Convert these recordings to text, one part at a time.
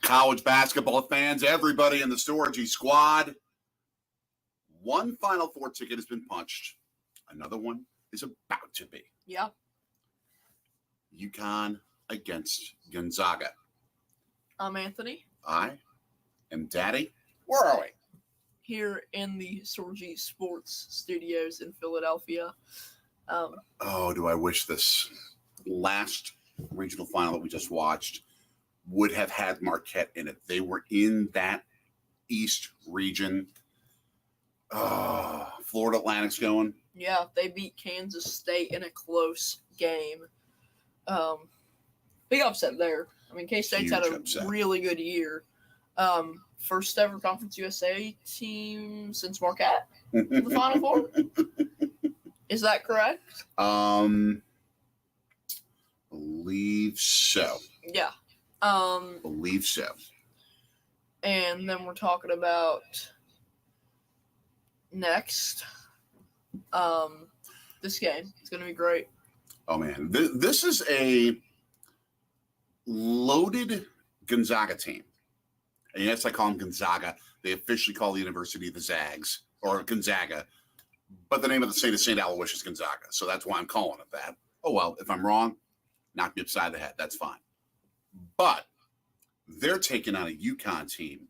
College basketball fans, everybody in the Storage Squad. One Final Four ticket has been punched. Another one is about to be. Yeah. UCONN against Gonzaga. I'm Anthony. I am Daddy. Where are we? Here in the Sorgi Sports Studios in Philadelphia. Do I wish this last regional final that we just watched would have had Marquette in it. They were in that East region. Florida Atlantic's going. Yeah, they beat Kansas State in a close game. Big upset there. I mean, K-State's had a really good year. First ever Conference USA team since Marquette in the Final Four. Is that correct? Believe so. Yeah. Believe so. And then we're talking about next. This game. It's going to be great. Oh, man. This is a loaded Gonzaga team. And yes, I call them Gonzaga. They officially call the university the Zags, or Gonzaga. But the name of the state is St. Aloysius Gonzaga. So that's why I'm calling it that. Oh, well, if I'm wrong, knock me upside the head. That's fine. But they're taking on a UConn team.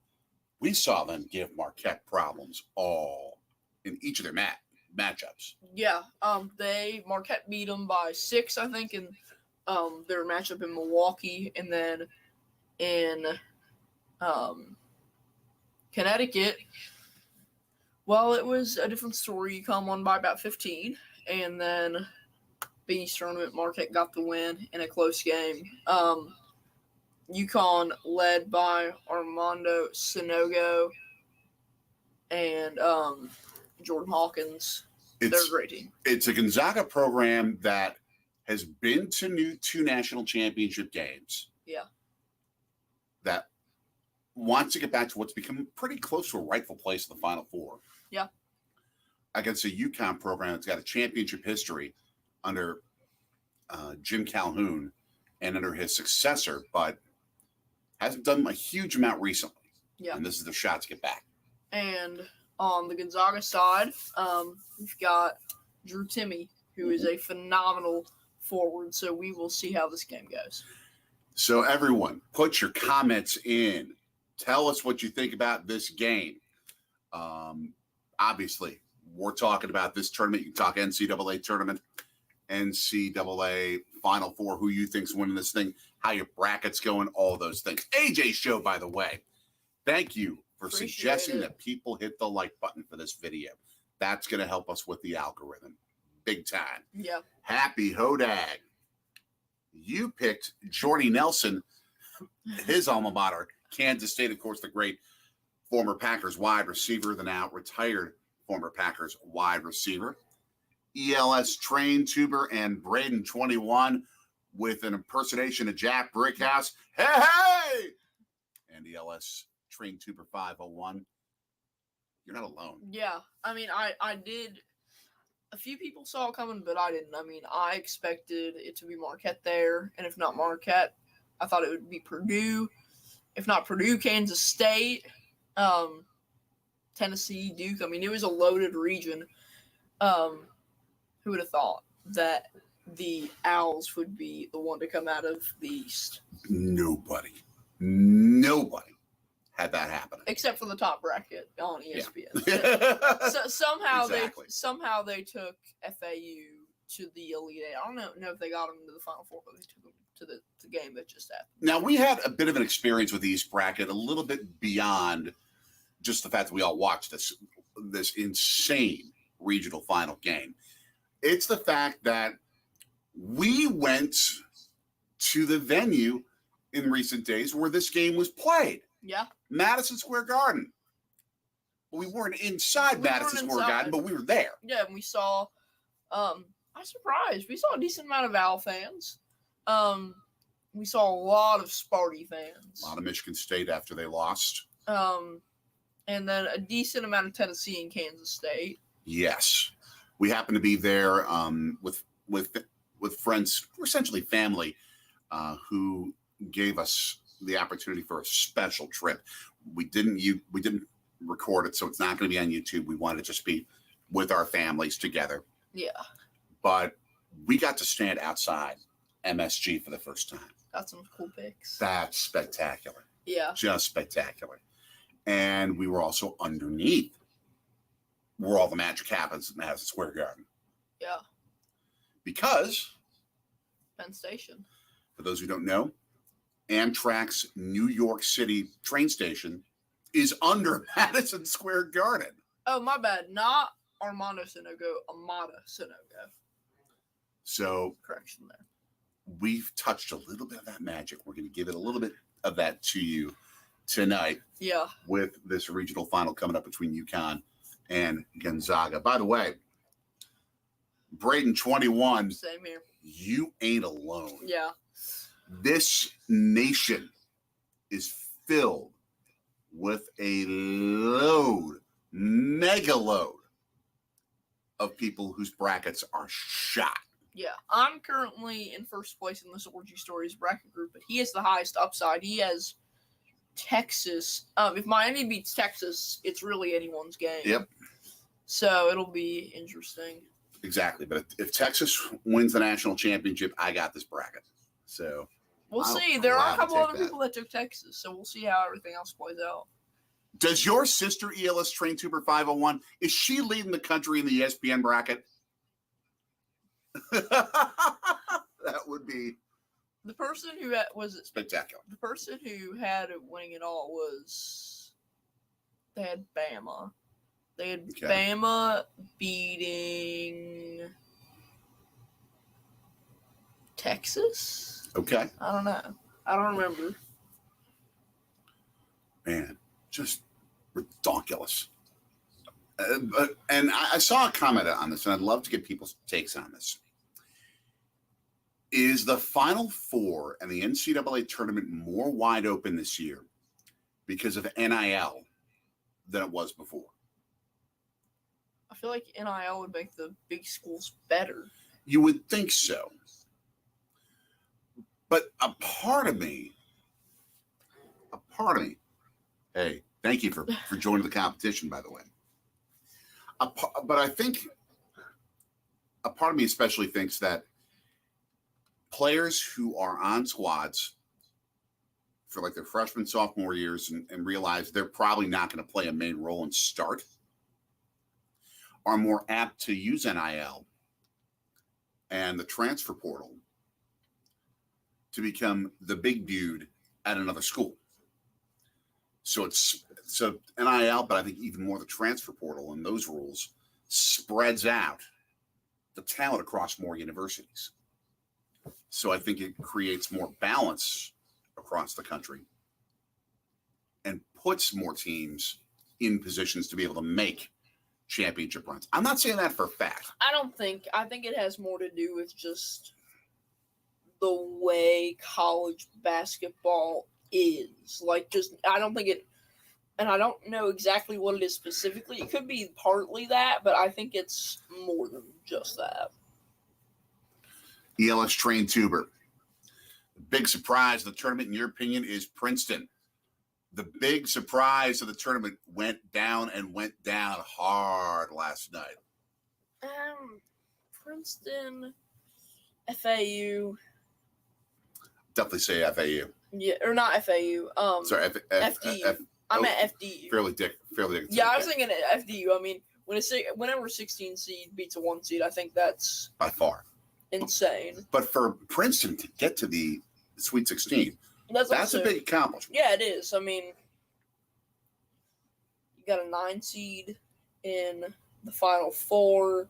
We saw them give Marquette problems all in each of their matchups. Yeah, Marquette beat them by 6, I think, in their matchup in Milwaukee, and then in Connecticut. Well, it was a different story. UConn won by about 15, and then Big East tournament, Marquette got the win in a close game. UConn led by Armando Sanogo and Jordan Hawkins. They're a great team. It's a Gonzaga program that has been to two national championship games. Yeah. That wants to get back to what's become pretty close to a rightful place in the Final Four. Yeah. Against a UConn program that's got a championship history under Jim Calhoun and under his successor, but hasn't done a huge amount recently. Yeah. And this is the shot to get back. And on the Gonzaga side, we've got Drew Timme, who is a phenomenal forward. So we will see how this game goes. So everyone, put your comments in. Tell us what you think about this game. Obviously, we're talking about this tournament. You can talk NCAA tournament, NCAA Final Four, who you think's winning this thing, how your bracket's going, all those things. AJ's show, by the way. Thank you for suggesting that people hit the like button for this video. That's going to help us with the algorithm. Big time. Yeah. Happy Hodag. You picked Jordy Nelson, his alma mater, Kansas State, of course, the great former Packers wide receiver, the now retired former Packers wide receiver. ELS train tuber and Braden 21 with an impersonation of Jack Brickhouse. Hey! And ELS train tuber 501. You're not alone. Yeah. I mean, I did. A few people saw it coming, but I didn't. I mean, I expected it to be Marquette there. And if not Marquette, I thought it would be Purdue. If not Purdue, Kansas State, Tennessee, Duke. I mean, it was a loaded region. Who would have thought that the Owls would be the one to come out of the East? Nobody had that happen. Except for the top bracket on ESPN. Yeah. So somehow they took FAU to the Elite Eight. I don't know if they got them to the Final Four, but they took them to the game that just happened. Now, we had a bit of an experience with the East bracket, a little bit beyond just the fact that we all watched this insane regional final game. It's the fact that we went to the venue in recent days where this game was played. Yeah. Madison Square Garden. We weren't inside Madison Square Garden, but we were there. Yeah, and we saw, I'm surprised. We saw a decent amount of Owl fans. We saw a lot of Sparty fans. A lot of Michigan State after they lost. And then a decent amount of Tennessee and Kansas State. Yes. We happened to be there with friends, essentially family, who gave us the opportunity for a special trip. We didn't record it, so it's not going to be on YouTube. We wanted to just be with our families together. Yeah. But we got to stand outside MSG for the first time. Got some cool pics. That's spectacular. Yeah. Just spectacular. And we were also underneath where all the magic happens in Madison Square Garden. Yeah. Because, Penn Station. for those who don't know, Amtrak's New York City train station is under Madison Square Garden. Oh, my bad. Not Armando Sinogo, Amada Sinogo. So, Correction there. we've touched a little bit of that magic. We're going to give it a little bit of that to you tonight. Yeah. With this regional final coming up between UConn and Gonzaga. By the way, Braden 21, Same here. you ain't alone. Yeah. This nation is filled with a mega load of people whose brackets are shot. Yeah. I'm currently in first place in this Orgy Stories bracket group, but he has the highest upside. He has Texas. If Miami beats Texas, it's really anyone's game. Yep. So it'll be interesting. Exactly. But if Texas wins the national championship, I got this bracket. So We'll I'll see. There are a couple gladly other take people that took Texas, so we'll see how everything else plays out. does your sister ELS Train Tuber 501, is she leading the country in the ESPN bracket? That would be The person who was spectacular. the person who had it winning it all was they had Bama. They had Okay. Bama beating Texas. Okay. I don't know. I don't remember. Man, just ridiculous. And I saw a comment on this, and I'd love to get people's takes on this. Is the Final Four and the NCAA tournament more wide open this year because of NIL than it was before? I feel like NIL would make the big schools better. You would think so. But a part of me, hey, thank you for joining the competition, by the way. But I think a part of me especially thinks that players who are on squads for like their freshman, sophomore years and realize they're probably not going to play a main role and start are more apt to use NIL and the transfer portal to become the big dude at another school. So NIL, but I think even more the transfer portal and those rules spreads out the talent across more universities. So I think it creates more balance across the country and puts more teams in positions to be able to make championship runs. I'm not saying that for a fact. I think it has more to do with just the way college basketball is. Like, just, I don't think it, and I don't know exactly what it is specifically. It could be partly that, but I think it's more than just that. ELS Train Tuber. The big surprise of the tournament, in your opinion, is Princeton. The big surprise of the tournament went down hard last night. Princeton, FAU. Definitely say FAU. Yeah, or not FAU. Sorry, FDU. I'm at FDU. Fairly dick. Yeah, I was thinking FDU. I mean, whenever a 16 seed beats a 1 seed, I think that's by far insane. But for Princeton to get to the Sweet 16, that's also a big accomplishment. Yeah, it is. I mean, you got a 9 seed in the Final Four.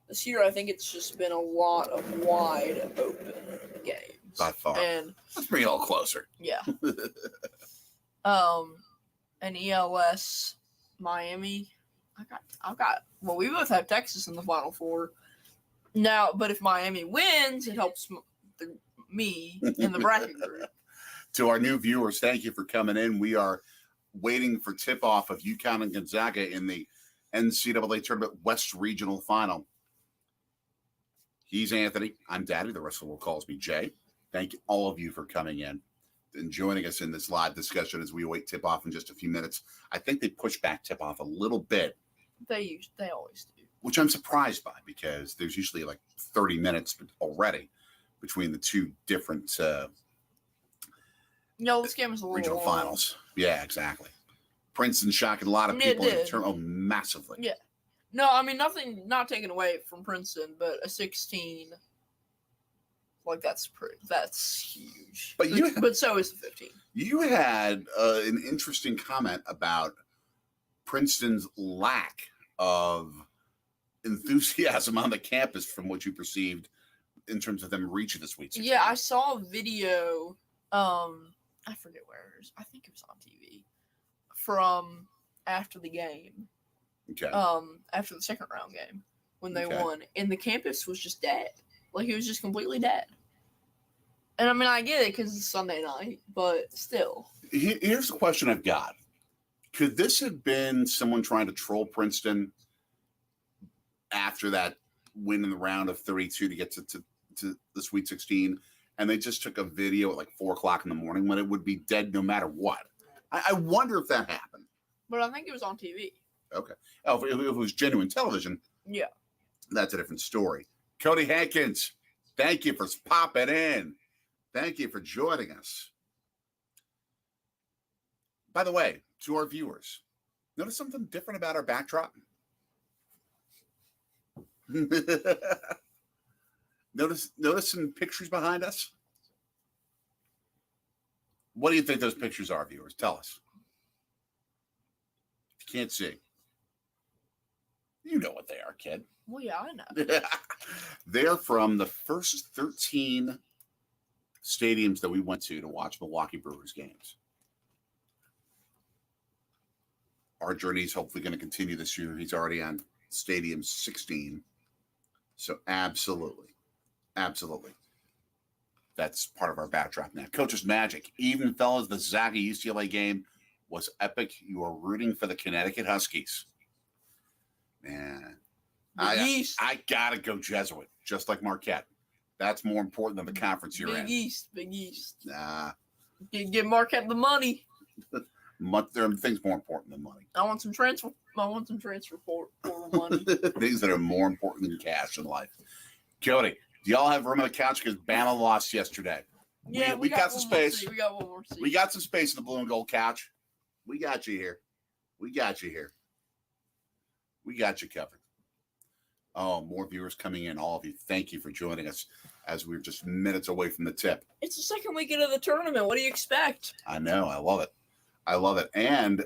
This year, I think it's just been a lot of wide open games. By far. And let's bring it all closer. Yeah. And ELS Miami. Well, we both have Texas in the Final Four. Now, but if Miami wins, it helps me in the bracket group. To our new viewers, thank you for coming in. We are waiting for tip-off of UConn and Gonzaga in the NCAA Tournament West Regional Final. He's Anthony. I'm Daddy. The rest of the world calls me Jay. Thank all of you for coming in. and joining us in this live discussion as we await tip-off in just a few minutes. I think they pushed back tip-off a little bit. They always do. Which I'm surprised by because there's usually like 30 minutes already between the two different this game was a little regional long. finals. Yeah, exactly. Princeton shocking a lot of people in turn. Oh, massively. Yeah. No, I mean, not taken away from Princeton, but a 16, like that's huge. But so is the 15. You had an interesting comment about Princeton's lack of enthusiasm on the campus from what you perceived in terms of them reaching the Sweet 16. Yeah, I saw a video. I forget where it was. I think it was on TV from after the game. Okay. After the second round game when they won, and the campus was just dead. Like it was just completely dead. And I mean, I get it because it's Sunday night, but still. Here's the question I've got: could this have been someone trying to troll Princeton after that win in the round of 32 to get to the Sweet 16, and they just took a video at like 4:00 in the morning when it would be dead no matter what? I wonder if that happened. But I think it was on TV. Okay. Oh, if it was genuine television, yeah, that's a different story. Cody Hankins, thank you for popping in. Thank you for joining us. By the way, to our viewers, notice something different about our backdrop? Notice some pictures behind us? What do you think those pictures are, viewers? Tell us. If you can't see, you know what they are, kid. Well, yeah, I know. They're from the first 13 stadiums that we went to watch Milwaukee Brewers games. Our journey is hopefully going to continue this year. He's already on Stadium 16. So absolutely. That's part of our backdrop now. Coach's Magic. Even, fellas, the Zaga UCLA game was epic. You are rooting for the Connecticut Huskies. Man. I got to go Jesuit, just like Marquette. That's more important than the conference you're in. Big East. Nah. Get Marquette the money. There are things more important than money. I want some transfer portal money. Things that are more important than cash in life. Cody, do y'all have room on the couch because Bama lost yesterday? Yeah, we got some space. We got one more seat. We got some space in the blue and gold couch. We got you here. We got you covered. Oh, more viewers coming in. All of you, thank you for joining us as we're just minutes away from the tip. It's the second weekend of the tournament. What do you expect? I know. I love it. And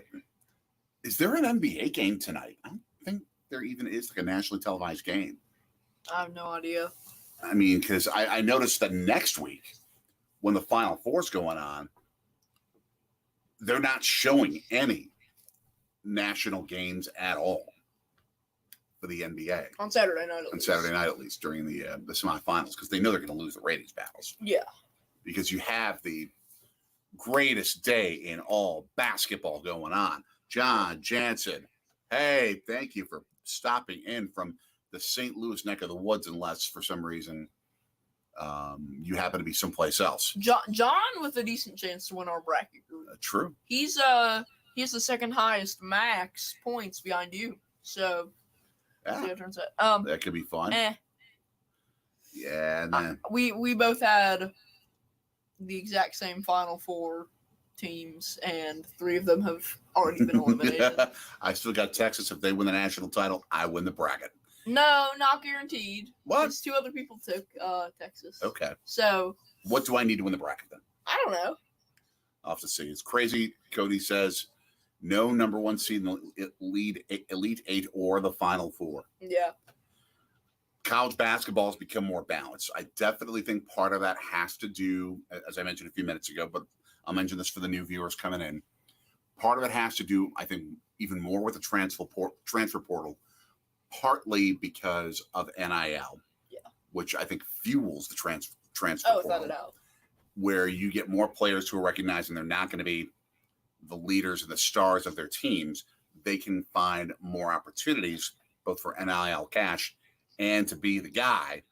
is there an NBA game tonight? I don't think there even is like a nationally televised game. I have no idea. I mean, because I noticed that next week when the Final Four's going on, they're not showing any national games at all for the NBA. On Saturday night, at least, during the semifinals, because they know they're going to lose the ratings battles. Yeah. Because you have the greatest day in all basketball going on. John Jansen, hey, thank you for stopping in from the St. Louis neck of the woods, unless for some reason you happen to be someplace else. John with a decent chance to win our bracket group. True. He's the second highest max points behind you. So see how it turns out. That could be fun. Yeah, and then we both had the exact same Final Four teams, and 3 of them have already been eliminated. I still got Texas. If they win the national title, I win the bracket. No, not guaranteed. What? 'Cause 2 other people took Texas. Okay. So what do I need to win the bracket then? I don't know. I'll have to see. It's crazy. Cody says no number 1 seed in the Elite 8 or the Final Four. Yeah. College basketball has become more balanced. I definitely think part of that has to do, as I mentioned a few minutes ago, but I'll mention this for the new viewers coming in. Part of it has to do, I think, even more with the transfer portal, partly because of NIL, which I think fuels the transfer portal. Without a doubt. Where you get more players who are recognizing they're not going to be the leaders and the stars of their teams. They can find more opportunities, both for NIL cash and to be the guy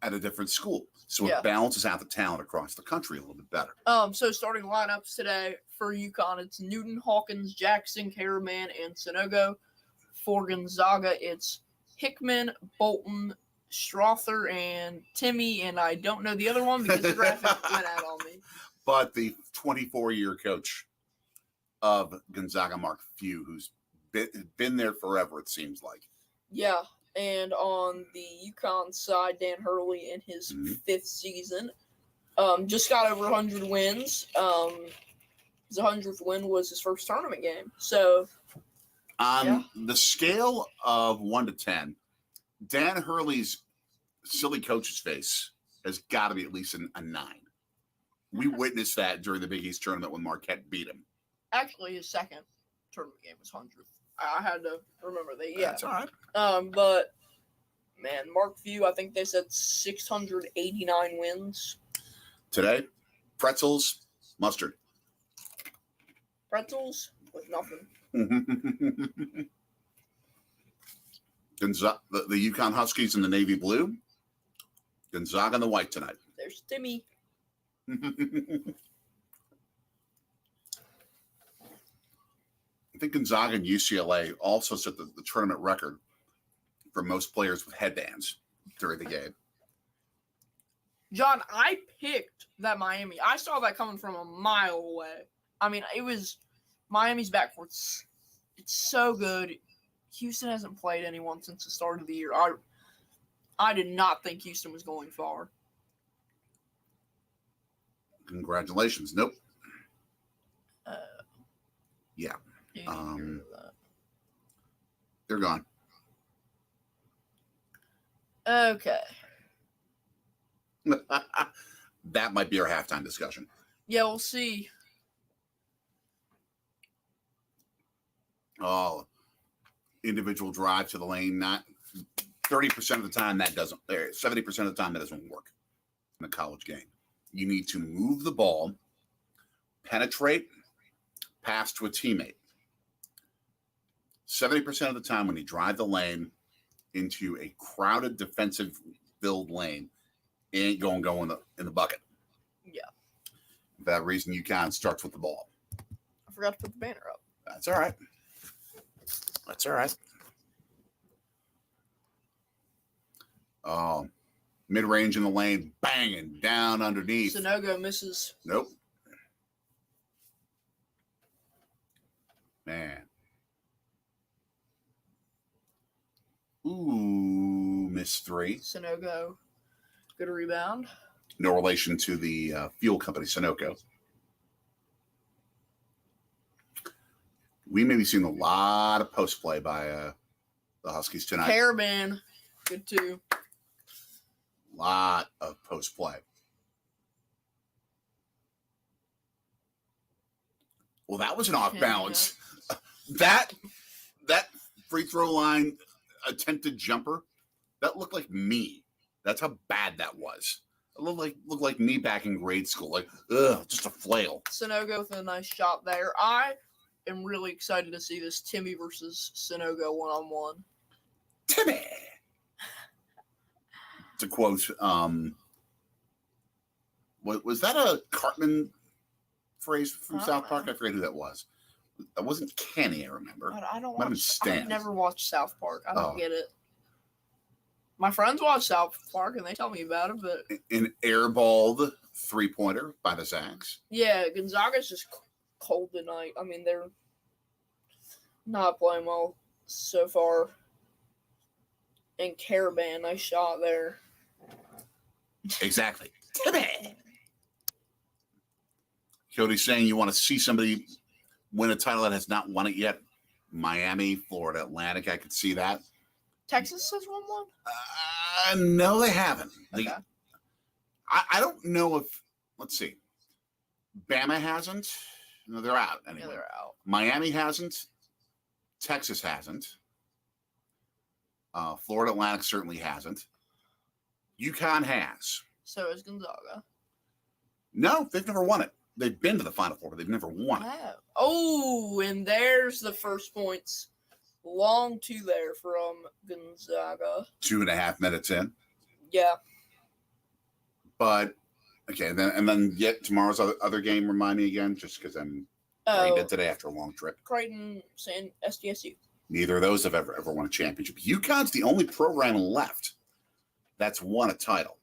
at a different school. So Yeah. it balances out the talent across the country a little bit better. So starting lineups today for UConn, it's Newton, Hawkins, Jackson, Caravan, and Sonogo. For Gonzaga, it's Hickman, Bolton, Strother, and Timmy, and I don't know the other one because the graphic went out on me. But the 24-year coach of Gonzaga, Mark Few, who's been there forever, it seems like. Yeah, and on the UConn side, Dan Hurley in his fifth season just got over 100 wins. His 100th win was his first tournament game. So, on the scale of 1 to 10, Dan Hurley's silly coach's face has got to be at least a 9. We witnessed that during the Big East tournament when Marquette beat him. Actually, his second tournament game was 100th. I had to remember that. Yeah, that's all right. But man, Mark Few, I think they said 689 wins today. Pretzels, mustard. Pretzels with nothing. Gonzaga, the UConn Huskies in the navy blue. Gonzaga in the white tonight. There's Timmy. I think Gonzaga and UCLA also set the tournament record for most players with headbands during the game. John, I picked that Miami. I saw that coming from a mile away. I mean, it was Miami's backcourt. It's so good. Houston hasn't played anyone since the start of the year. I did not think Houston was going far. Congratulations. Nope. Yeah. They're gone. Okay. That might be our halftime discussion. Yeah, we'll see. Oh, individual drive to the lane, not 30% of the time that doesn't, 70% of the time that doesn't work in a college game. You need to move the ball, penetrate, pass to a teammate. 70% of the time when you drive the lane into a crowded defensive filled lane, it ain't going to go in the bucket. Yeah. For that reason, UConn starts with the ball. I forgot to put the banner up. That's all right. That's all right. Oh, mid-range in the lane, banging down underneath. Sonogo misses. Nope. Man. Ooh, missed 3. Sonogo, good rebound. No relation to the fuel company, Sunoco. We may be seeing a lot of post play by the Huskies tonight. Caravan, good too. Lot of post play. Well, that was an off balance. Yeah. That free throw line attempted jumper, that looked like me. That's how bad that was. It looked like me back in grade school. Like, just a flail. Sonogo with a nice shot there. I am really excited to see this Timmy versus Sonogo one-on-one. Timmy! To quote, was that a Cartman phrase from South Park? I forget who that was. That wasn't Kenny, I remember. I don't watch. I've never watched South Park. I don't get it. My friends watch South Park and they tell me about it, but an airballed 3-pointer by the Zags. Yeah, Gonzaga's just cold tonight. I mean, they're not playing well so far. And Caravan, nice shot there. Exactly. Cody's saying you want to see somebody win a title that has not won it yet. Miami, Florida Atlantic, I could see that. Texas has won one? No, they haven't. Okay. I don't know if, let's see. Bama hasn't. No, they're out anyway. Yeah, they're out. Miami hasn't. Texas hasn't. Florida Atlantic certainly hasn't. UConn has. So is Gonzaga. No, they've never won it. They've been to the Final Four, but they've never won it. Oh, and there's the first points. Long 2 there from Gonzaga. 2.5 minutes in. Yeah. But okay, then yet tomorrow's other game. Remind me again, just because I'm brain dead today after a long trip. Creighton, SDSU. Neither of those have ever won a championship. UConn's the only program left that's won a title.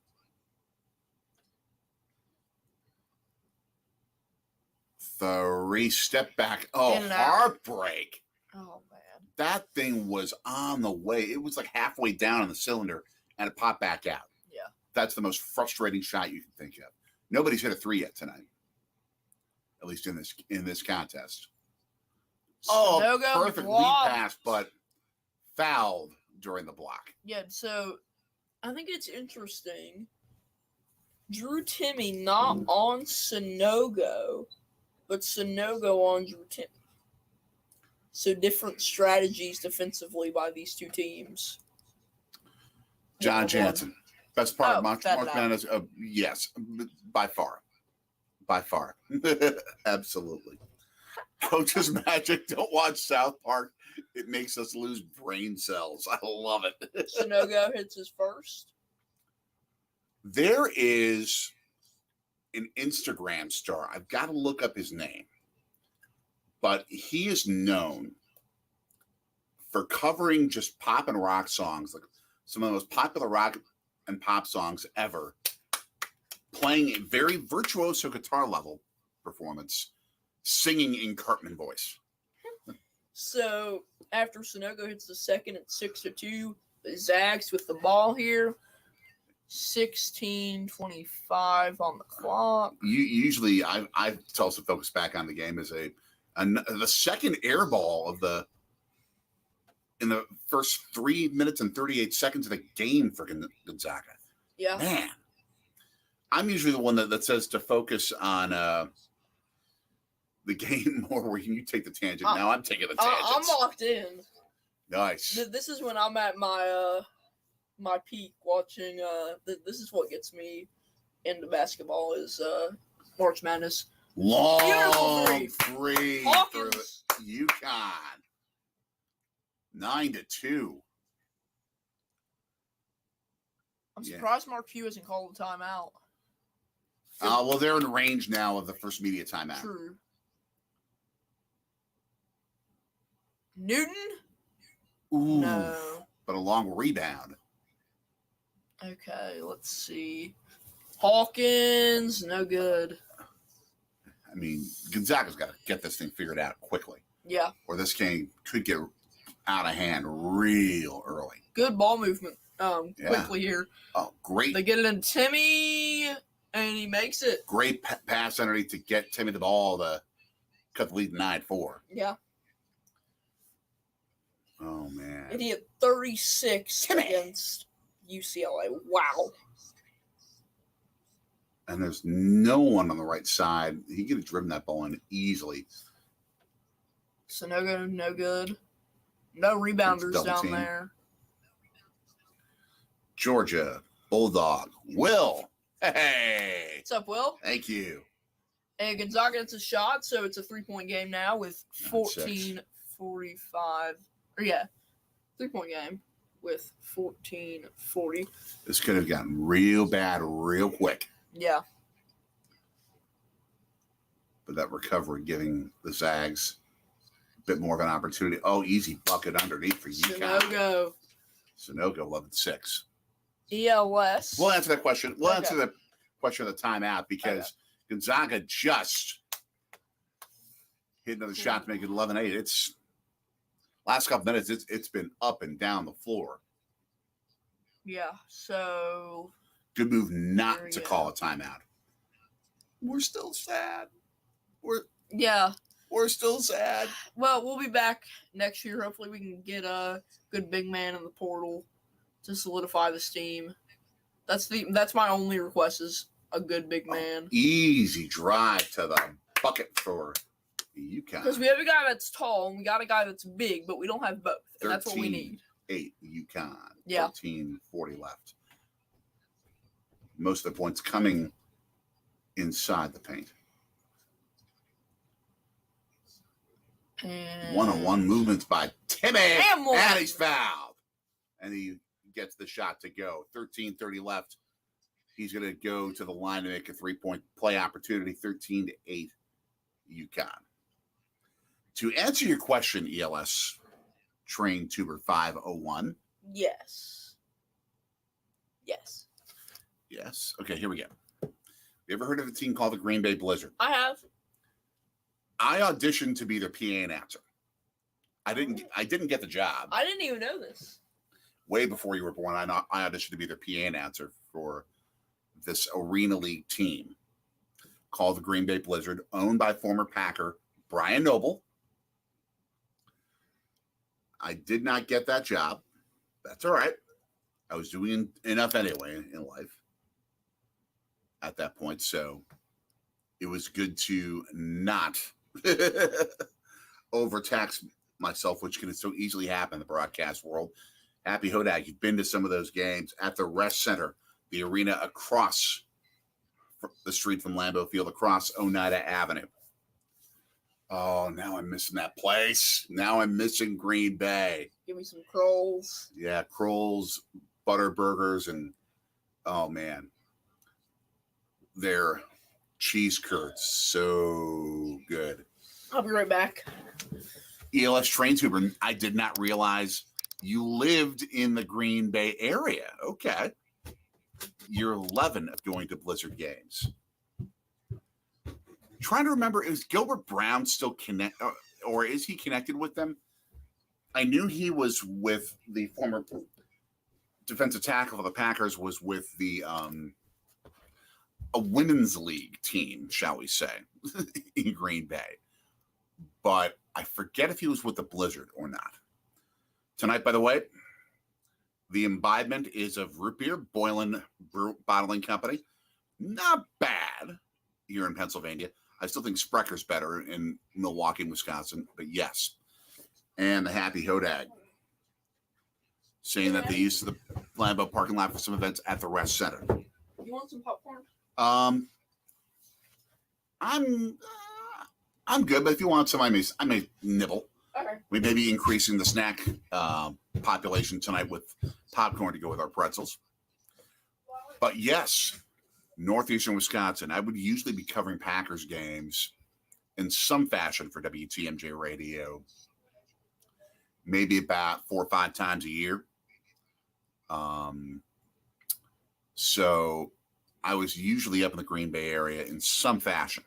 Three step back. Oh, heartbreak. Oh, man. That thing was on the way. It was like halfway down in the cylinder, and it popped back out. Yeah. That's the most frustrating shot you can think of. Nobody's hit a three yet tonight, at least in this contest. Oh, perfect lead pass, but fouled during the block. Yeah, so I think it's interesting. Drew Timme not on Sonogo, but Sonogo on Drew Timme. So different strategies defensively by these two teams. John Jansen, best part of March Madness. Yes, by far. Absolutely. Coach's magic. Don't watch South Park. It makes us lose brain cells. I love it. Sonogo hits his first. There is an Instagram star. I've got to look up his name. But he is known for covering just pop and rock songs, like some of the most popular rock and pop songs ever, playing a very virtuoso guitar level performance, singing in Cartman voice. So after Sonogo hits the second at 6-2, the Zags with the ball here. 16:25 on the clock. Usually, I tell us to focus back on the game as the second air ball in the first 3 minutes and 38 seconds of the game for Gonzaga. Yeah, man, I'm usually the one that says to focus on the game more. Where you take the tangent. Now I'm taking the tangent. I'm locked in. Nice. This is when I'm at my my peak watching. This is what gets me into basketball is March Madness. Long three Hawkins. for UConn. 9-2. I'm surprised Mark Few hasn't called a timeout. Well, they're in range now of the first media timeout. True. Newton? Ooh, No. But a long rebound. Okay, let's see. Hawkins, no good. I mean, Gonzaga's got to get this thing figured out quickly. Yeah. Or this game could get out of hand real early. Good ball movement quickly here. Oh, great. They get it in Timme, and he makes it. Great pass underneath to get Timme the ball to cut the lead 9-4. Yeah. Oh, man. And he had 36 against UCLA. Wow. And there's no one on the right side. He could have driven that ball in easily. Sonogo, no good. No rebounders down team. there. Georgia, Bulldog, Will. Hey. What's up, Will? Thank you. And Gonzaga gets a shot, so it's a 3-point game now with 14:45. Or yeah, 3-point game with 14:40. This could have gotten real bad real quick. Yeah. But that recovery giving the Zags a bit more of an opportunity. Oh, easy bucket underneath for UConn. Sonogo 11-6. ELS. We'll answer that question. We'll answer the question of the timeout because Gonzaga just hit another shot to make it 11-8. It's last couple minutes. It's been up and down the floor. Yeah. So good move not to call a timeout. We're still sad. We're still sad. Well, we'll be back next year. Hopefully, we can get a good big man in the portal to solidify this team. That's my only request is a good big man. Easy drive to the bucket for UConn. Because we have a guy that's tall and we got a guy that's big, but we don't have both. And that's what we need. 8 UConn. Yeah. 13:40 left. Most of the points coming inside the paint. And one-on-one movements by Timme. And he's fouled. And he gets the shot to go. 13:30 left. He's going to go to the line to make a 3-point play opportunity, 13-8 UConn. To answer your question, ELS Train Tuber 501. Yes. Yes. Yes. Okay, here we go. You ever heard of a team called the Green Bay Blizzard? I have. I auditioned to be their PA announcer. I didn't get the job. I didn't even know this. Way before you were born, I auditioned to be their PA announcer for this Arena League team called the Green Bay Blizzard, owned by former Packer Brian Noble. I did not get that job. That's all right. I was doing enough anyway in life at that point, so it was good to not overtax myself, which can so easily happen in the broadcast world. Happy Hodag, you've been to some of those games at the Rest Center, the arena across the street from Lambeau Field, across Oneida Avenue. Oh, now I'm missing that place. Now I'm missing Green Bay. Give me some Krolls. Yeah, Kroll's, butter burgers, and oh man, their cheese curds, so good. I'll be right back. ELS Train Tuber, I did not realize you lived in the Green Bay area. Okay. You're 11 of going to Blizzard games. Trying to remember, is Gilbert Brown still connect, or is he connected with them? I knew he was with the former defensive tackle of the Packers, was with the a women's league team, shall we say, in Green Bay. But I forget if he was with the Blizzard or not. Tonight, by the way, the imbibement is of root beer, Boylan Bottling Company. Not bad here in Pennsylvania. I still think Sprecker's better in Milwaukee, Wisconsin, but yes. And the Happy Hodag saying that they used the Lambeau parking lot for some events at the Rest Center. You want some popcorn? I'm good, but if you want some, I may nibble. Okay. We may be increasing the snack population tonight with popcorn to go with our pretzels. But yes, Northeastern Wisconsin, I would usually be covering Packers games in some fashion for WTMJ Radio, maybe about 4 or 5 times a year. So I was usually up in the Green Bay area in some fashion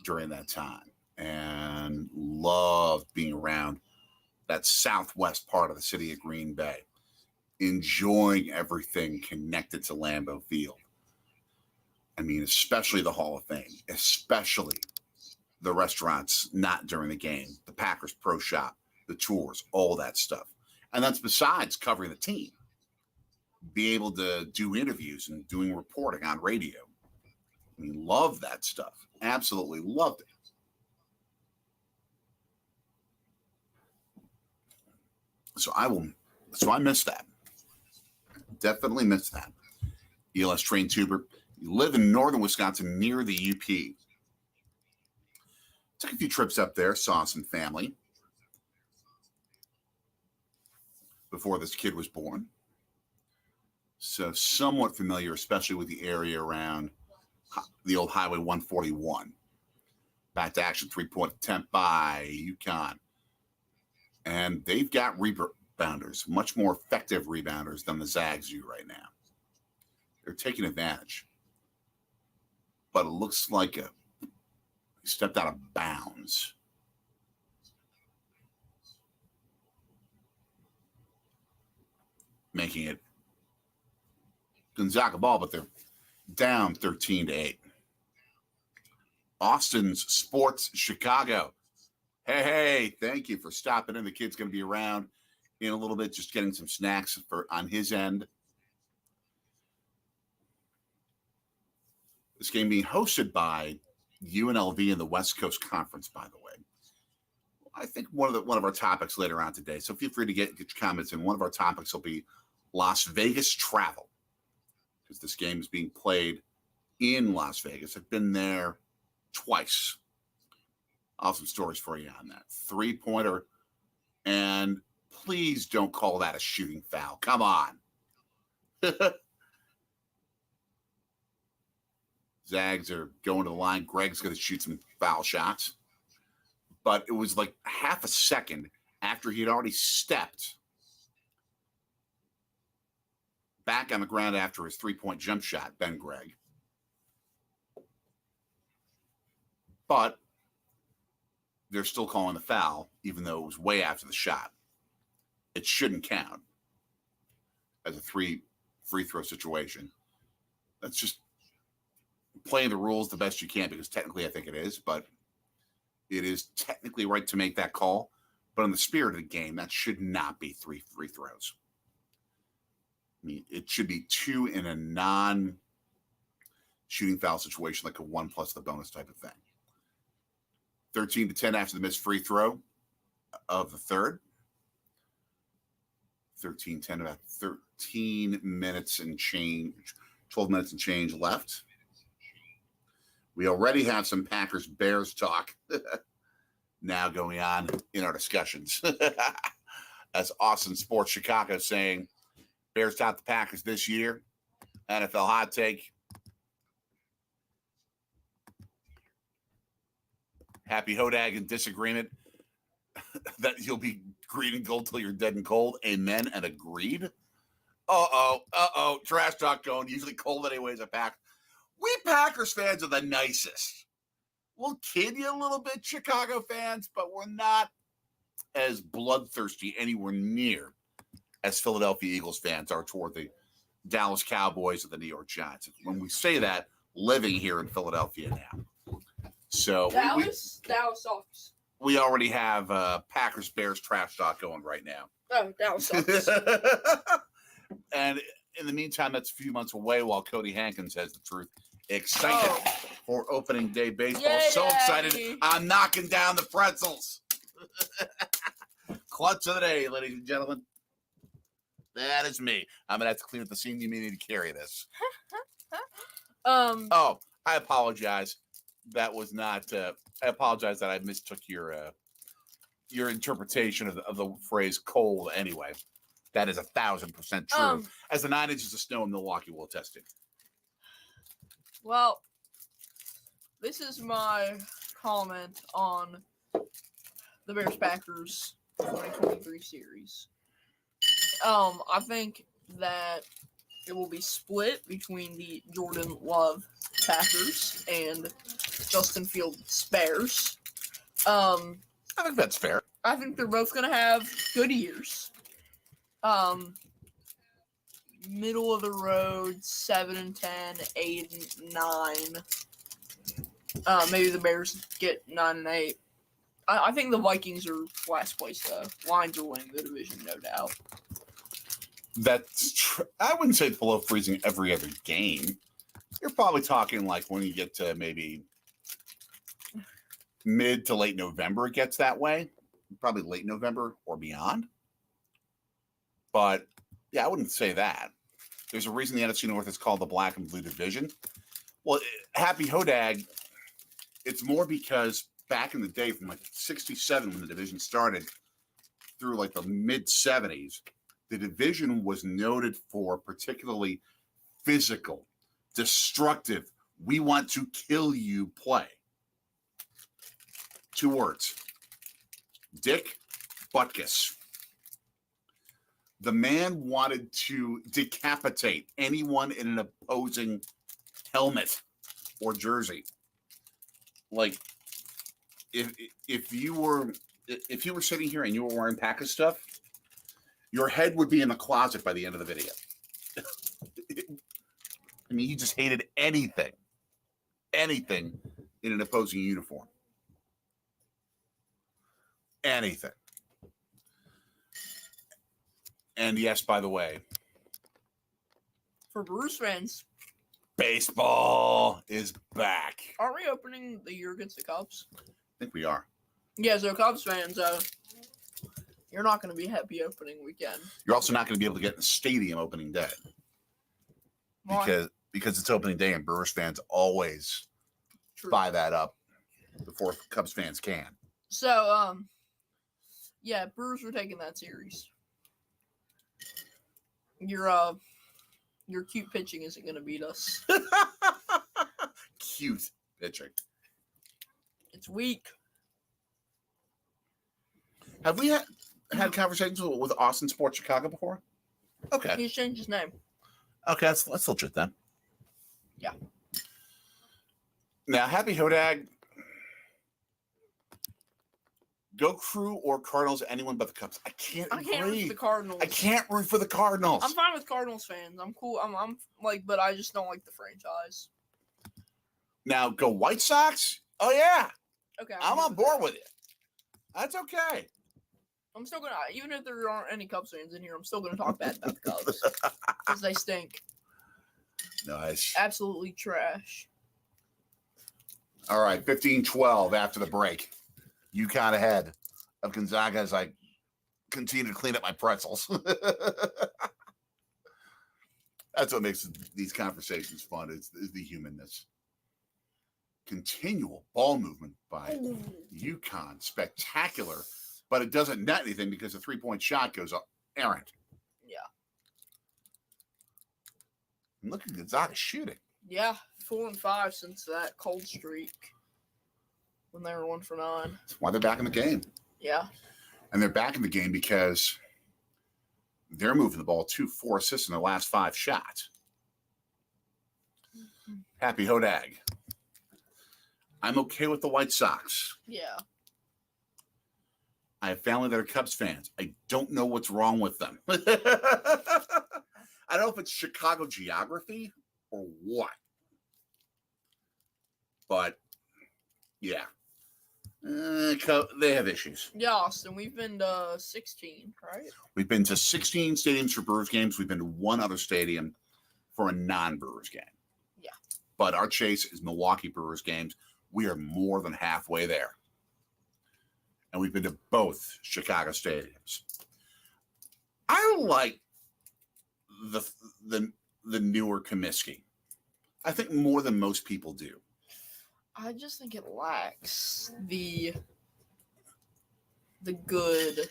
during that time, and loved being around that southwest part of the city of Green Bay, enjoying everything connected to Lambeau Field. I mean, especially the Hall of Fame, especially the restaurants not during the game, the Packers Pro Shop, the tours, all that stuff. And that's besides covering the team. Be able to do interviews and doing reporting on radio. I mean, love that stuff. Absolutely loved it. So I miss that. Definitely miss that. ELS Train Tuber. You live in northern Wisconsin near the UP. Took a few trips up there, saw some family before this kid was born. So somewhat familiar, especially with the area around the old Highway 141. Back to action, 3-point attempt by UConn. And they've got rebounders, much more effective rebounders than the Zags do right now. They're taking advantage. But it looks like he stepped out of bounds. Making it Gonzaga ball, but they're down 13-8. Austin's Sports Chicago. Hey, thank you for stopping in. The kid's going to be around in a little bit, just getting some snacks on his end. This game being hosted by UNLV in the West Coast Conference, by the way. I think one of our topics later on today, so feel free to get your comments in. One of our topics will be Las Vegas travel, because this game is being played in Las Vegas. I've been there twice. I'll have some stories for you on that. 3-pointer, and please don't call that a shooting foul. Come on. Zags are going to the line. Greg's going to shoot some foul shots. But it was like half a second after he had already stepped back on the ground after his three-point jump shot, Ben Gregg. But they're still calling the foul, even though it was way after the shot. It shouldn't count as a free throw situation. That's just playing the rules the best you can, because technically I think it is, but it is technically right to make that call. But in the spirit of the game, that should not be 3 free throws. I mean, it should be 2 in a non-shooting foul situation, like a 1 plus the bonus type of thing. 13-10 after the missed free throw of the third. 13-10, about 13 minutes and change, 12 minutes and change left. We already have some Packers-Bears talk now going on in our discussions. As Austin Sports Chicago saying, Bears top the Packers this year. NFL hot take. Happy Hodag in disagreement that you'll be green and gold till you're dead and cold. Amen and agreed. Uh-oh. Trash talk going. Usually cold anyways at Packers. We Packers fans are the nicest. We'll kid you a little bit, Chicago fans, but we're not as bloodthirsty anywhere near as Philadelphia Eagles fans are toward the Dallas Cowboys or the New York Giants. When we say that, living here in Philadelphia now. So Dallas sucks. we already have Packers-Bears trash talk going right now. Oh, Dallas sucks. And in the meantime, that's a few months away while Cody Hankins has the truth. Excited for opening day baseball. Yay, so excited. Daddy. I'm knocking down the pretzels. Clutch of the day, ladies and gentlemen. That is me. I'm going to have to clean up the senior meeting to carry this. Oh, I apologize. That was not. I apologize that I mistook your interpretation of the phrase "cold." Anyway, that is 1,000% true. As the 9 inches of snow in Milwaukee will attest to. Well, this is my comment on the Bears Packers 2023 series. I think that it will be split between the Jordan Love Packers and Justin Fields Bears. I think that's fair. I think they're both going to have good years. Middle of the road, 7-10, 8-9. Maybe the Bears get 9-8. I think the Vikings are last place though. Lions are winning the division, no doubt. That's true. I wouldn't say it's below freezing every other game. You're probably talking like when you get to maybe mid to late November, it gets that way. Probably late November or beyond. But yeah, I wouldn't say that. There's a reason the NFC North is called the Black and Blue Division. Well, Happy Hodag, it's more because back in the day, from like 67 when the division started through like the mid-70s, the division was noted for particularly physical, destructive, we want to kill you play. 2 words. Dick Butkus. The man wanted to decapitate anyone in an opposing helmet or jersey. Like, if you were sitting here and you were wearing Packers stuff, your head would be in the closet by the end of the video. I mean, he just hated anything in an opposing uniform. Anything. And yes, by the way, For Bruce fans, baseball is back. aren't we opening the year against the Cubs? I think we are. Yeah, so Cubs fans, you're not going to be happy opening weekend. You're also not going to be able to get in the stadium opening day. Why? Because it's opening day and Brewers fans always True. buy that up before Cubs fans can. So, yeah, Brewers are taking that series. Your cute pitching isn't going to beat us. cute pitching. It's weak. Have we had conversations with Austin Sports Chicago before? Okay. He's changed his name. Okay, that's legit then. Yeah. Now, Happy Hodag, go Crew or Cardinals, anyone but the Cubs. I can't root for the Cardinals. I can't root for the Cardinals. I'm fine with Cardinals fans. I'm cool. I'm like, but I just don't like the franchise. Now, go White Sox? Oh, yeah. Okay. I'm on board with it. That's okay. I'm still going to, even if there aren't any Cubs fans in here, I'm still going to talk bad about the Cubs. Because they stink. Nice. Absolutely trash. All right, 15-12 after the break. UConn ahead of Gonzaga as I continue to clean up my pretzels. That's what makes these conversations fun, is the humanness. Continual ball movement by UConn. Spectacular, but it doesn't net anything because the three-point shot goes up errant. Yeah. And look at Gonzaga shooting. Yeah, 4-5 since that cold streak when they were 1 for 9. That's why they're back in the game. Yeah. And they're back in the game because they're moving the ball 4 assists in their last 5 shots. Happy Hodag. I'm okay with the White Sox. Yeah. I have family that are Cubs fans. I don't know what's wrong with them. I don't know if it's Chicago geography or what. But, yeah. They have issues. Yeah, Austin, we've been to 16, right? We've been to 16 stadiums for Brewers games. We've been to one other stadium for a non-Brewers game. Yeah. But our chase is Milwaukee Brewers games. We are more than halfway there. And we've been to both Chicago stadiums. I like the newer Comiskey. I think more than most people do. I just think it lacks the good,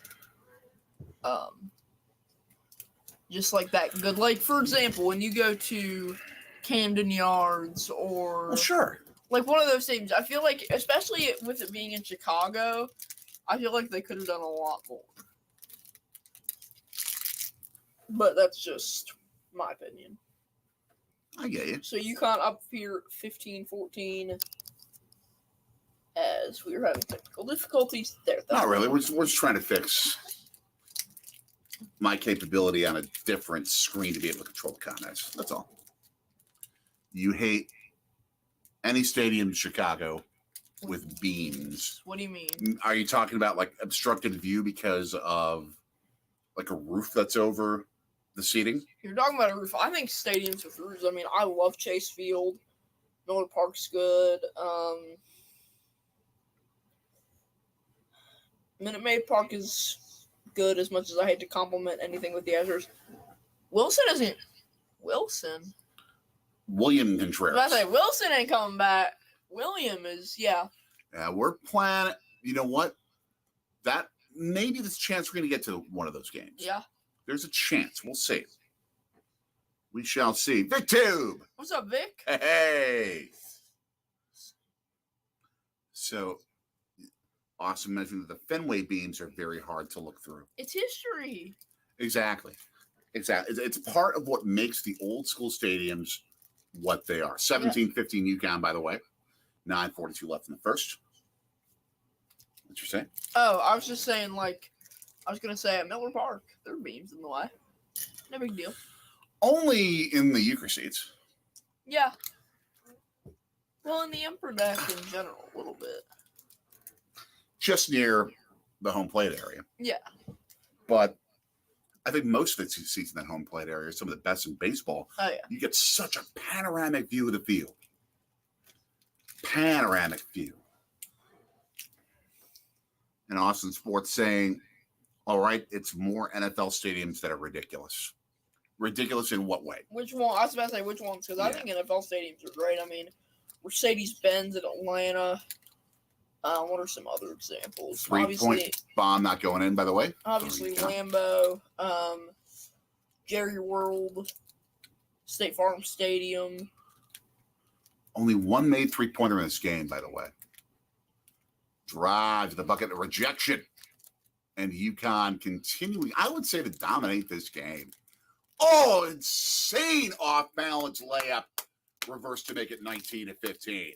just like that good. Like, for example, when you go to Camden Yards or... Well, sure. Like one of those things, I feel like, especially with it being in Chicago, I feel like they could have done a lot more. But that's just my opinion. I get you. So UConn up here 15-14 as we were having technical difficulties there. Not really. We're just trying to fix my capability on a different screen to be able to control the comments. That's all. You hate any stadium in Chicago with beams. What do you mean? Are you talking about like obstructed view because of like a roof that's over the seating? You're talking about a roof. I think stadiums with roofs. I mean, I love Chase Field. Miller Park's good. Minute Maid Park is good, as much as I hate to compliment anything with the Azures. Wilson isn't. William Contreras. I say Wilson ain't coming back. William is, yeah. Yeah, we're planning. You know what? That maybe there's a chance we're going to get to one of those games. Yeah. There's a chance. We'll see. We shall see. VicTube. What's up, Vic? Hey. So, Austin mentioned that the Fenway beams are very hard to look through. It's history. Exactly. It's part of what makes the old school stadiums what they are. 17-15 UConn, by the way. 9:42 left in the first. What you say? Oh, I was just saying, like, I was going to say at Miller Park, there are beams in the way. No big deal. Only in the euchre seats. Yeah. Well, in the Emperor deck in general, a little bit. Just near the home plate area. Yeah. But I think most of the seats in that home plate area are some of the best in baseball. Oh, yeah. You get such a panoramic view of the field. Panoramic view. And Austin Sports saying, all right, it's more NFL stadiums that are ridiculous. Ridiculous in what way? Which one? I was about to say which ones, because I think NFL stadiums are great. I mean, Mercedes-Benz in Atlanta. What are some other examples? 3-point bomb not going in, by the way. Obviously, Lambeau, Jerry World, State Farm Stadium. Only one made three-pointer in this game, by the way. Drive to the bucket, a rejection. And UConn continuing, I would say, to dominate this game. Oh, insane off-balance layup. Reverse to make it 19-15.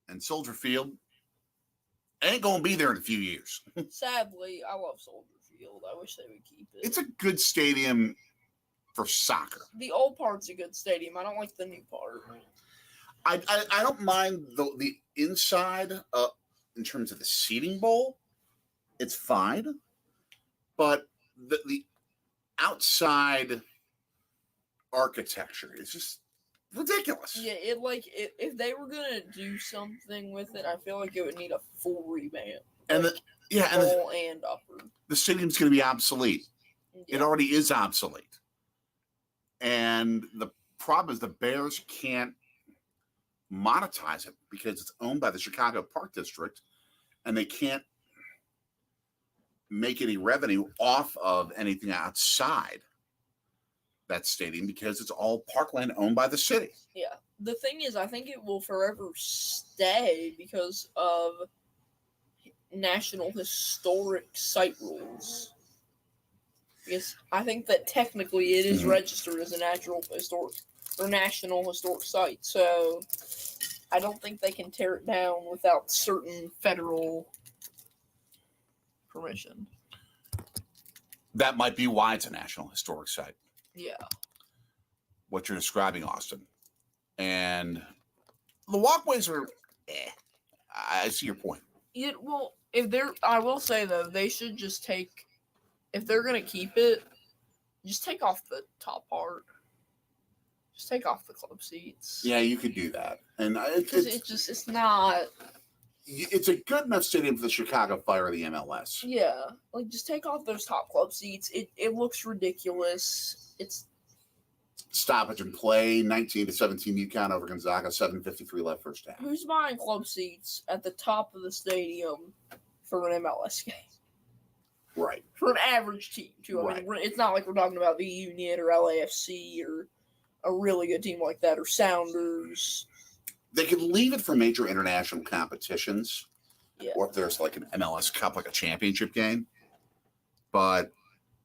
And Soldier Field ain't going to be there in a few years. Sadly, I love Soldier Field. I wish they would keep it. It's a good stadium for soccer. The old part's a good stadium. I don't like the new part. I don't mind the inside in terms of the seating bowl. It's fine. But the outside architecture is just ridiculous. Yeah, if they were gonna do something with it, I feel like it would need a full revamp. And full and upper. The stadium's going to be obsolete. Yeah. It already is obsolete. And the problem is the Bears can't monetize it because it's owned by the Chicago Park District, and they can't make any revenue off of anything outside that stadium because it's all parkland owned by the city. Yeah. The thing is, I think it will forever stay because of National Historic Site rules. Because I think that technically it is registered as a National Historic Site. So I don't think they can tear it down without certain federal permission. That might be why it's a National Historic Site. Yeah. What you're describing, Austin. And the walkways are, I see your point. Well, I will say though, they should just take, if they're gonna keep it, just take off the top part. Just take off the club seats. Yeah, you could do that, and it's not. It's a good enough stadium for the Chicago Fire of the MLS. Yeah, like just take off those top club seats. It looks ridiculous. It's stoppage and play, 19-17 UConn over Gonzaga, 7:53 left first half. Who's buying club seats at the top of the stadium for an MLS game? Right. For an average team, too. I mean, it's not like we're talking about the Union or LAFC or a really good team like that or Sounders. They could leave it for major international competitions, yeah. Or if there's like an MLS Cup, like a championship game. But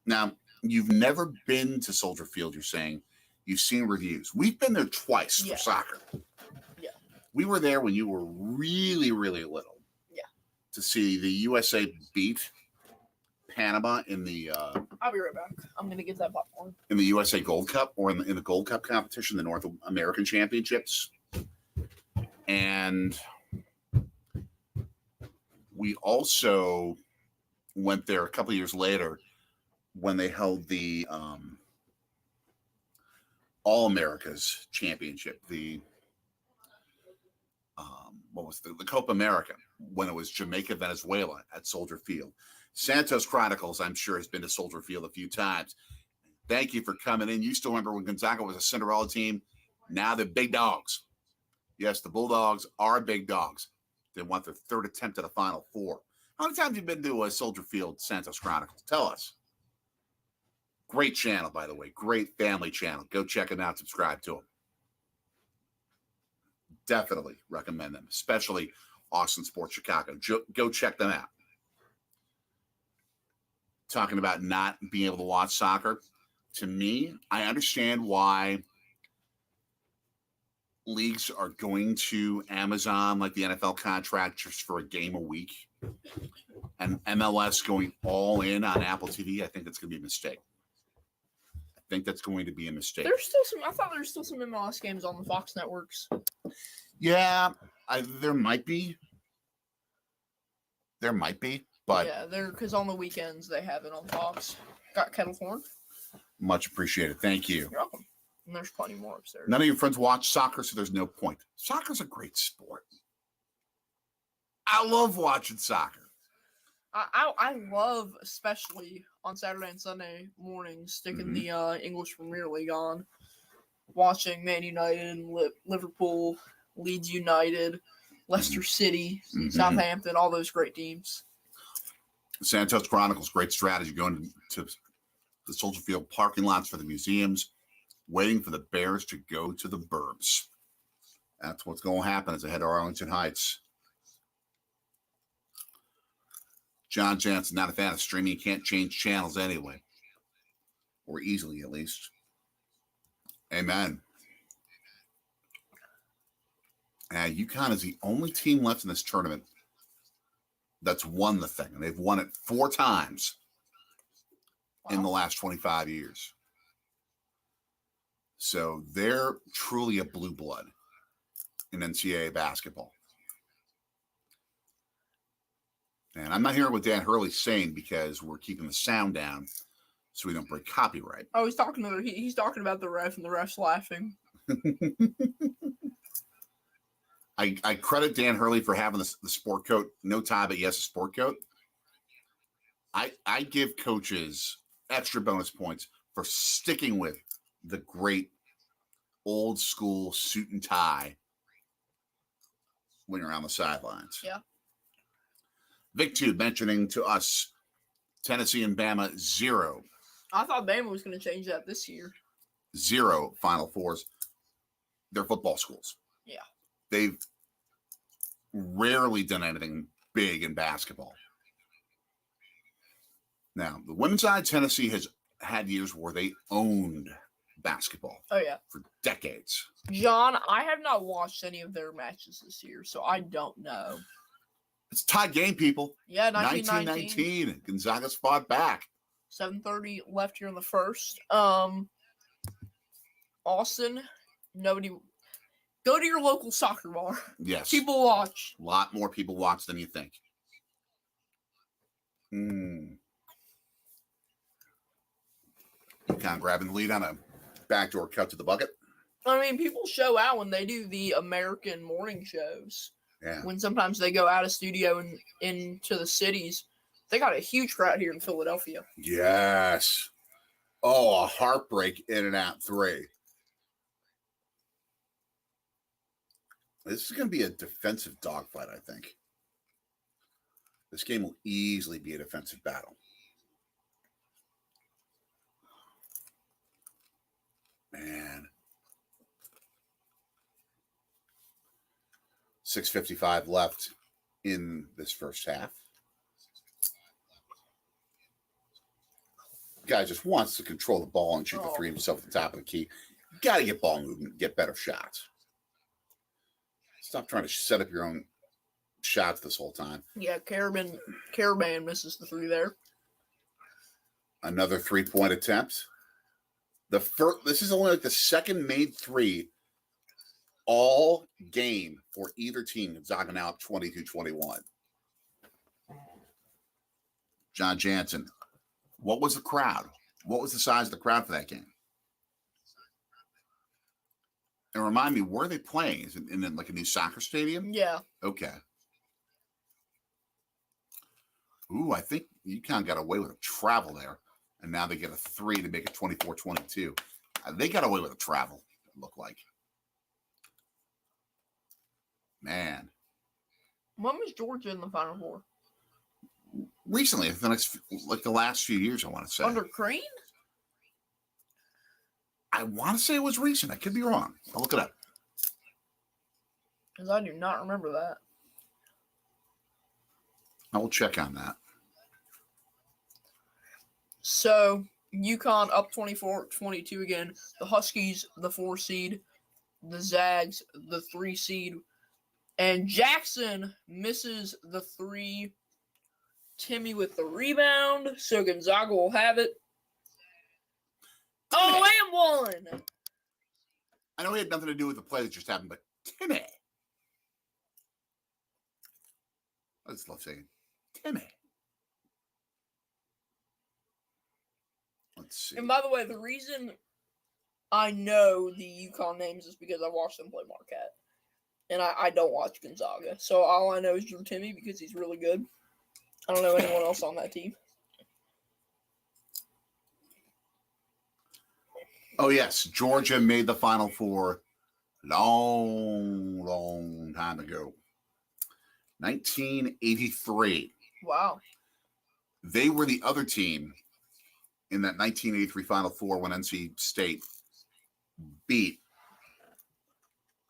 now, you've never been to Soldier Field, you're saying. You've seen reviews. We've been there twice for soccer. Yeah. We were there when you were really, really little. Yeah. To see the USA beat Panama in the I'll be right back. I'm gonna get that popcorn. In the USA Gold Cup or in the Gold Cup competition, the North American Championships. And we also went there a couple of years later when they held the All Americas Championship, the what was the Copa America, when it was Jamaica, Venezuela at Soldier Field. Santos Chronicles, I'm sure, has been to Soldier Field a few times. Thank you for coming in. You still remember when Gonzaga was a Cinderella team? Now they're big dogs. Yes, the Bulldogs are big dogs. They want their third attempt at the Final Four. How many times have you been to Soldier Field, Santos Chronicles? Tell us. Great channel, by the way. Great family channel. Go check them out. Subscribe to them. Definitely recommend them, especially Austin Sports Chicago. Go check them out. Talking about not being able to watch soccer. To me, I understand why leagues are going to Amazon, like the NFL contract, just for a game a week. And MLS going all in on Apple TV, I think that's going to be a mistake. I think that's going to be a mistake. There's still some. I thought there were still some MLS games on the Fox networks. Yeah, there might be. There might be, but yeah, because on the weekends they have it on Fox. Got kettle corn. Much appreciated. Thank you. You're welcome. And there's plenty more upstairs. None of your friends watch soccer, so there's no point. Soccer's a great sport. I love watching soccer. I love, especially on Saturday and Sunday mornings, sticking the English Premier League on, watching Man United and Liverpool, Leeds United, Leicester City, Southampton, all those great teams. Santos Chronicles, great strategy going to the Soldier Field parking lots for the museums. waiting for the Bears to go to the burbs. That's what's going to happen as they head to Arlington Heights. John Jansen, not a fan of streaming. Can't change channels anyway. Or easily, at least. Amen. And UConn is the only team left in this tournament that's won the thing. And they've won it 4 times in the last 25 years. So they're truly a blue blood in NCAA basketball. And I'm not hearing what Dan Hurley's saying because we're keeping the sound down so we don't break copyright. Oh, he's talking about the ref, and the ref's laughing. I credit Dan Hurley for having the sport coat. No tie, but yes, a sport coat. I give coaches extra bonus points for sticking with the great old school suit and tie when you're on the sidelines. Yeah. Vic Tube mentioning to us Tennessee and Bama 0. I thought Bama was going to change that this year. 0 Final Fours. They're football schools. Yeah. They've rarely done anything big in basketball. Now, the women's side, Tennessee has had years where they owned basketball. Oh, yeah. For decades. John, I have not watched any of their matches this year, so I don't know. It's a tied game, people. Yeah, 1919. 1919. Gonzaga's fought back. 7:30 left here in the first. Austin, nobody. Go to your local soccer bar. Yes. People watch. A lot more people watch than you think. Kind of grabbing the lead on a backdoor cut to the bucket. I mean, people show out when they do the American morning shows. Yeah. When sometimes they go out of studio and into the cities. They got a huge crowd here in Philadelphia. Yes. Oh, a heartbreak in and out 3. This is going to be a defensive dogfight, I think. This game will easily be a defensive battle. Man. 6:55 left in this first half. Guy just wants to control the ball and shoot the 3 himself at the top of the key. You got to get ball movement, get better shots. Stop trying to set up your own shots this whole time. Yeah, Caravan misses the 3 there. Another 3-point attempt. This is only like the second made 3 all game for either team. Gonzaga now up 22-21. John Jansen. What was the crowd? What was the size of the crowd for that game? And remind me, where are they playing? Is it in like a new soccer stadium? Yeah. Okay. Ooh, I think UConn got away with a travel there. And now they get a 3 to make it 24-22. They got away with a travel, it looked like. Man. When was Georgia in the Final Four? Recently, the last few years, I want to say. Under Crane? I want to say it was recent. I could be wrong. I'll look it up. Because I do not remember that. I will check on that. So, UConn up 24-22 again. The Huskies, the 4 seed. The Zags, the 3 seed. And Jackson misses the 3. Timmy with the rebound. So, Gonzaga will have it. Oh, and 1! I know he had nothing to do with the play that just happened, but Timmy. I just love saying Timmy. Let's see. And by the way, the reason I know the UConn names is because I watched them play Marquette. And I don't watch Gonzaga. So all I know is Drew Timmy because he's really good. I don't know anyone else on that team. Oh, yes. Georgia made the Final Four long time ago. 1983. Wow. They were the other team in that 1983 Final Four when NC State beat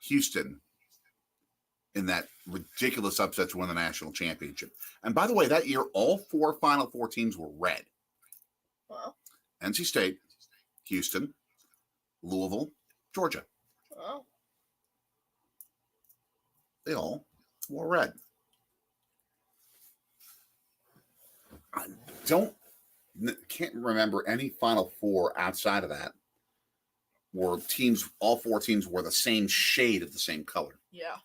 Houston in that ridiculous upset to win the national championship. And by the way, that year, all 4 Final Four teams were red. Wow. NC State, Houston, Louisville, Georgia. Wow. They all wore red. I can't remember any Final Four outside of that where all 4 teams were the same shade of the same color. Yeah.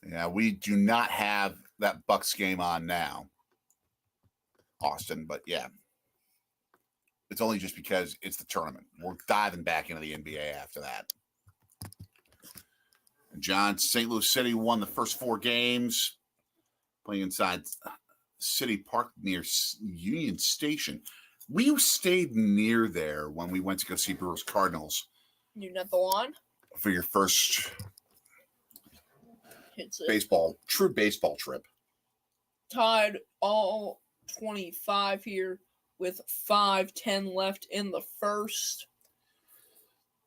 Yeah, we do not have that Bucks game on now, Austin, but yeah. It's only just because it's the tournament. We're diving back into the NBA after that. John, St. Louis City won the first 4 games, playing inside City Park near Union Station. We stayed near there when we went to go see Brewers Cardinals. You net the lawn? For your first Hits it. true baseball trip. Tied all 25 here with 5:10 left in the first.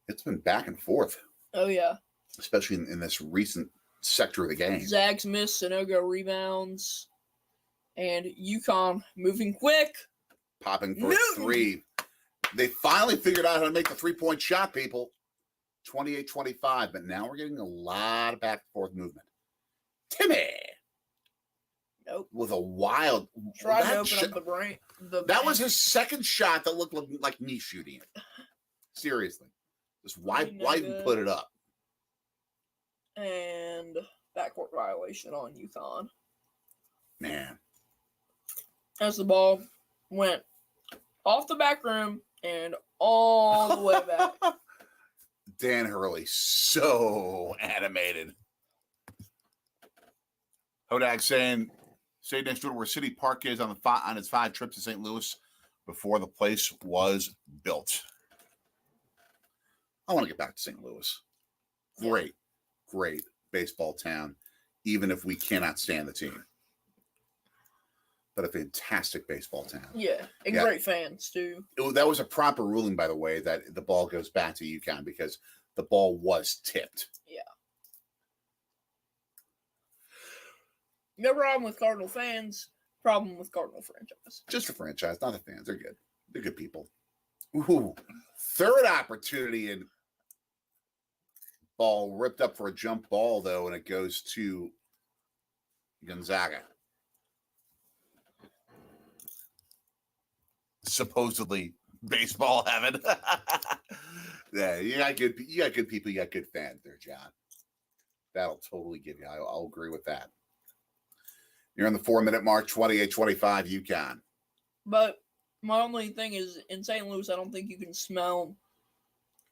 It's been back and forth. Oh, yeah. Especially in this recent sector of the game. Zags miss, Sanogo rebounds, and UConn moving quick. Popping for a 3. They finally figured out how to make the 3-point shot, people. 28-25, but now we're getting a lot of back and forth movement. Timmy! Nope. With a wild... Tried to open up the brain. That was his second shot that looked like me shooting it. Seriously. Just why even put it up? And backcourt violation on UConn. Man. As the ball went off the back rim and all the way back. Dan Hurley, so animated. Hodag saying, stayed next door where City Park is on its 5 trips to St. Louis before the place was built. I want to get back to St. Louis. Great baseball town, even if we cannot stand the team. But a fantastic baseball town. Yeah, and great fans, too. That was a proper ruling, by the way, that the ball goes back to UConn because the ball was tipped. Yeah. No problem with Cardinal fans. Problem with Cardinal franchise. Just the franchise, not the fans. They're good. They're good people. Ooh, third opportunity and ball ripped up for a jump ball, though, and it goes to Gonzaga. Supposedly baseball heaven. Yeah, you got good people, you got good fans there, John. That'll totally give you. I'll agree with that. You're on the 4-minute mark, 28-25, UConn. But my only thing is, in St. Louis, I don't think you can smell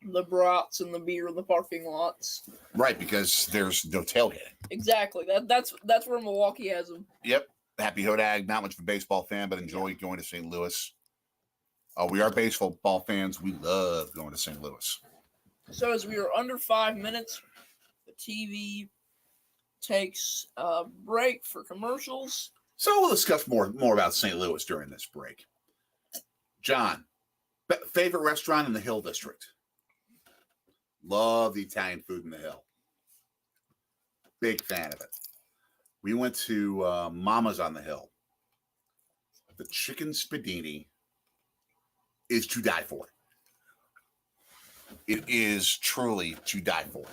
the brats and the beer in the parking lots. Right, because there's no tailgating. Exactly. That's where Milwaukee has them. Yep. Happy Hodag, not much of a baseball fan, but enjoy going to St. Louis. We are baseball fans. We love going to St. Louis. So as we are under 5 minutes, the TV takes a break for commercials. So we'll discuss more about St. Louis during this break. John, favorite restaurant in the Hill District? Love the Italian food in the Hill. Big fan of it. We went to Mama's on the Hill. The chicken spadini is to die for. It is truly to die for.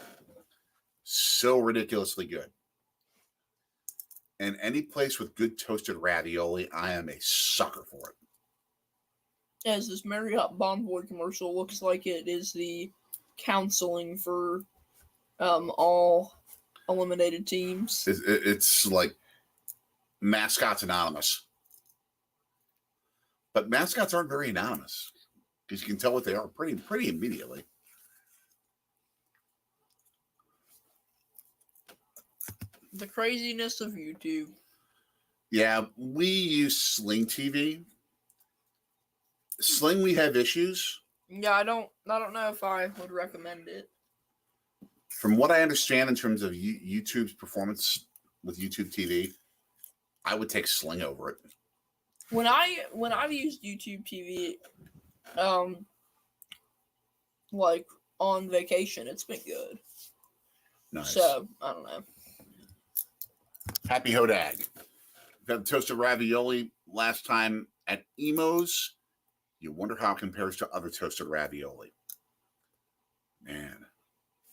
So ridiculously good. And any place with good toasted ravioli, I am a sucker for it. As this Marriott Bonvoy commercial looks like it is the counseling for all eliminated teams. It's like Mascots Anonymous. But mascots aren't very anonymous because you can tell what they are pretty immediately. The craziness of YouTube. Yeah, we use Sling TV. Sling, we have issues. Yeah, I don't know if I would recommend it. From what I understand in terms of YouTube's performance with YouTube TV, I would take Sling over it. When I've used YouTube TV, like on vacation. It's been good. Nice. So I don't know. Happy Hodag. We had toasted ravioli last time at Emo's. You wonder how it compares to other toasted ravioli. Man,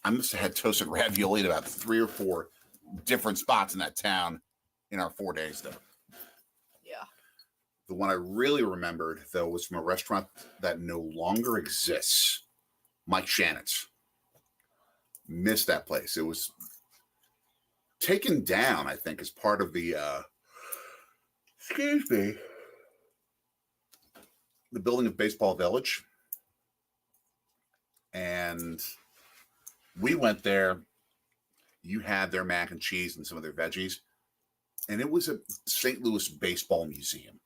I must have had toasted ravioli at about 3 or 4 different spots in that town in our 4 days, though. Yeah. The one I really remembered, though, was from a restaurant that no longer exists. Mike Shannon's. Missed that place. It was taken down, I think, as part of the, the building of Baseball Village. And we went there. You had their mac and cheese and some of their veggies. And it was a St. Louis baseball museum.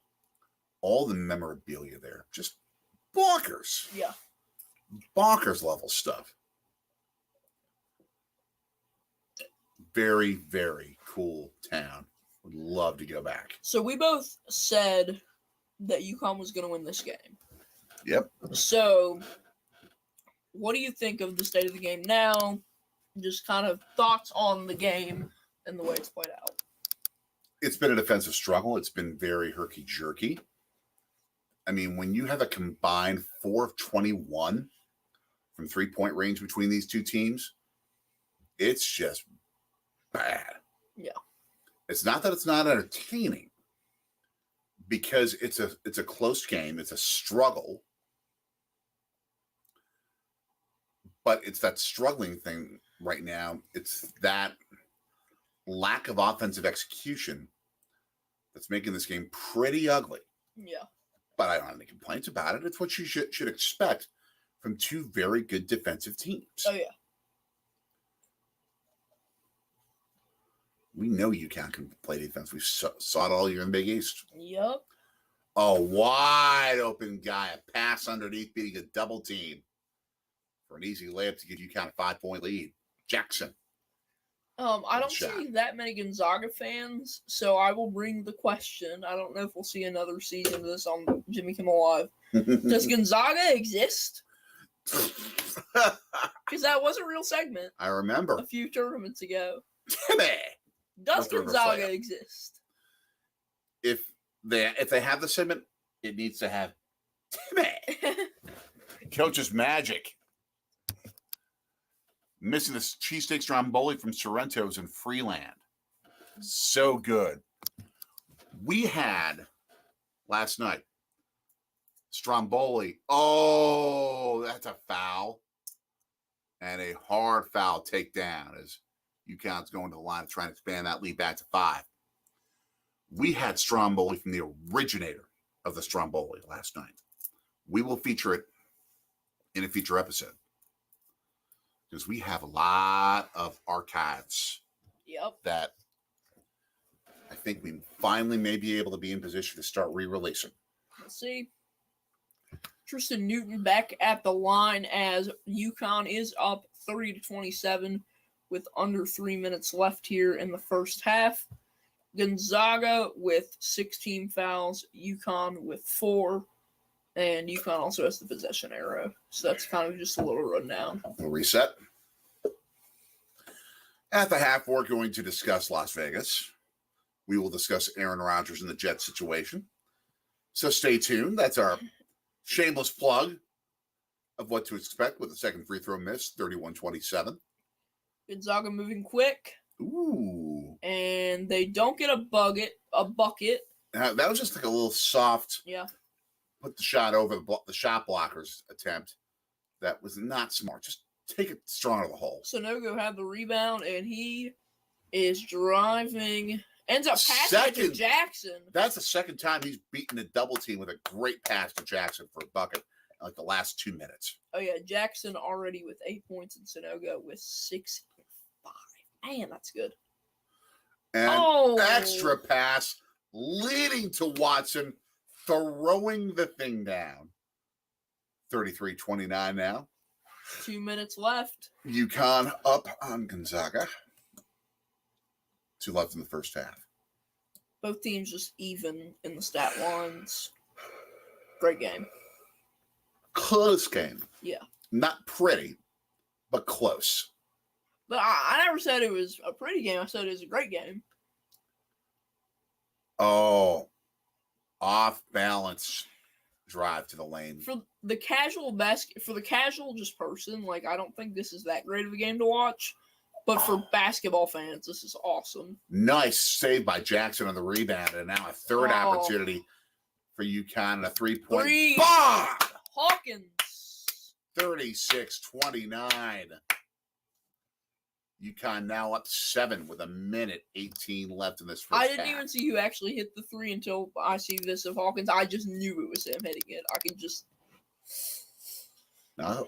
All the memorabilia there. Just bonkers. Yeah. Bonkers level stuff. Very, very cool town. Would love to go back. So we both said that UConn was going to win this game. Yep. So what do you think of the state of the game now? Just kind of thoughts on the game and the way it's played out. It's been a defensive struggle. It's been very herky-jerky. I mean, when you have a combined 4 of 21 from three-point range between these two teams, it's just bad. Yeah. It's not that it's not entertaining, because it's a close game. It's a struggle. But it's that struggling thing right now. It's that lack of offensive execution that's making this game pretty ugly. Yeah. But I don't have any complaints about it. It's what you should expect from two very good defensive teams. Oh, yeah. We know UConn can play defense. We saw it all year in Big East. Yep. A wide open guy, a pass underneath, beating a double team for an easy layup to give UConn a 5-point lead. Jackson. I don't see that many Gonzaga fans, so I will bring the question. I don't know if we'll see another season of this on Jimmy Kimmel Live. Does Gonzaga exist? Because that was a real segment. I remember. A few tournaments ago. Timmy! Does Gonzaga exist? If they have the segment, it needs to have Timmy. Coach's magic. Missing the cheesesteak stromboli from Sorrento's in Freeland. So good. We had last night stromboli. Oh, that's a foul. And a hard foul takedown as UConn's going to the line to try and expand that lead back to 5. We had stromboli from the originator of the stromboli last night. We will feature it in a future episode, because we have a lot of archives. Yep. That I think we finally may be able to be in position to start re-releasing. Let's see. Tristan Newton back at the line as UConn is up 30-27 with under 3 minutes left here in the first half. Gonzaga with 16 fouls, UConn with 4, and UConn also has the possession arrow. So that's kind of just a little rundown. We'll reset. At the half, we're going to discuss Las Vegas. We will discuss Aaron Rodgers and the Jets situation. So stay tuned. That's our shameless plug of what to expect with the second free throw miss, 31-27. Gonzaga moving quick. Ooh. And they don't get a bucket. That was just like a little soft. Yeah. Put the shot over the shot blocker's attempt. That was not smart. Just take it strong out of the hole. Sonogo had the rebound, and he is driving. Ends up passing it to Jackson. That's the second time he's beaten a double team with a great pass to Jackson for a bucket in like the last 2 minutes. Oh, yeah. Jackson already with 8 points and Sonogo with 6 and 5. Man, that's good. And extra pass leading to Watson throwing the thing down. 33-29 now. 2 minutes left. UConn up on Gonzaga. 2 left in the first half. Both teams just even in the stat lines. Great game. Close game. Yeah. Not pretty, but close. But I never said it was a pretty game. I said it was a great game. Oh, off balance drive to the lane. For the casual just person, like, I don't think this is that great of a game to watch. But for basketball fans, this is awesome. Nice save by Jackson on the rebound, and now a third opportunity for UConn and a three-point bomb. Hawkins. 36-29. UConn now up 7 with 1:18 left in this first I didn't half. even see who actually hit the three until I see this of Hawkins. I just knew it was him hitting it. I could just... No.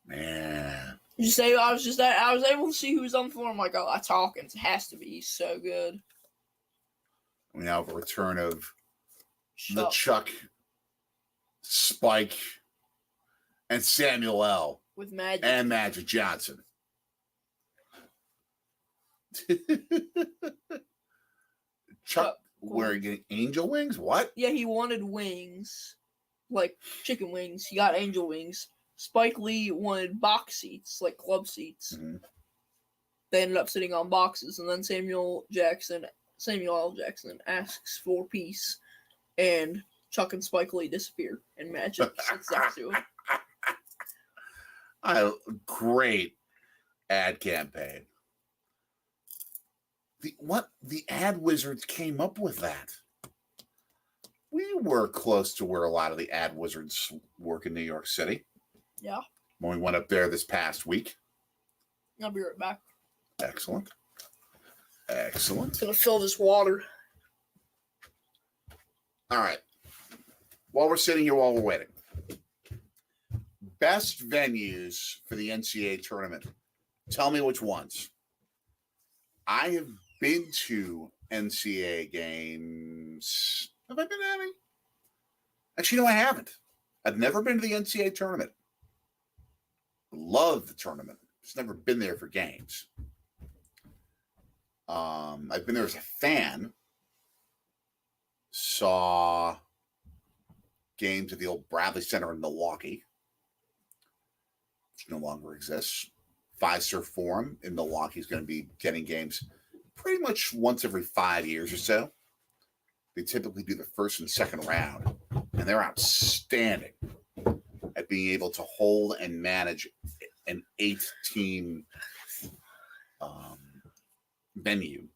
Man. You say I was able to see who was on the floor. I'm like, oh, that's Hawkins. It has to be. He's so good. We now have a return of the Chuck, Spike, and Samuel L. With Magic. And Magic Johnson. Chuck wearing angel wings? What? Yeah, he wanted wings. Like chicken wings. He got angel wings. Spike Lee wanted box seats, like club seats. Mm-hmm. They ended up sitting on boxes, and then Samuel L. Jackson asks for peace, and Chuck and Spike Lee disappear, and Magic sits next to him. Great ad campaign. The ad wizards came up with that. We were close to where a lot of the ad wizards work in New York City. Yeah. When we went up there this past week. I'll be right back. Excellent. Gonna fill this water. All right. While we're sitting here, while we're waiting. Best venues for the NCAA tournament. Tell me which ones. I have been to NCAA games. Have I been to any? Actually, no, I haven't. I've never been to the NCAA tournament. Love the tournament. Just never been there for games. I've been there as a fan. Saw games at the old Bradley Center in Milwaukee, which no longer exists. Fiserv Forum in Milwaukee is going to be getting games pretty much once every 5 years or so. They typically do the first and second round, and they're outstanding at being able to hold and manage an 8-team venue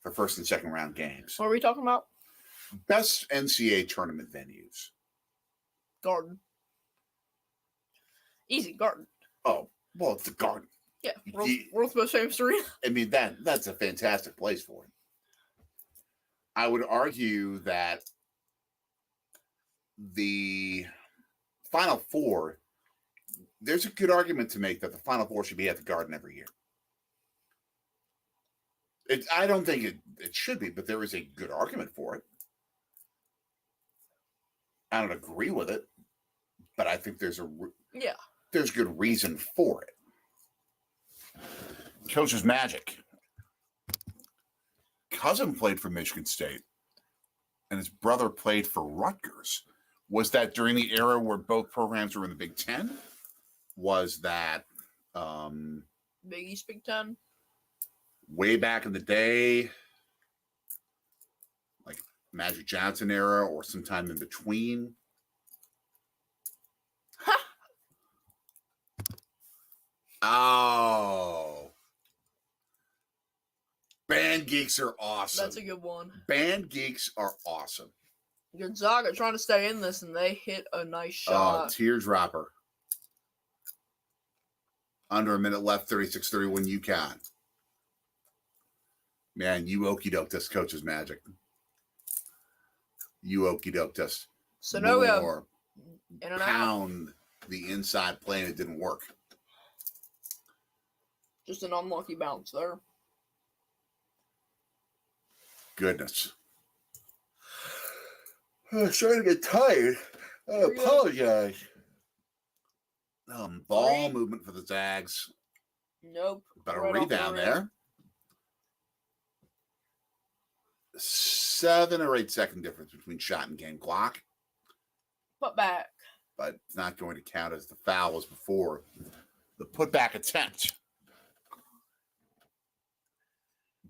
for first and second round games. What are we talking about? Best NCAA tournament venues. Garden. Easy, Garden. Oh, well, it's the Garden. Yeah, world's most famous arena. I mean, that's a fantastic place for it. I would argue that the Final Four, there's a good argument to make that the Final Four should be at the Garden every year. I don't think it should be, but there is a good argument for it. I don't agree with it, but I think there's good reason for it. Coach's Magic. Cousin played for Michigan State, and his brother played for Rutgers. Was that during the era where both programs were in the Big Ten? Was that Big East, Big Ten? Way back in the day, like Magic Johnson era, or sometime in between? Oh. Band geeks are awesome. That's a good one. Band geeks are awesome. Gonzaga trying to stay in this, and they hit a nice shot. Teardropper. Under a minute left, 36-31 UConn. Man, you okey-doked us, Coach's Magic. You okey-doked us. Sonogo. In and pound the inside play, and it didn't work. Just an unlucky bounce there. Goodness. I'm starting to get tired. I apologize. Ball movement for the Zags. Nope. But a rebound there. 7 or 8 second difference between shot and game clock. Put back. but it's not going to count as the foul as before. The putback attempt.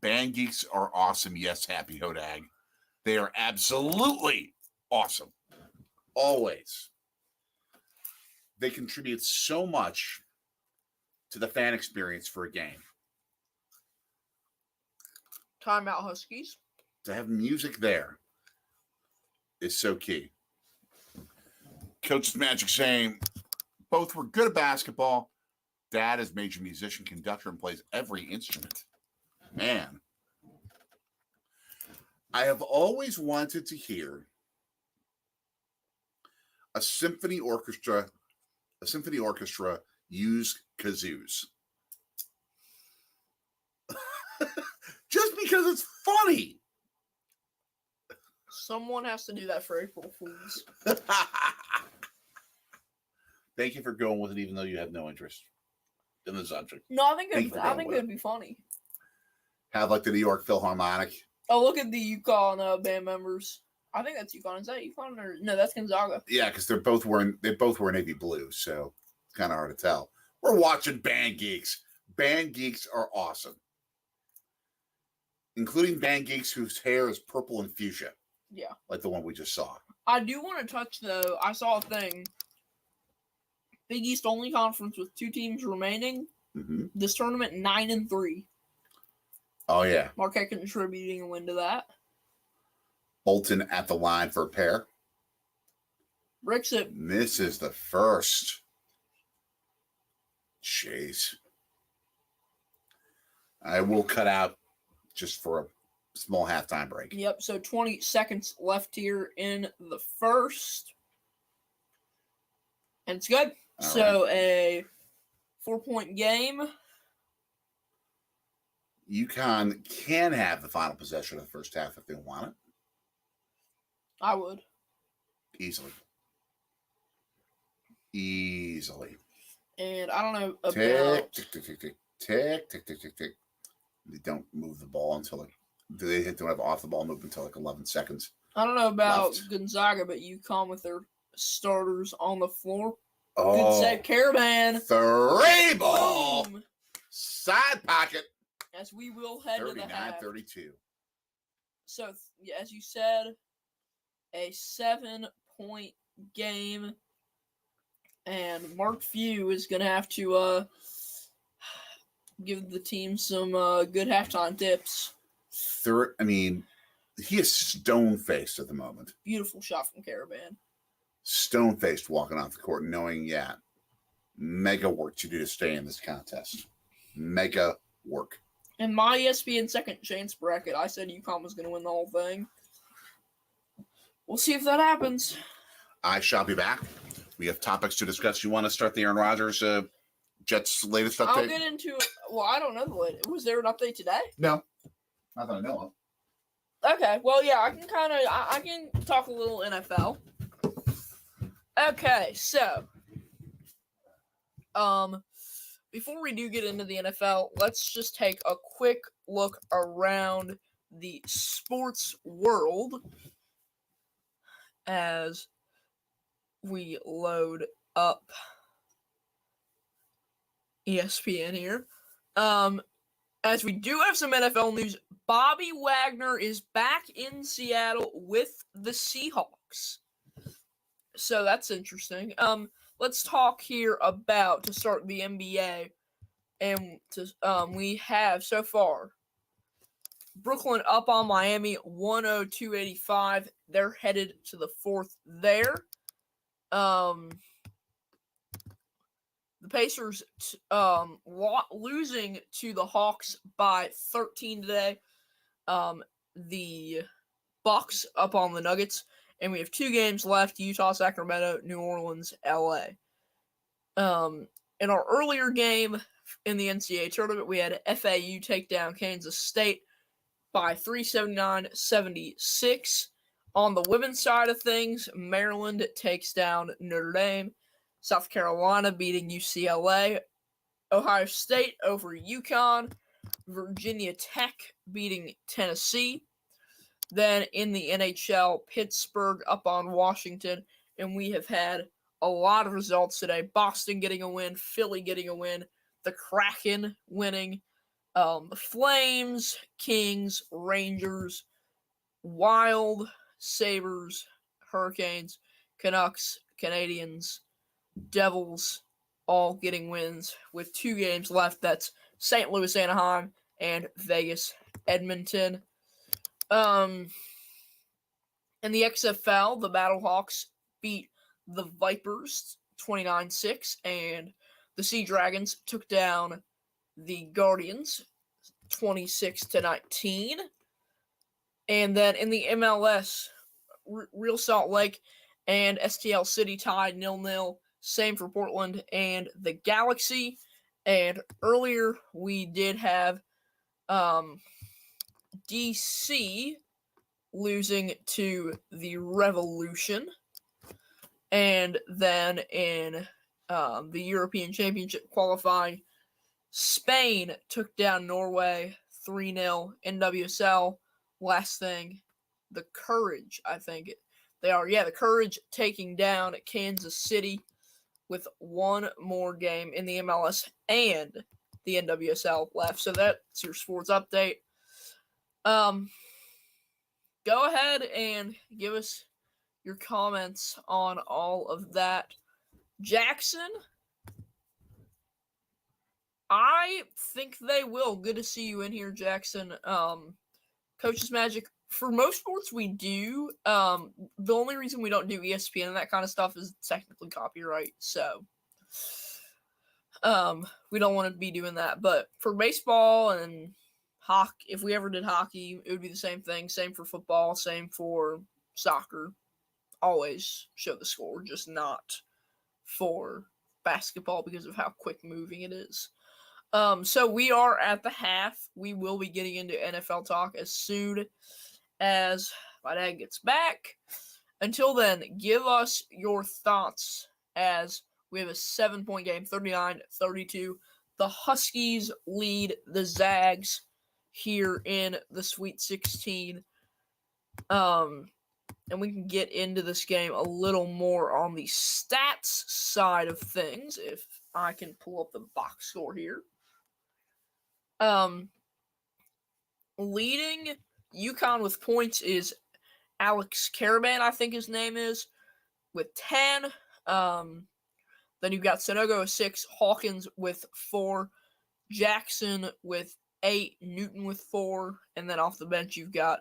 Band Geeks are awesome. Yes, Happy Hodag. They are absolutely awesome. Always. They contribute so much to the fan experience for a game. Timeout Huskies. To have music there is so key. Coach's Magic saying both were good at basketball. Dad is major musician, conductor, and plays every instrument. Man. I have always wanted to hear a symphony orchestra use kazoos. Just because it's funny. Someone has to do that for April Fools. Thank you for going with it, even though you have no interest in the subject. No, I think it'd be funny. Have like the New York Philharmonic. Oh, look at the UCONN band members. I think that's UCONN. Is that UCONN or no? That's Gonzaga. Yeah, because they both wear navy blue, so it's kind of hard to tell. We're watching Band Geeks. Band Geeks are awesome, including Band Geeks whose hair is purple and fuchsia. Yeah, like the one we just saw. I do want to touch though. I saw a thing. Big East only conference with 2 teams remaining. Mm-hmm. This tournament 9-3. Oh yeah, Marquette contributing a win to that. Bolton at the line for a pair. Brexit. This is the first. Jeez. I will cut out just for a small halftime break. Yep, so 20 seconds left here in the first. And it's good. All so right. a 4-point game. UConn can have the final possession of the first half if they want it. I would. Easily. And I don't know about... Tick, tick, tick, tick, tick, tick, tick, tick, tick. They don't move the ball until they don't have off the ball movement until like 11 seconds. I don't know about left. Gonzaga, but UConn with their starters on the floor. Oh, Good save, Caravan. 3 ball. Boom. Side pocket. As we will head to the half. 39-32. So, yeah, as you said, a 7-point game. And Mark Few is going to have to give the team some good halftime tips. He is stone-faced at the moment. Beautiful shot from Caravan. Stone-faced walking off the court, knowing, mega work to do to stay in this contest. Mega work. In my ESPN second chance bracket, I said UConn was going to win the whole thing. We'll see if that happens. I shall be back. We have topics to discuss. You want to start the Aaron Rodgers Jets latest update? I'll get into it. Well, I don't know the latest. Was there an update today? No. Not that I know of. Okay. Well, yeah, I can talk a little NFL. Okay, so before we do get into the NFL, let's just take a quick look around the sports world as we load up ESPN here. As we do have some NFL news, Bobby Wagner is back in Seattle with the Seahawks. So that's interesting. Let's talk here about, to start, the NBA. And we have so far Brooklyn up on Miami 102-85. They're headed to the fourth there. The Pacers losing to the Hawks by 13 today. The Bucks up on the Nuggets. And we have 2 games left: Utah, Sacramento, New Orleans, LA. In our earlier game in the NCAA tournament, we had FAU take down Kansas State by 379-76. On the women's side of things, Maryland takes down Notre Dame. South Carolina beating UCLA. Ohio State over UConn. Virginia Tech beating Tennessee. Then in the NHL, Pittsburgh up on Washington and we have had a lot of results today. Boston getting a win, Philly getting a win, the Kraken winning, the Flames, Kings, Rangers, Wild, Sabres, Hurricanes, Canucks, Canadians, Devils, all getting wins with 2 games left. That's St. Louis, Anaheim, and Vegas, Edmonton. In the XFL, the Battlehawks beat the Vipers 29-6, and the Sea Dragons took down the Guardians 26-19. And then in the MLS, Real Salt Lake and STL City tied 0-0. Same for Portland and the Galaxy. And earlier we did have DC losing to the Revolution. And then in the European Championship qualifying, Spain took down Norway 3-0. NWSL, last thing, the Courage, I think they are. Yeah, the Courage taking down Kansas City with one more game in the MLS and the NWSL left. So that's your sports update. Go ahead and give us your comments on all of that. Jackson, I think they will. Good to see you in here, Jackson. Coach's Magic, for most sports we do. The only reason we don't do ESPN and that kind of stuff is technically copyright. So we don't want to be doing that. But for baseball and hockey, if we ever did hockey, it would be the same thing. Same for football, same for soccer. Always show the score, just not for basketball because of how quick moving it is. So we are at the half. We will be getting into NFL talk as soon as my dad gets back. Until then, give us your thoughts as we have a 7-point game, 39-32. The Huskies lead the Zags here in the Sweet 16. And we can get into this game a little more on the stats side of things if I can pull up the box score here. Leading UConn with points is Alex Caravan, I think his name is, with 10. Then you've got Sonogo with 6, Hawkins with 4, Jackson with 8, Newton with 4, and then off the bench you've got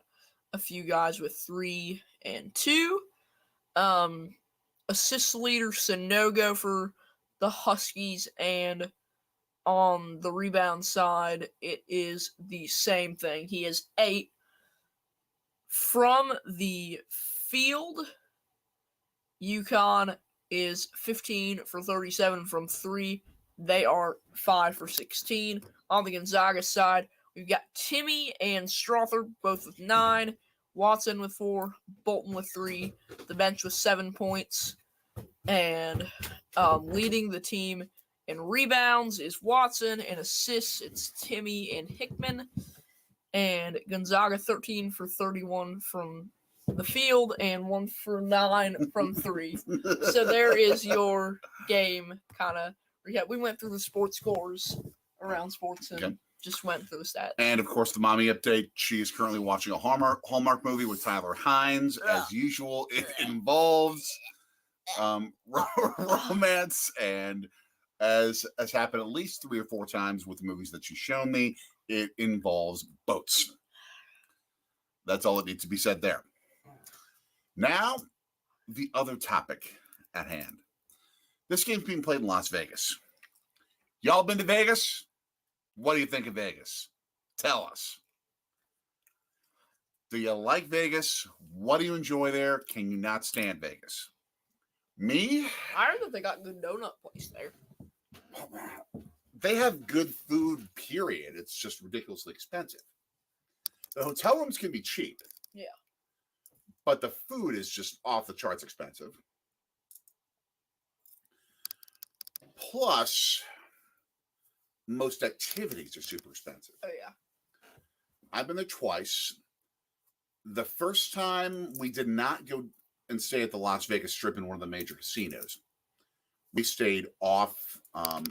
a few guys with 3 and 2. Assist leader Sonogo for the Huskies, and on the rebound side, it is the same thing. He has 8. From the field, UConn is 15 for 37 from 3. They are 5 for 16. On the Gonzaga side, we've got Timmy and Strother, both with 9. Watson with 4. Bolton with 3. The bench with 7 points. And leading the team in rebounds is Watson. And assists, it's Timmy and Hickman. And Gonzaga 13 for 31 from the field and 1 for 9 from 3. So there is your game kind of recap. We went through the sports scores around sports and just went through the stats. And of course, the mommy update. She is currently watching a Hallmark movie with Tyler Hines. As usual, it involves romance, and as has happened at least 3 or 4 times with the movies that she's shown me, it involves boats. That's all that needs to be said there. Now, the other topic at hand. This game's being played in Las Vegas. Y'all been to Vegas? What do you think of Vegas? Tell us. Do you like Vegas? What do you enjoy there? Can you not stand Vegas? Me? I heard that they got good donut place there. They have good food, period. It's just ridiculously expensive. The hotel rooms can be cheap. Yeah. But the food is just off the charts expensive. Plus, most activities are super expensive. Oh, yeah. I've been there twice. The first time we did not go and stay at the Las Vegas Strip in one of the major casinos. We stayed off,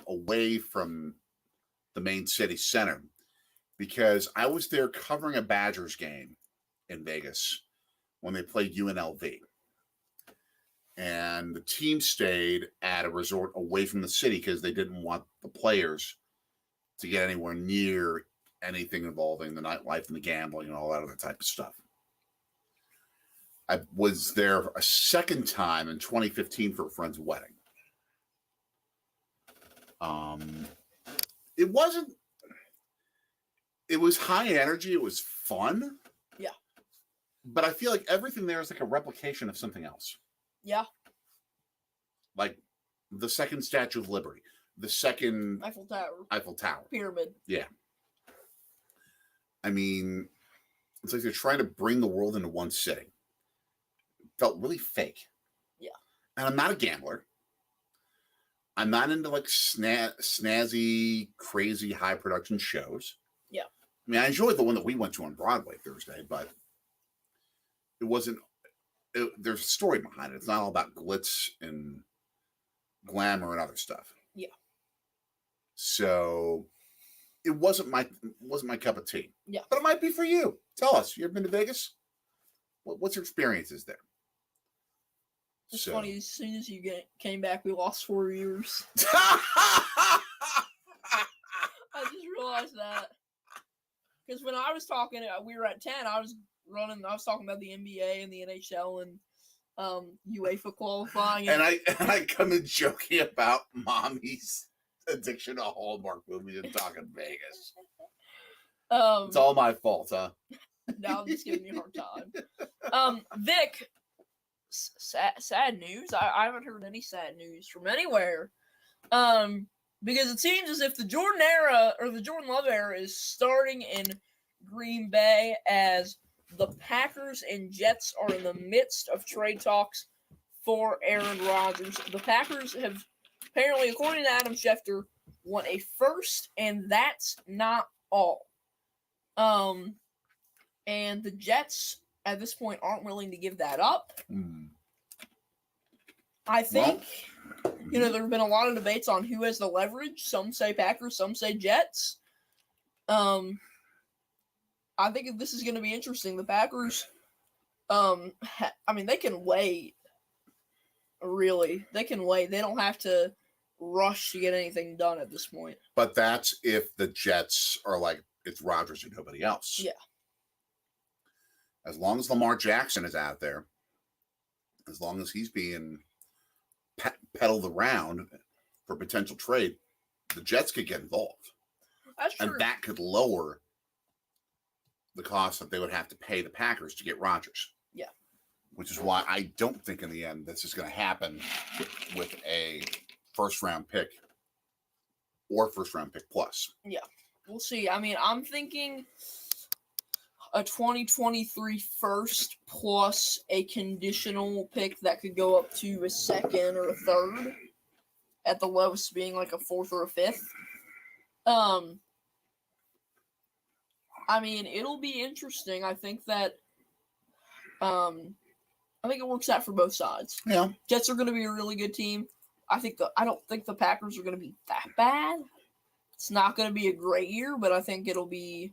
away from the main city center, because I was there covering a Badgers game in Vegas when they played UNLV. And the team stayed at a resort away from the city because they didn't want the players to get anywhere near anything involving the nightlife and the gambling and all that other type of stuff. I was there a second time in 2015 for a friend's wedding. It was high energy. It was fun. Yeah. But I feel like everything there is like a replication of something else. Yeah. Like the second Statue of Liberty, the second Eiffel Tower. Pyramid. Yeah. I mean, it's like they're trying to bring the world into one sitting. It felt really fake. Yeah. And I'm not a gambler. I'm not into like snazzy, crazy, high production shows. Yeah. I mean, I enjoyed the one that we went to on Broadway Thursday, but it wasn't. There's a story behind it. It's not all about glitz and glamour and other stuff. Yeah. So it wasn't my cup of tea. Yeah. But it might be for you. Tell us. You ever been to Vegas? What's your experiences there? It's funny. As soon as you came back, we lost 4 years. I just realized that. Because when I was talking, we were at 10. I was talking about the NBA and the NHL and UEFA qualifying. And I come in joking about mommy's addiction to Hallmark movies and talking Vegas. It's all my fault, huh? No, I'm just giving you a hard time. Vic, sad news. I haven't heard any sad news from anywhere. Because it seems as if the Jordan era or the Jordan Love era is starting in Green Bay, as the Packers and Jets are in the midst of trade talks for Aaron Rodgers. The Packers have apparently, according to Adam Schefter, won a first, and that's not all. And the Jets at this point aren't willing to give that up. I think, there have been a lot of debates on who has the leverage. Some say Packers, some say Jets. I think this is going to be interesting. The Packers, they can wait. Really, they can wait. They don't have to rush to get anything done at this point. But that's if the Jets are like, it's Rodgers and nobody else. Yeah. As long as Lamar Jackson is out there, as long as he's being peddled around for potential trade, the Jets could get involved. That's true. And that could lower the cost that they would have to pay the Packers to get Rodgers. Yeah. Which is why I don't think in the end this is going to happen with a first-round pick or first-round pick plus. Yeah. We'll see. I'm thinking a 2023 first plus a conditional pick that could go up to a second or a third, at the lowest being like a fourth or a fifth. It'll be interesting. I think that it works out for both sides. Yeah. Jets are going to be a really good team. I don't think the Packers are going to be that bad. It's not going to be a great year, but I think it'll be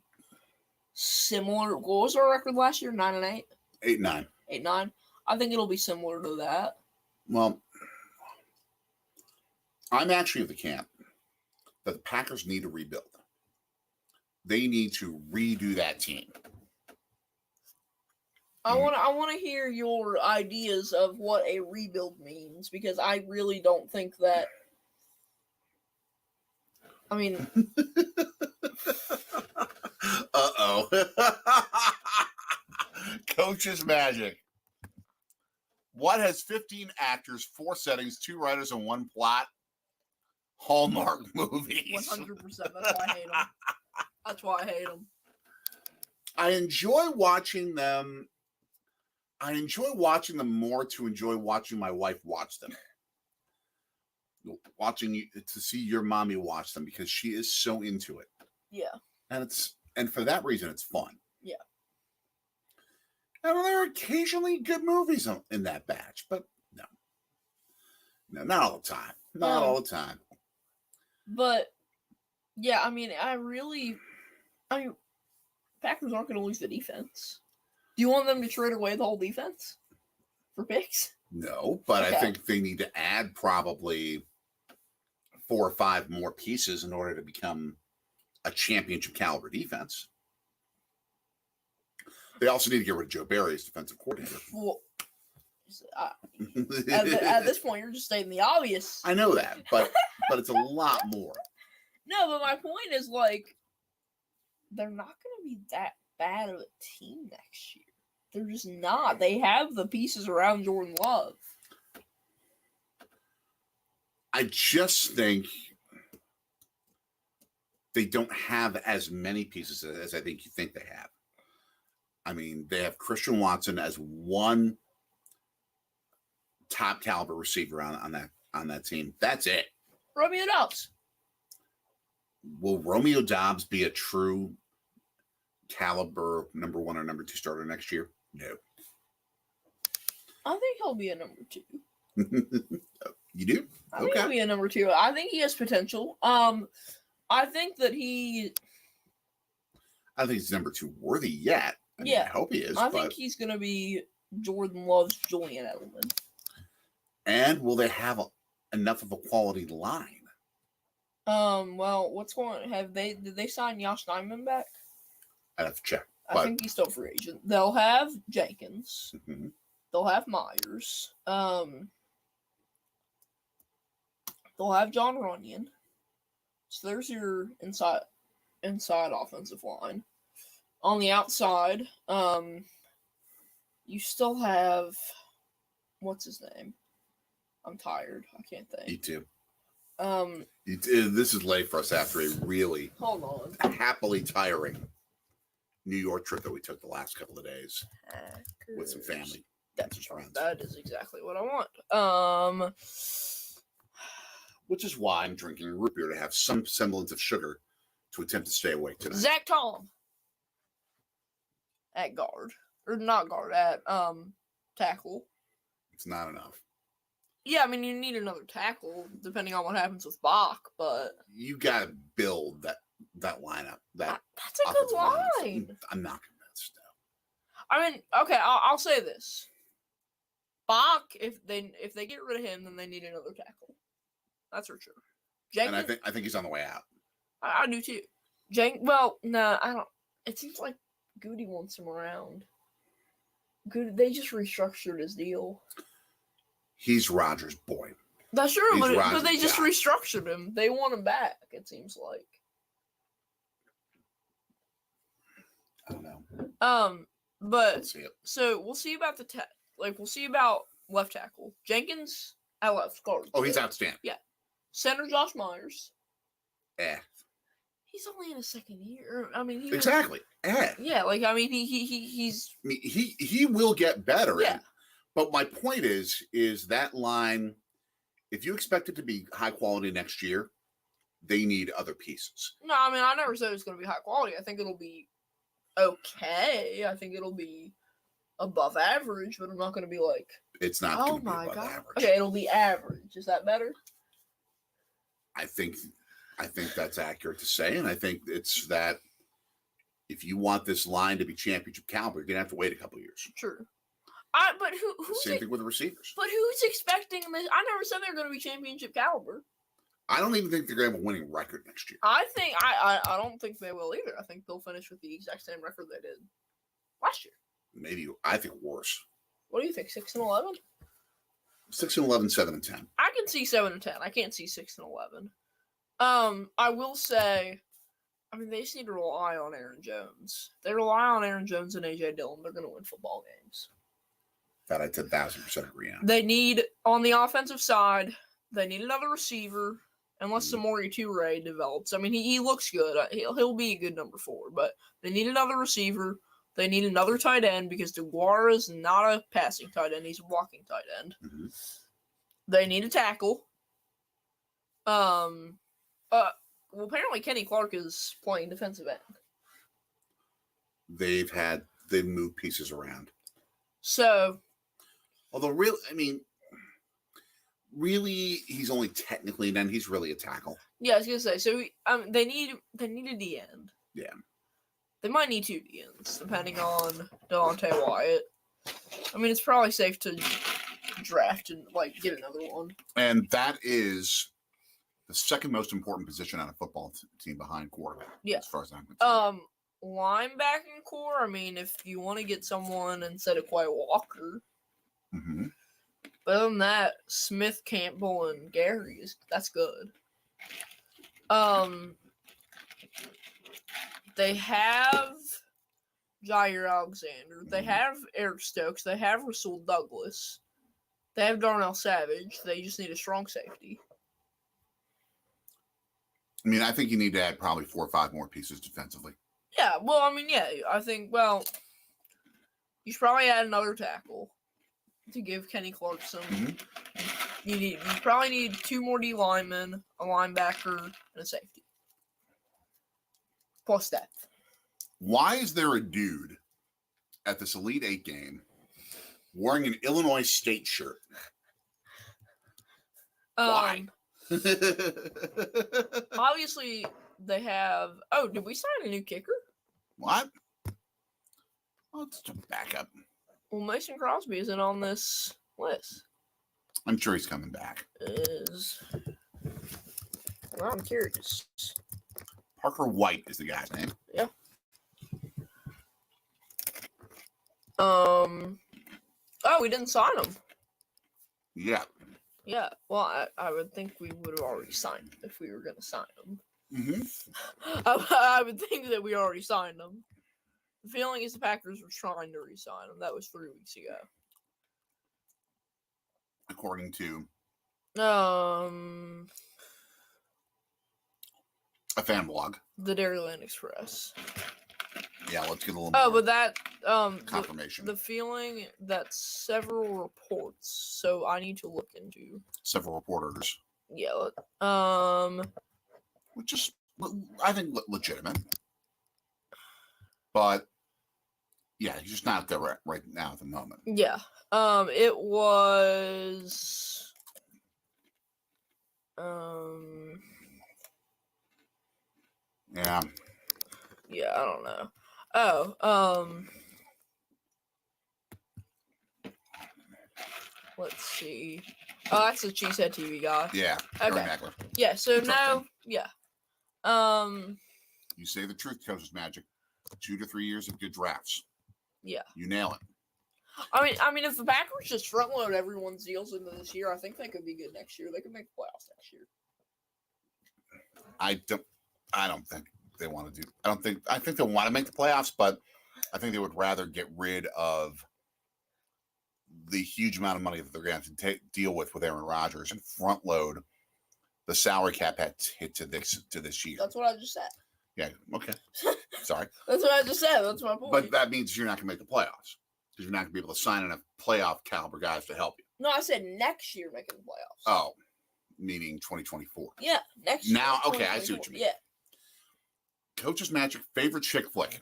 similar. What was our record last year? 9-8? 8-9. 8-9. I think it'll be similar to that. Well, I'm actually of the camp that the Packers need to rebuild. They need to redo that team. I want to hear your ideas of what a rebuild means, because I really don't think that. Uh-oh. Coach's magic. What has 15 actors, 4 settings, 2 writers, and 1 plot? Hallmark movies. 100%. That's why I hate them. That's why I hate them. I enjoy watching them. I enjoy watching them more to enjoy watching my wife watch them. Watching to see your mommy watch them, because she is so into it. Yeah. And for that reason it's fun. Yeah. And there are occasionally good movies in that batch, but no, not all the time. Not all the time. But yeah, I mean, Packers aren't going to lose the defense. Do you want them to trade away the whole defense for picks? No, but Okay. I think they need to add probably 4 or 5 more pieces in order to become a championship caliber defense. They also need to get rid of Joe Barry as defensive coordinator. Well, at this point, you're just stating the obvious. I know that, but it's a lot more. No, but my point is, like, they're not going to be that bad of a team next year. They're just not. They have the pieces around Jordan Love. I just think they don't have as many pieces as I think you think they have. I mean, they have Christian Watson as one top caliber receiver on that team. That's it. Romeo Dobbs. Will Romeo Dobbs be a true caliber number 1 or number 2 starter next year? No. I think he'll be a number 2. You do? I think he'll be a number 2. I think he has potential. I think that I think he's number 2 worthy yet. I mean, Yeah. I hope he is. I think he's going to be Jordan Love's Julian Edelman. And will they have enough of a quality line? Well, did they sign Josh Neiman back? I'd have to check. I think he's still free agent. They'll have Jenkins. Mm-hmm. They'll have Myers. They'll have John Runyon. So there's your inside offensive line. On the outside, you still have what's his name? I'm tired. I can't think. Me too. This is late for us after a really hold on happily tiring New York trip that we took the last couple of days with some family. That's friends. That is exactly what I want. Which is why I'm drinking root beer to have some semblance of sugar to attempt to stay awake tonight. Zach Tom at guard, or not guard, at tackle. It's not enough. Yeah, I mean, you need another tackle depending on what happens with Bach, but you got to build that lineup. That's a good line. I'm not convinced. No. I mean, okay, I'll say this: Bach, if they get rid of him, then they need another tackle. That's for sure. Jenkins, and I think he's on the way out. I do too. Well, no, I don't. It seems like Goody wants him around. They just restructured his deal. He's Rodgers' boy. That's true, but they just guy. restructured him. They want him back, it seems like. I don't know. But Let's see it. So we'll see about we'll see about left tackle. Jenkins at left guard. Oh, he's outstanding. Yeah. Center Josh Myers. He's only in his second year. I mean, exactly. Yeah, like I mean, he's. I mean, he will get better. Yeah. But my point is that line, if you expect it to be high quality next year, they need other pieces. No, I mean, I never said it's going to be high quality. I think it'll be okay. I think it'll be above average, but I'm not going to be like. It's not going to be above average. Okay, it'll be average. Is that better? I think that's accurate to say, and I think it's that if you want this line to be championship caliber, you're going to have to wait a couple of years. Sure. But who's same thing with the receivers. But who's expecting this? I never said they're going to be championship caliber. I don't even think they're going to have a winning record next year. I don't think they will either. I think they'll finish with the exact same record they did last year. Maybe I think worse. What do you think? 6-11? 6-11, 7-10. I can see 7-10. I can't see 6-11. I will say, I mean, they just need to rely on Aaron Jones. They rely on Aaron Jones and AJ Dillon. They're going to win football games. That I 10,000% agree on. They need, on the offensive side, they need another receiver, unless Samori Toure develops. I mean, he looks good. He'll be a good number 4, but they need another receiver. They need another tight end because DeGuara is not a passing tight end. He's a blocking tight end. Mm-hmm. They need a tackle. Well, apparently Kenny Clark is playing defensive end. They've moved pieces around. So, Although, really, he's only technically then he's really a tackle. yeah, I was gonna say. So they need a DN. Yeah. They might need 2 DNs depending on Delonte Wyatt. I mean, it's probably safe to draft and get another one. And that is the second most important position on a football team behind quarterback. Yeah. As far as I'm concerned. Linebacking core. I mean, if you want to get someone instead of Quay Walker. Mm-hmm. But other than that, Smith, Campbell, and Gary that's good. They have Jair Alexander. They have Eric Stokes. They have Rasul Douglas. They have Darnell Savage. They just need a strong safety. I mean, I think you need to add probably 4 or 5 more pieces defensively. Yeah, well, I mean, yeah, I think, you should probably add another tackle to give Kenny Clarkson. Mm-hmm. You probably need 2 more D linemen, a linebacker, and a safety. Plus depth. Why is there a dude at this Elite 8 game wearing an Illinois State shirt? Why? Obviously, they have. Oh, did we sign a new kicker? What? Let's back up. Well, Mason Crosby isn't on this list. I'm sure he's coming back. Well, I'm curious. Parker White is the guy's name. Yeah. Oh, we didn't sign him. Yeah. Yeah. Well, I would think we would have already signed him if we were going to sign him. Mm-hmm. I would think that we already signed him. The feeling is the Packers were trying to re-sign him. That was 3 weeks ago. According to a fan blog. The Dairyland Express. Yeah, let's get a little Oh, more but that confirmation. The feeling that several reports, so I need to look into several reporters. Yeah. Which is, I think, legitimate. But yeah, he's just not there right now at the moment. Yeah. It was Yeah. Yeah, I don't know. Oh, let's see. Oh, that's the Cheesehead TV guy. Yeah. Okay. Yeah, so now, yeah. You say the truth, Coach's Magic. 2 to 3 years of good drafts. Yeah. You nail it. I mean, if the Packers just front load everyone's deals into this year, I think they could be good next year. They could make the playoffs next year. I don't think they want to do. I think they want to make the playoffs, but I think they would rather get rid of the huge amount of money that they're going to have to deal with Aaron Rodgers and front load the salary cap hit to this year. That's what I just said. Yeah. Okay. Sorry. That's what I just said. That's my point. But that means you're not going to make the playoffs because you're not going to be able to sign enough playoff caliber guys to help you. No, I said next year making the playoffs. Oh, meaning 2024. Yeah, next year. Now, okay, I see what you mean. Yeah. Coach's Magic favorite chick flick.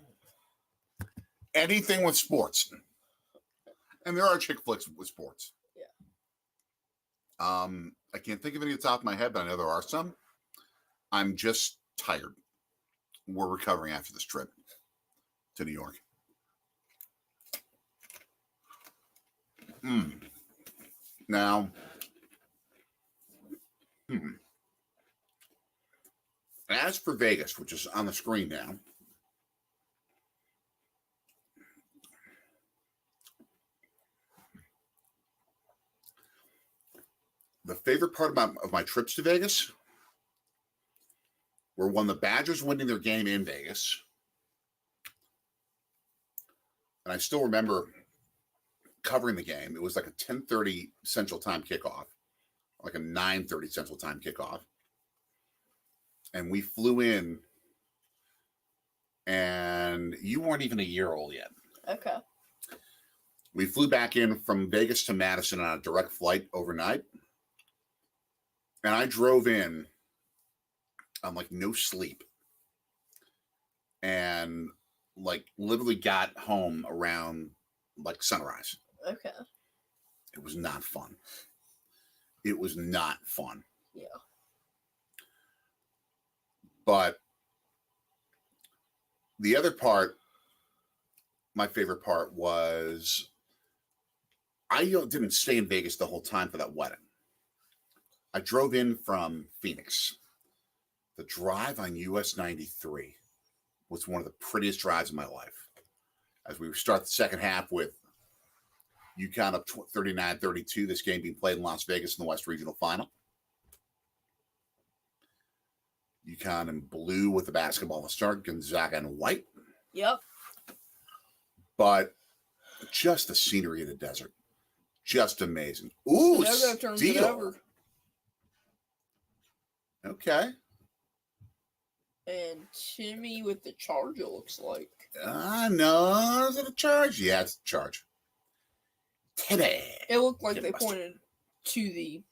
Anything with sports. And there are chick flicks with sports. Yeah. I can't think of any at the top of my head, but I know there are some. I'm just tired. We're recovering after this trip to New York. Now, as for Vegas, which is on the screen now, the favorite part of my trips to Vegas were when the Badgers winning their game in Vegas. And I still remember covering the game. It was like a 10:30 Central Time kickoff, like a 9:30 Central Time kickoff. And we flew in, and you weren't even a year old yet. Okay. We flew back in from Vegas to Madison on a direct flight overnight. And I drove in on like no sleep. And like literally got home around like sunrise. Okay. It was not fun. It was not fun. Yeah. But the other part, my favorite part was I didn't stay in Vegas the whole time for that wedding. I drove in from Phoenix. The drive on US 93 was one of the prettiest drives of my life. As we start the second half with UConn up 39-32, this game being played in Las Vegas in the West Regional Final. UConn in blue with the basketball to start, Gonzaga in white. Yep. But just the scenery of the desert, just amazing. Ooh, steal. Okay. And Timmy with the charge, it looks like. No, is it a charge? Yeah, it's a charge. Timmy. It looked like they pointed to the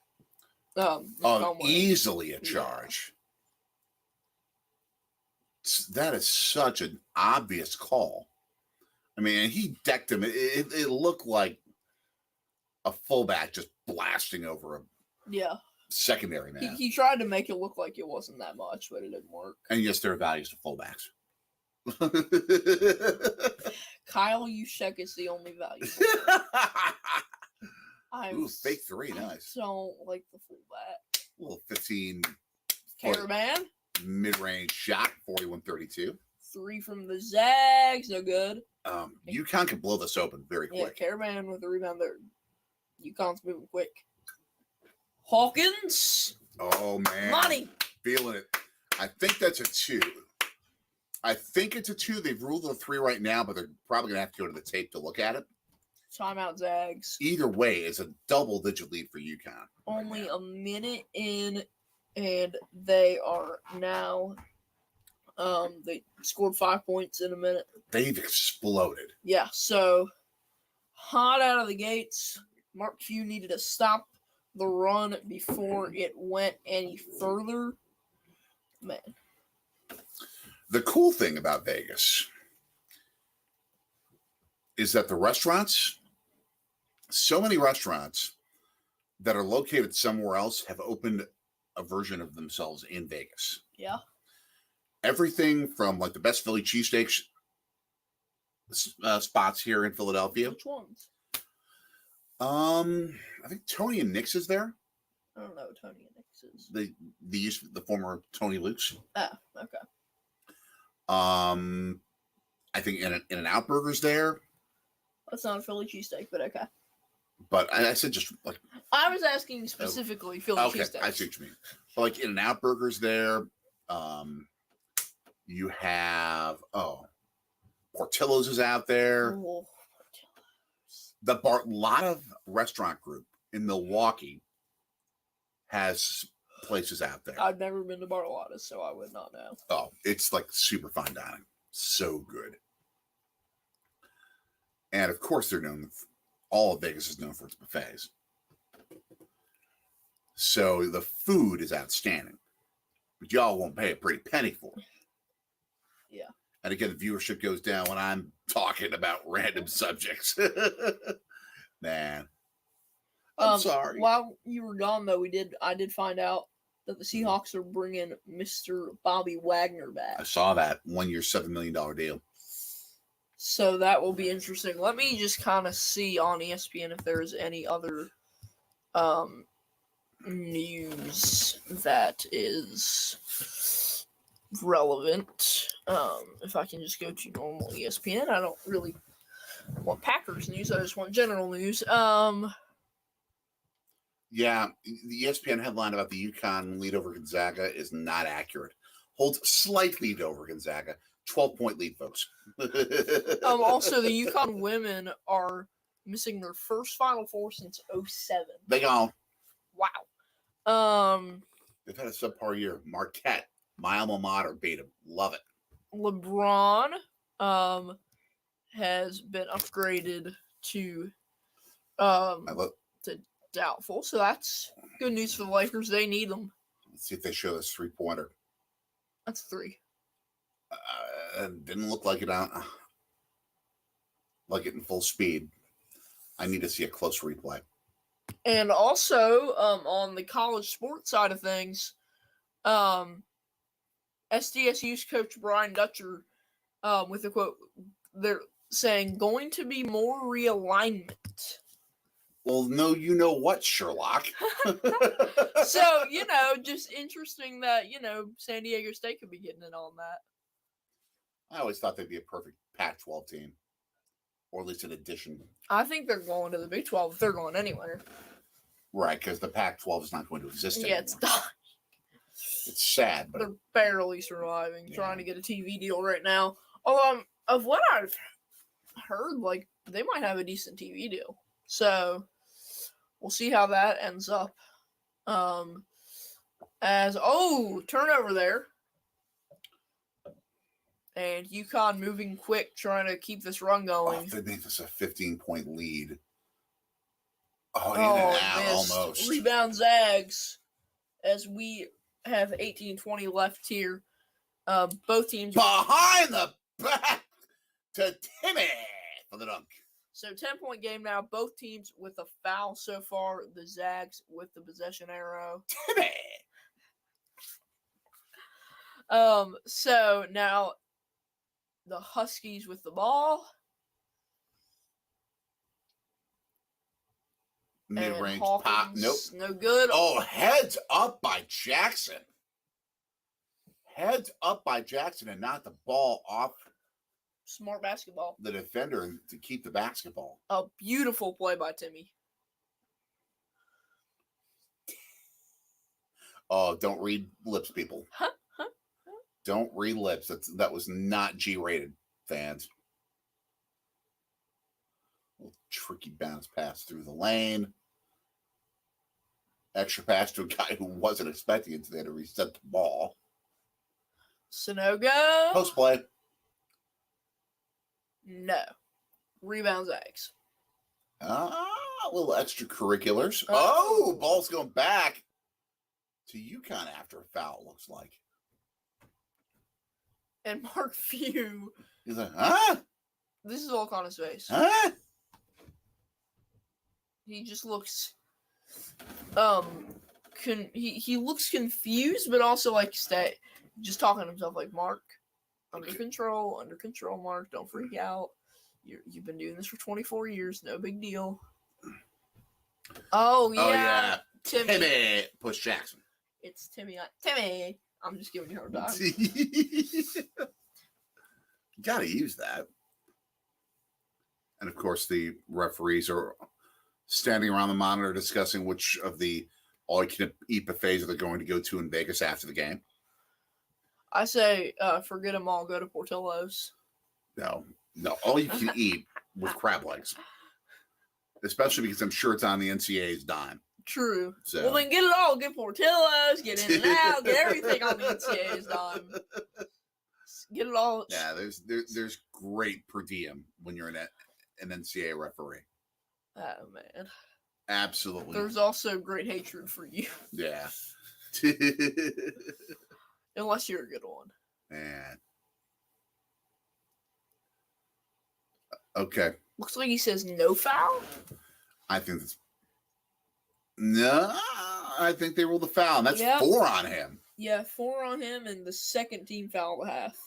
easily a charge. Yeah. That is such an obvious call. I mean, he decked him. It looked like a fullback just blasting over a secondary man. He tried to make it look like it wasn't that much, but it didn't work. And yes, there are values to fullbacks. Kyle Juszczyk is the only value. Ooh, fake three, nice. I don't like the fullback. A little 15. Caravan. Mid-range shot, 41-32. 3 from the Zags, no good. UConn can blow this open very quick. Yeah, Caravan with the rebound there. UConn's moving quick. Hawkins. Oh, man. Money. Feeling it. I think that's a 2. I think it's a 2. They've ruled a 3 right now, but they're probably going to have to go to the tape to look at it. Timeout Zags. Either way, it's a double-digit lead for UConn. Only a minute in, and they are now... they scored 5 points in a minute. They've exploded. Yeah, so hot out of the gates. Mark Q needed to stop the run before it went any further. Man. The cool thing about Vegas is that the restaurants, so many restaurants that are located somewhere else have opened a version of themselves in Vegas. Yeah. Everything from like the best Philly cheesesteaks spots here in Philadelphia. Which ones? I think Tony and Nick's is there. I don't know what Tony and Nick's is. The former Tony Luke's. Ah, okay. I think In-N-Out Burger's there. That's not a Philly cheesesteak, but okay. But I said just like I was asking specifically Philly cheesesteak. I see what you mean. But like In-N-Out Burger's there. You have Portillo's is out there. Oh, The lot of restaurant group in Milwaukee has places out there. I've never been to Bartolotta's, so I would not know. Oh, it's like super fine dining. So good. And of course, they're known. All of Vegas is known for its buffets. So the food is outstanding, but y'all won't pay a pretty penny for it. Yeah. And again, the viewership goes down when I'm talking about random subjects. Man, I'm sorry. While you were gone, though, I did find out that the Seahawks are bringing Mr. Bobby Wagner back. I saw that 1 year, $7 million deal. So that will be interesting. Let me just kind of see on ESPN if there's any other news that is relevant. If I can just go to normal ESPN, I don't really want Packers news. I just want general news. Yeah, the ESPN headline about the UConn lead over Gonzaga is not accurate. Holds slight lead over Gonzaga. 12-point lead, folks. Also, the UConn women are missing their first Final Four since 2007. They gone. Wow. They've had a subpar year. Marquette, my alma mater, beat them. Love it. LeBron has been upgraded to doubtful, so that's good news for the Lakers. They need them. Let's see if they show this 3-pointer. That's 3. Didn't look like it in full speed. I need to see a close replay. And also, on the college sports side of things, SDSU's coach Brian Dutcher, with a quote, they're saying going to be more realignment. Well, no, you know what, Sherlock. So, just interesting that, San Diego State could be getting in on that. I always thought they'd be a perfect Pac-12 team, or at least an addition. I think they're going to the Big 12 if they're going anywhere. Right, because the Pac-12 is not going to exist anymore. Yeah, it's done. It's sad, but They're barely surviving, trying to get a TV deal right now. Although, of what I've heard, like, they might have a decent TV deal. So, we'll see how that ends up. Turnover there. And UConn moving quick, trying to keep this run going. They make this a 15-point lead. Oh, in and out, almost. Rebound Zags, as we have 18-20 left here. Both teams behind the back to Timmy for the dunk. So 10-point game now. Both teams with a foul so far. The Zags with the possession arrow. Timmy. So now the Huskies with the ball. Mid-range Hawkins, pop. Nope. No good. Oh, heads up by Jackson. Heads up by Jackson and knocked the ball off. Smart basketball. The defender to keep the basketball. A beautiful play by Timmy. Oh, don't read lips, people. Don't read lips. That was not G-rated, fans. Tricky bounce pass through the lane. Extra pass to a guy who wasn't expecting it, so they had to reset the ball. Sonogo. Post play. No. Rebound Zags. Little extracurriculars. Oh, ball's going back to UConn after a foul, looks like. And Mark Few. He's like, huh? This is all on his face. Huh? He just looks he looks confused, but also like just talking to himself like, Mark, under control, Mark, don't freak out. You've been doing this for 24 years, no big deal. Oh yeah. Timmy push Jackson. It's Timmy, not Timmy. I'm just giving you a hard time. You gotta use that. And of course the referees are standing around the monitor discussing which of the all-you-can-eat buffets they're going to go to in Vegas after the game. I say, forget them all. Go to Portillo's. No, all you can eat with crab legs, especially because I'm sure it's on the NCAA's dime. True. So. Well, then get it all. Get Portillo's. Get In and Out. Get everything on the NCAA's dime. Get it all. Yeah, there's great per diem when you're an NCAA referee. Oh man. Absolutely. There's also great hatred for you. Yeah. Unless you're a good one. Man. Okay. Looks like he says no foul. I think they ruled the foul, and that's 4 on him. Yeah, 4 on him, and the second team foul of the half.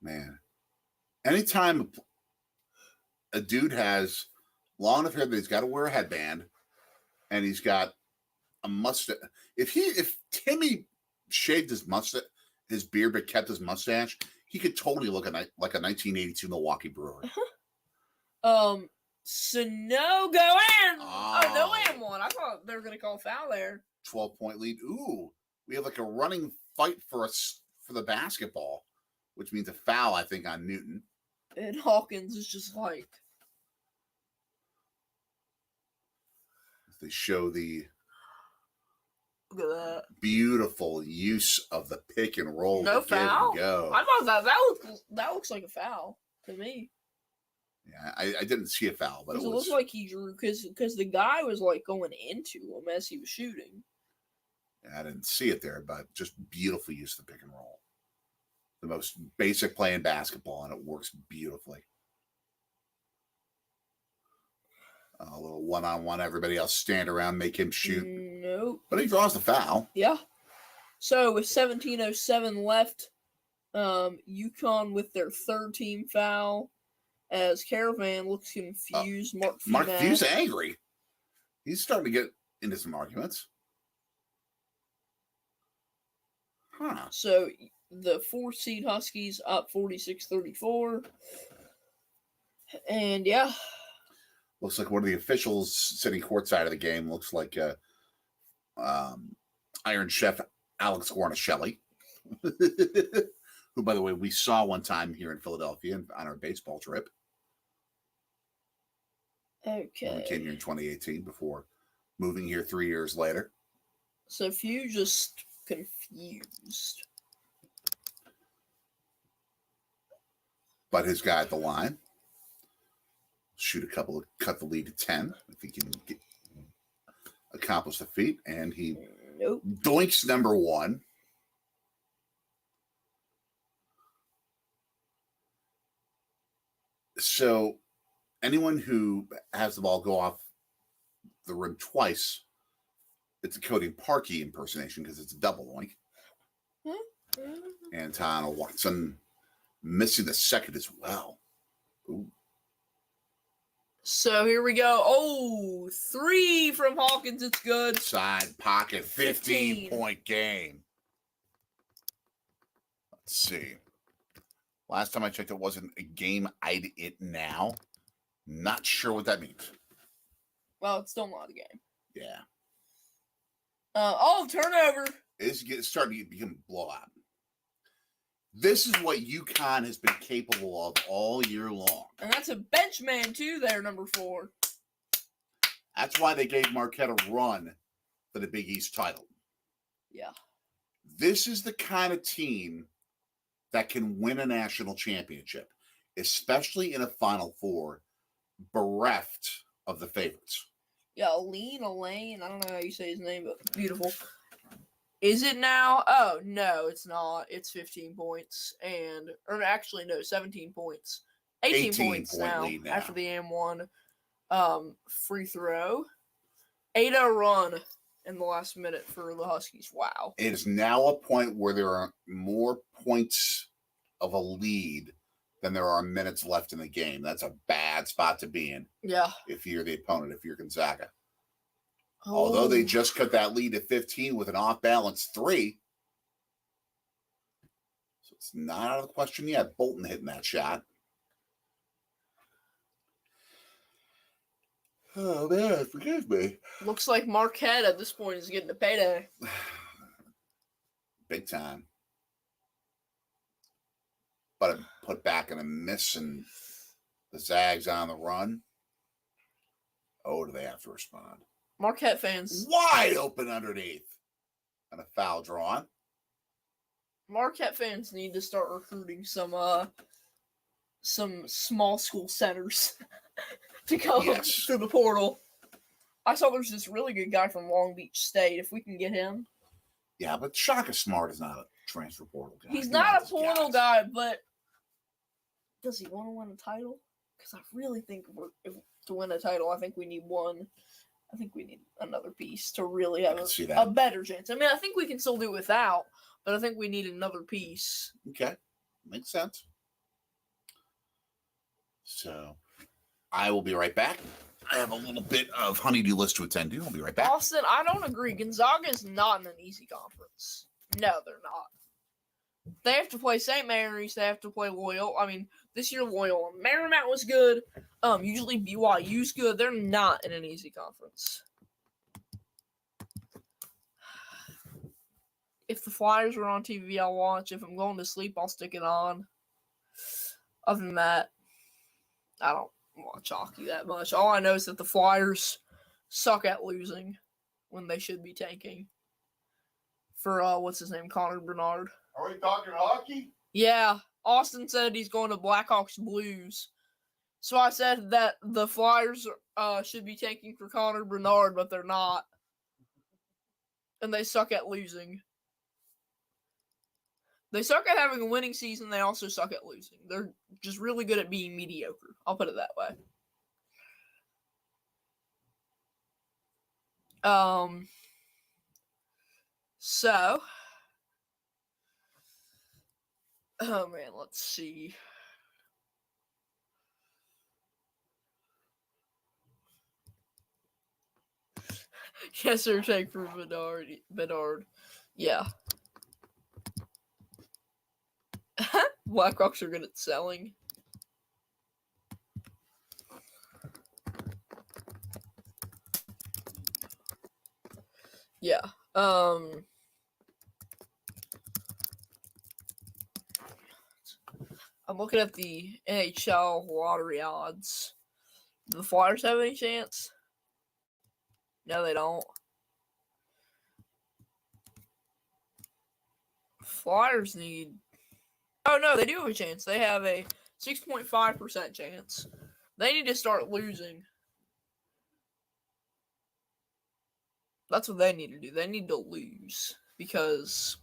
Man. Anytime a dude has long enough hair that he's got to wear a headband, and he's got a mustache. If Timmy shaved his mustache, his beard, but kept his mustache, he could totally look like a 1982 Milwaukee Brewer. So no go in. Oh, no and one. I thought they were gonna call a foul there. 12-point lead. Ooh, we have like a running fight for the basketball, which means a foul, I think, on Newton. And Hawkins is just like. They show the. Look at that. Beautiful use of the pick and roll. No foul. Go. I thought that looks like a foul to me. Yeah, I didn't see a foul, but it looked like he drew because the guy was like going into him as he was shooting. Yeah, I didn't see it there, but just beautiful use of the pick and roll. The most basic play in basketball, and it works beautifully. A little one-on-one. Everybody else stand around, make him shoot. Nope. But he draws the foul. Yeah. So with 17:07 left, UConn with their third team foul as Caravan looks confused. Mark Few's angry. He's starting to get into some arguments. Huh. So the 4th seed Huskies up 46-34. And yeah. Looks like one of the officials sitting courtside of the game looks like Iron Chef Alex Guarnaschelli, who, by the way, we saw one time here in Philadelphia on our baseball trip. Okay. We came here in 2018 before moving here 3 years later. So Few just confused. But his guy at the line shoot cut the lead to 10 if he can accomplish the feat, and he doinks number one. So anyone who has the ball go off the rim twice, it's a Cody Parkey impersonation because it's a double oink. Anton Watson missing the second as well. Ooh. So here we go. Oh, 3 from Hawkins. It's good. Side pocket, 15-point game. Let's see. Last time I checked, it wasn't a game. I'd it now. Not sure what that means. Well, it's still not a game. Yeah. Turnover. It's starting to become a blowout. This is what UConn has been capable of all year long. And that's a bench man, too, there, number 4. That's why they gave Marquette a run for the Big East title. Yeah. This is the kind of team that can win a national championship, especially in a Final Four, bereft of the favorites. Yeah, Elaine, I don't know how you say his name, but beautiful. Is it now? Oh, no, it's not. It's 15 points. 17 points. 18 points now after the M1 free throw. 8-0 run in the last minute for the Huskies. Wow. It is now a point where there are more points of a lead than there are minutes left in the game. That's a bad spot to be in. Yeah. If you're the opponent, if you're Gonzaga. Oh. Although they just cut that lead to 15 with an off-balance 3. So it's not out of the question yet. Bolton hitting that shot. Oh, man, forgive me. Looks like Marquette at this point is getting a payday. Big time. But put back in a miss, and the Zags on the run. Oh, do they have to respond? Marquette fans. Wide open underneath. And a foul drawn. Marquette fans need to start recruiting some small school centers to come through the portal. I saw there's this really good guy from Long Beach State. If we can get him. Yeah, but Shaka Smart is not a transfer portal guy. He's not a portal guy, but does he want to win a title? Because I really think to win a title, I think we need one. I think we need another piece to really have a better chance. I mean, I think we can still do without, but I think we need another piece. Okay. Makes sense. So, I will be right back. I have a little bit of honeydew list to attend to. I'll be right back. Austin, I don't agree. Gonzaga is not in an easy conference. No, they're not. They have to play St. Mary's. They have to play Loyola. I mean, this year Loyola Marymount was good. Usually BYU's good. They're not in an easy conference. If the Flyers are on TV, I'll watch. If I'm going to sleep, I'll stick it on. Other than that, I don't watch hockey that much. All I know is that the Flyers suck at losing when they should be tanking. For, what's his name, Connor Bernard. Are we talking hockey? Yeah. Austin said he's going to Blackhawks Blues. So I said that the Flyers should be tanking for Connor Bernard, but they're not. And they suck at losing. They suck at having a winning season. They also suck at losing. They're just really good at being mediocre. I'll put it that way. So, oh man, let's see. Yes, sir. Take for Bedard. Yeah. Blackhawks are good at selling. Yeah. I'm looking at the NHL lottery odds. Do the Flyers have any chance? No, they don't. Flyers need. Oh no, they do have a chance. They have a 6.5% chance. They need to start losing. That's what they need to do. They need to lose because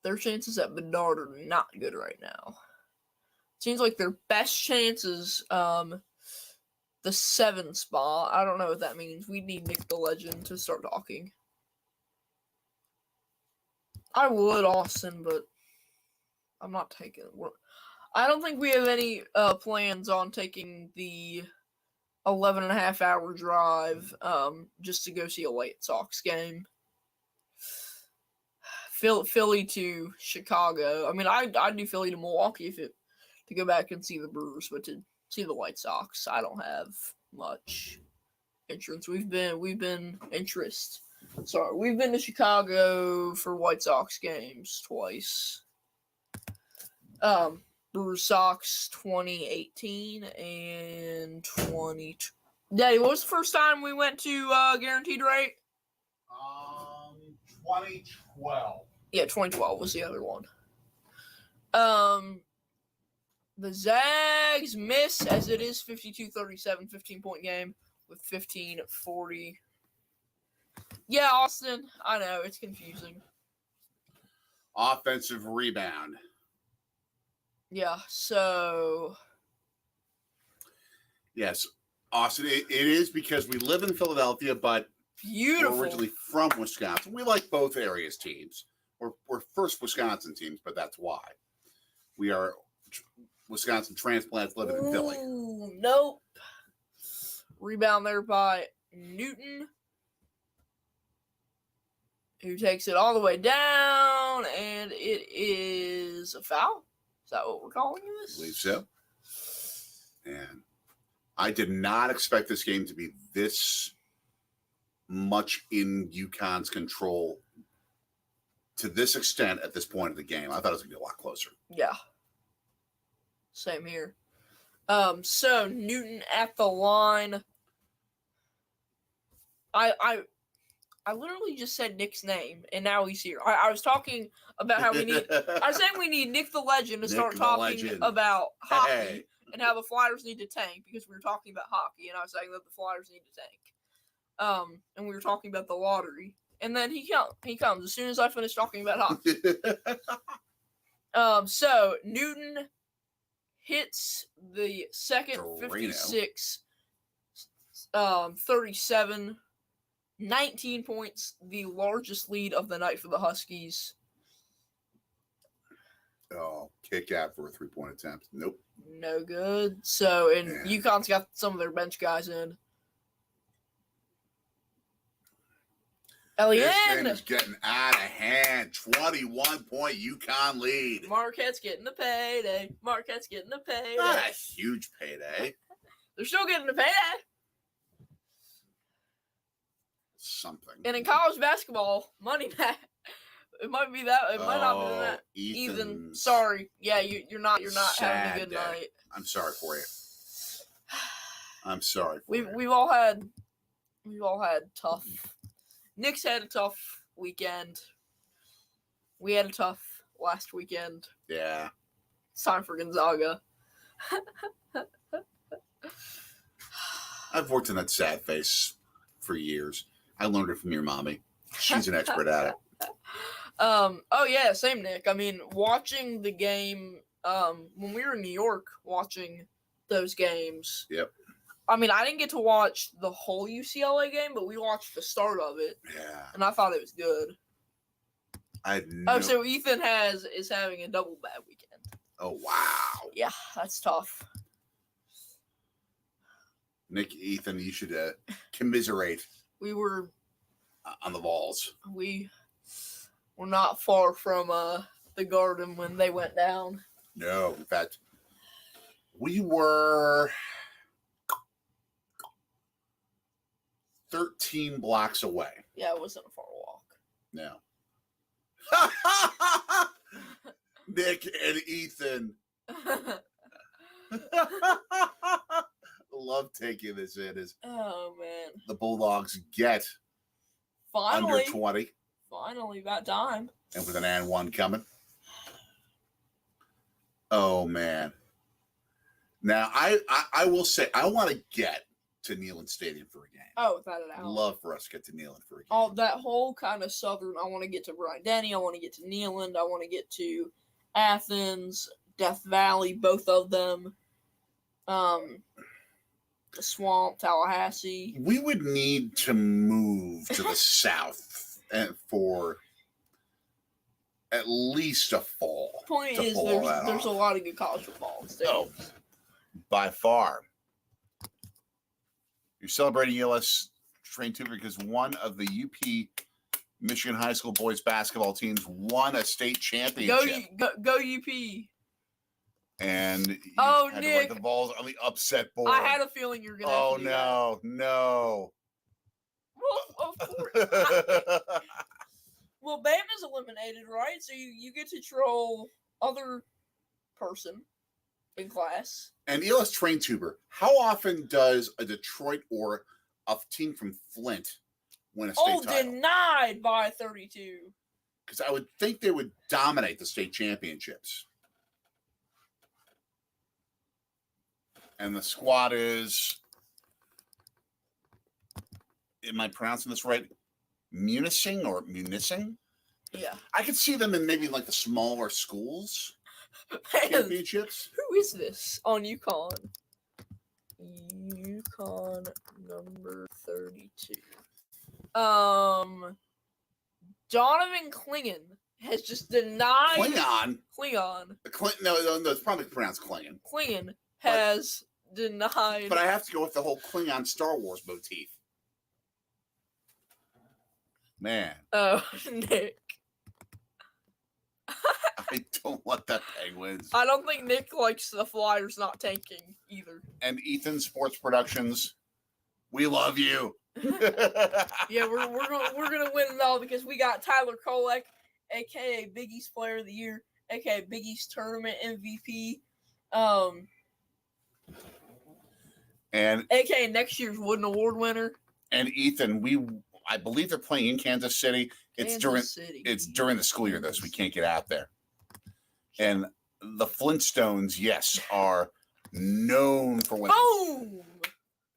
their chances at Bedard are not good right now. Seems like their best chances, the 7 spot. I don't know what that means. We need Nick the Legend to start talking. I would, Austin, but I'm not taking it. I don't think we have any plans on taking the 11.5-hour drive just to go see a White Sox game. Philly to Chicago. I mean, I'd do Philly to Milwaukee to go back and see the Brewers, but to see the White Sox, I don't have much interest. We've been interest. Sorry, we've been to Chicago for White Sox games twice. Brewers Sox 2018 and 20. Daddy, what was the first time we went to Guaranteed Rate? 2012. Yeah, 2012 was the other one. The Zags miss as it is 52-37, 15-point game with 15-40. Yeah, Austin, I know, it's confusing. Offensive rebound. Yeah, so. Yes, Austin, it is because we live in Philadelphia, but Beautiful. we're originally from Wisconsin. We like both areas' teams. We're first Wisconsin teams, but that's why. We are Wisconsin transplants living in Philly. Ooh, nope. Rebound there by Newton, who takes it all the way down, and it is a foul. Is that what we're calling this? I believe so. And I did not expect this game to be this much in UConn's control to this extent at this point of the game. I thought it was going to be a lot closer. Yeah. Same here. So Newton at the line. I literally just said Nick's name, and now he's here. I was talking about how we need. I was saying we need Nick the Legend to start talking about hockey and how the Flyers need to tank because we were talking about hockey, and I was saying that the Flyers need to tank. And we were talking about the lottery, and then he comes as soon as I finish talking about hockey. So Newton hits the second 56, 37. 19 points, the largest lead of the night for the Huskies. Oh, kick out for a 3-point attempt. Nope. No good. So, and UConn's got some of their bench guys in. This game is getting out of hand. 21-point UConn lead. Marquette's getting the payday. Marquette's getting the payday. Not a huge payday. They're still getting the payday. Something. And in college basketball, money back. It might be that. It might not be that. Ethan, sorry. Yeah, you're not having a good night. I'm sorry for you. I'm sorry. We've all had tough. Nick's had a tough weekend. We had a tough last weekend. Yeah. It's time for Gonzaga. I've worked in that sad face for years. I learned it from your mommy. She's an expert at it. Oh yeah, same Nick. I mean, watching the game when we were in New York watching those games. Yep. I mean, I didn't get to watch the whole UCLA game, but we watched the start of it, Yeah. and I thought it was good. I had Oh, so Ethan is having a double bad weekend. Oh, wow. Yeah, that's tough. Nick, Ethan, you should commiserate We were on the Vols. we were not far from the Garden when they went down. No, in fact, we were 13 blocks away. Yeah, it wasn't a far walk. No. Nick and Ethan. Love taking this in as Oh man! the Bulldogs get Finally, under 20. Finally, about time. And with an and one coming. Oh man. Now I will say I want to get to Neyland Stadium for a game. Oh, without a doubt. Love for us to get to Neyland for a game. Oh, that whole kind of southern. I want to get to Bryant Denny. I want to get to Neyland. I want to get to Athens, Death Valley, both of them. The Swamp, Tallahassee. We would need to move to the south for at least a fall. Point to is, pull there's a lot of good college football in the state. Oh, by far. You're celebrating ELS Train Tuber because one of the UP Michigan High School boys basketball teams won a state championship. Go UP. And you Oh, had Nick. to write the balls on the upset board. I had a feeling you were gonna. Oh have to do that. no. Well, of course. Well, Bama's eliminated, right? So you get to troll other person in class. And ELS Train Tuber, how often does a Detroit or a team from Flint win a state title? Denied by 32. Because I would think they would dominate the state championships. And the squad is, am I pronouncing this right? Munising? Yeah. I could see them in maybe like the smaller schools Man, championships. who is this on UConn? UConn number 32. Donovan Klingon has just denied. Klingon. Klingon. No, it's probably pronounced Klingon. Klingon has denied. But I have to go with the whole Klingon Star Wars motif. Man, Oh, Nick. I don't want that Penguins. I don't think Nick likes the Flyers not tanking either. And Ethan Sports Productions, we love you. Yeah, we're gonna win it all because we got Tyler Kolek, aka Big East Player of the Year, aka Big East Tournament MVP, and aka next year's Wooden Award winner. And Ethan, I believe they're playing in Kansas City. It's during the school year though, so we can't get out there. And the Flintstones, yes, are known for winning Boom!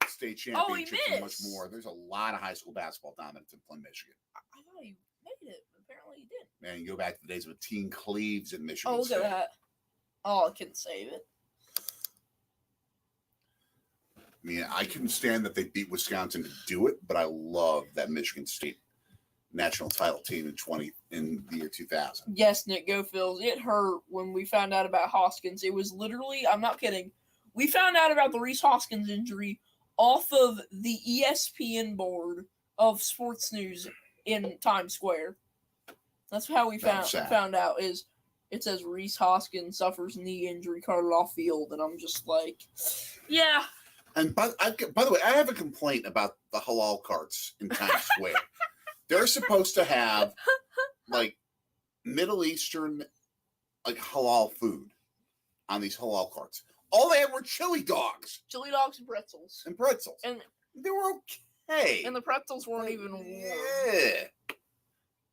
state championships and much missed. more. There's a lot of high school basketball dominance in Flint, Michigan. I thought he made it. Apparently he did. Man, you go back to the days of Teen Cleaves in Michigan. Oh, look at that. Oh, I couldn't save it. I mean, I couldn't stand that they beat Wisconsin to do it, but I love that Michigan State national title team in the year 2000. Yes, Nick, go Phils. It hurt when we found out about Hoskins. It was literally, I'm not kidding. We found out about the Reese Hoskins injury off of the ESPN board of sports news in Times Square. That's how we found out. Is it says Reese Hoskins suffers knee injury, carted off field, and I'm just like, yeah. And by the way, I have a complaint about the halal carts in Times Square. They're supposed to have like Middle Eastern like halal food on these halal carts. All they had were chili dogs. Chili dogs and pretzels. And pretzels. And they were okay. And the pretzels weren't even warm. Yeah.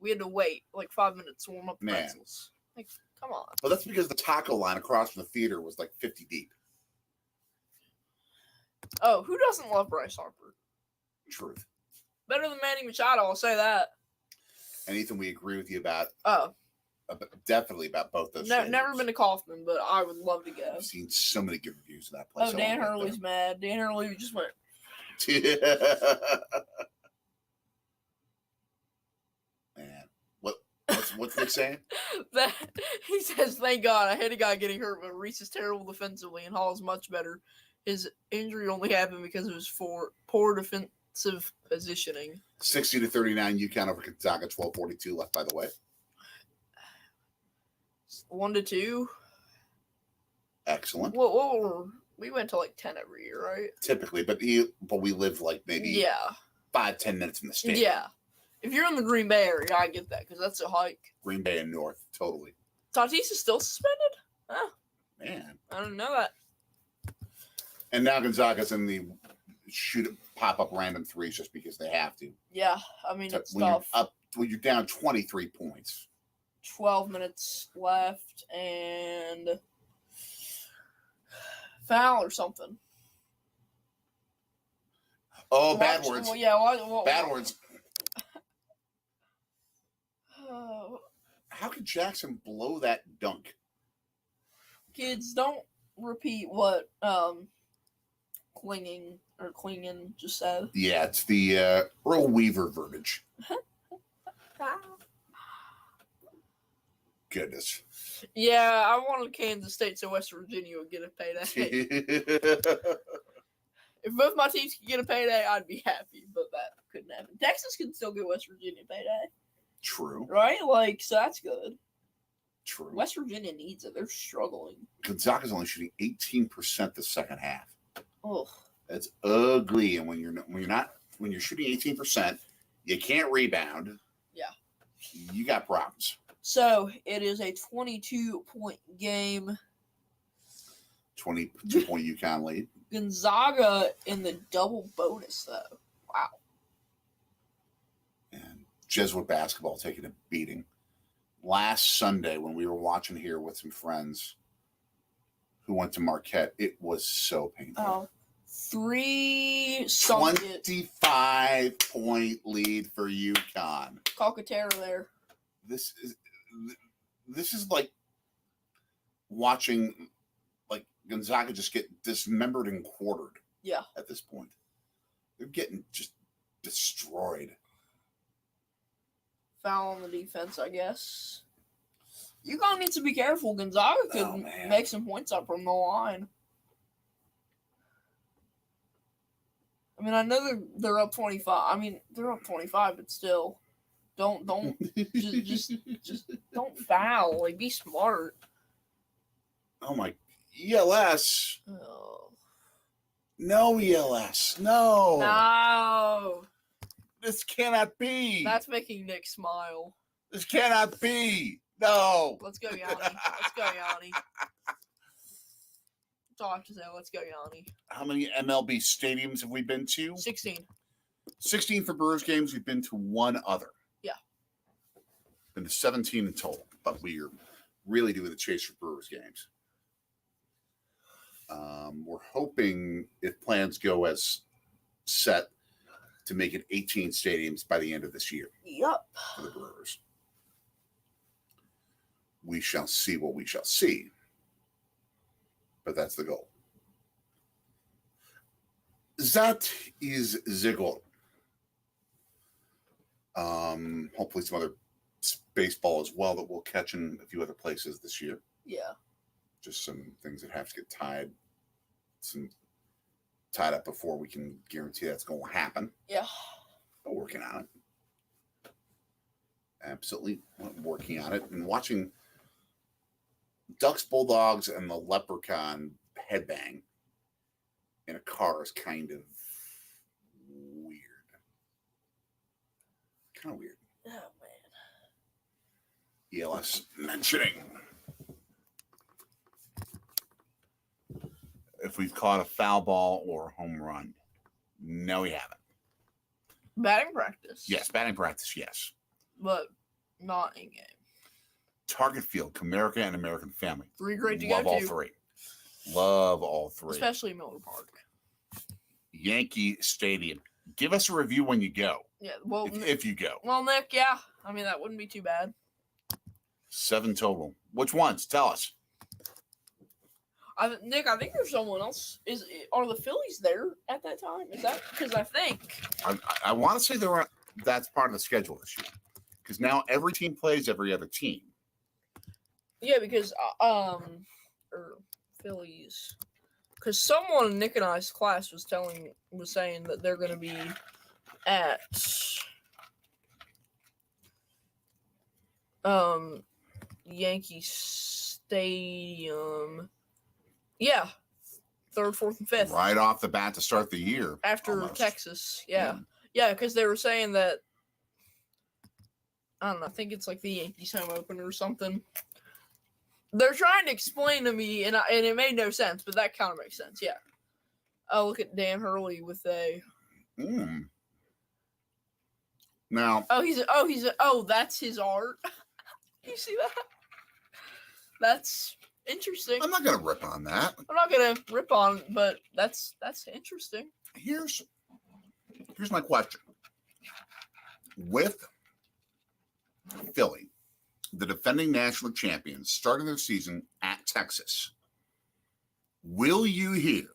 We had to wait like 5 minutes to warm up the pretzels. Like, come on. Well, that's because the taco line across from the theater was like 50 deep. Oh, who doesn't love Bryce Harper? Truth. Better than Manny Machado, I'll say that. And Ethan, we agree with you about definitely about both those. No, never been to Kaufman, but I would love to go. I've seen so many good reviews of that place. Oh, Dan Hurley's mad. Dan Hurley just went. Man, what's Nick saying? That he says, "Thank God, I had a guy getting hurt, but Reese is terrible defensively, and Hall is much better. His injury only happened because of his poor defensive positioning." 60-39 UConn over Gonzaga. 12:42 left. By the way, 1-2. Excellent. We went to like 10 every year, right? Typically, but we live like maybe 5-10 minutes from the state. Yeah. If you're in the Green Bay area, I get that because that's a hike. Green Bay and North, totally. Tatis is still suspended? Oh, man, I didn't know that. And now Gonzaga's in the pop up random threes just because they have to. Yeah, I mean it's when tough. You're down 23 points. 12 minutes left and foul or something. Oh, bad words. Well, yeah, bad words. How could Jackson blow that dunk? Kids, don't repeat what Klingen just said. Yeah, it's the Earl Weaver verbiage. Goodness. Yeah, I wanted Kansas State so West Virginia would get a payday. If both my teams could get a payday, I'd be happy, but that couldn't happen. Texas can still get West Virginia payday. True. Right? So that's good. True. West Virginia needs it. They're struggling. Gonzaga's only shooting 18% the second half. Oh. That's ugly. And when you're shooting 18%, you can't rebound. Yeah. You got problems. So it is a 22-point game. 22-point UConn lead. Gonzaga in the double bonus, though. Wow. And Jesuit basketball taking a beating. Last Sunday, when we were watching here with some friends who went to Marquette, it was so painful. Oh, 25-point lead for UConn. Calcaterra there. This is like watching like Gonzaga just get dismembered and quartered. Yeah. At this point, they're getting just destroyed. Foul on the defense, I guess. UConn needs to be careful. Gonzaga could make some points up from the line. I mean, I know they're up 25. I mean, they're up 25, but still, don't just don't foul. Like, be smart. Oh my, ELS. Oh. No ELS. No. No. This cannot be. That's making Nick smile. This cannot be. No. Let's go, Yanni. Let's go, Yanni. That's all I have to say. Let's go, Yanni. How many MLB stadiums have we been to? 16. 16 for Brewers games. We've been to one other. Yeah. Been to 17 in total. But we are really doing the chase for Brewers games. We're hoping, if plans go as set, to make it 18 stadiums by the end of this year. Yep. For the Brewers. We shall see what we shall see. But that's the goal. That is the goal. Hopefully some other baseball as well that we'll catch in a few other places this year. Yeah. Just some things that have to get tied up before we can guarantee that's going to happen. Yeah. But working on it. Absolutely working on it. And watching Ducks, Bulldogs, and the Leprechaun headbang in a car is kind of weird. Kind of weird. Oh, man. ELS mentioning if we've caught a foul ball or a home run. No, we haven't. Batting practice. Yes, batting practice, yes. But not in game. Target Field, Comerica and American Family. 3 great to Love go all to. three. Love all three. Especially Miller Park. Yankee Stadium. Give us a review when you go. Yeah, well, if you go. Well, Nick, yeah. I mean, that wouldn't be too bad. 7 total. Which ones? Tell us. Nick, I think there's someone else. Are the Phillies there at that time? Is that because I think I want to say that's part of the schedule this year. Because now every team plays every other team. yeah, because Phillies, because someone in Nick and I's class was saying that they're going to be at Yankee Stadium. Yeah, 3rd, 4th, and 5th. Right off the bat to start the year. After almost. Texas. Yeah, because they were saying that, I don't know, I think it's like the Yankees home opener or something. They're trying to explain to me, and it made no sense, but that kind of makes sense, yeah. Oh, look at Dan Hurley with a... Now... that's his art. You see that? That's interesting. I'm not going to rip on that. I'm not going to rip on, but that's interesting. Here's my question. With Philly, the defending national champions, starting their season at Texas, will you hear,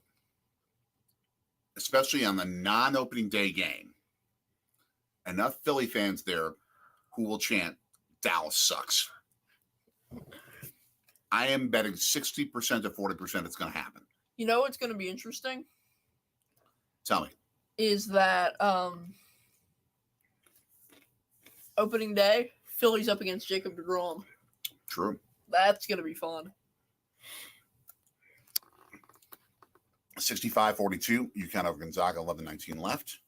especially on the non-opening day game, enough Philly fans there who will chant, Dallas sucks? I am betting 60% to 40% it's going to happen. You know what's going to be interesting? Tell me. Is that opening day, Philly's up against Jacob deGrom. True. That's going to be fun. 65-42, UConn over Gonzaga, 11-19 left.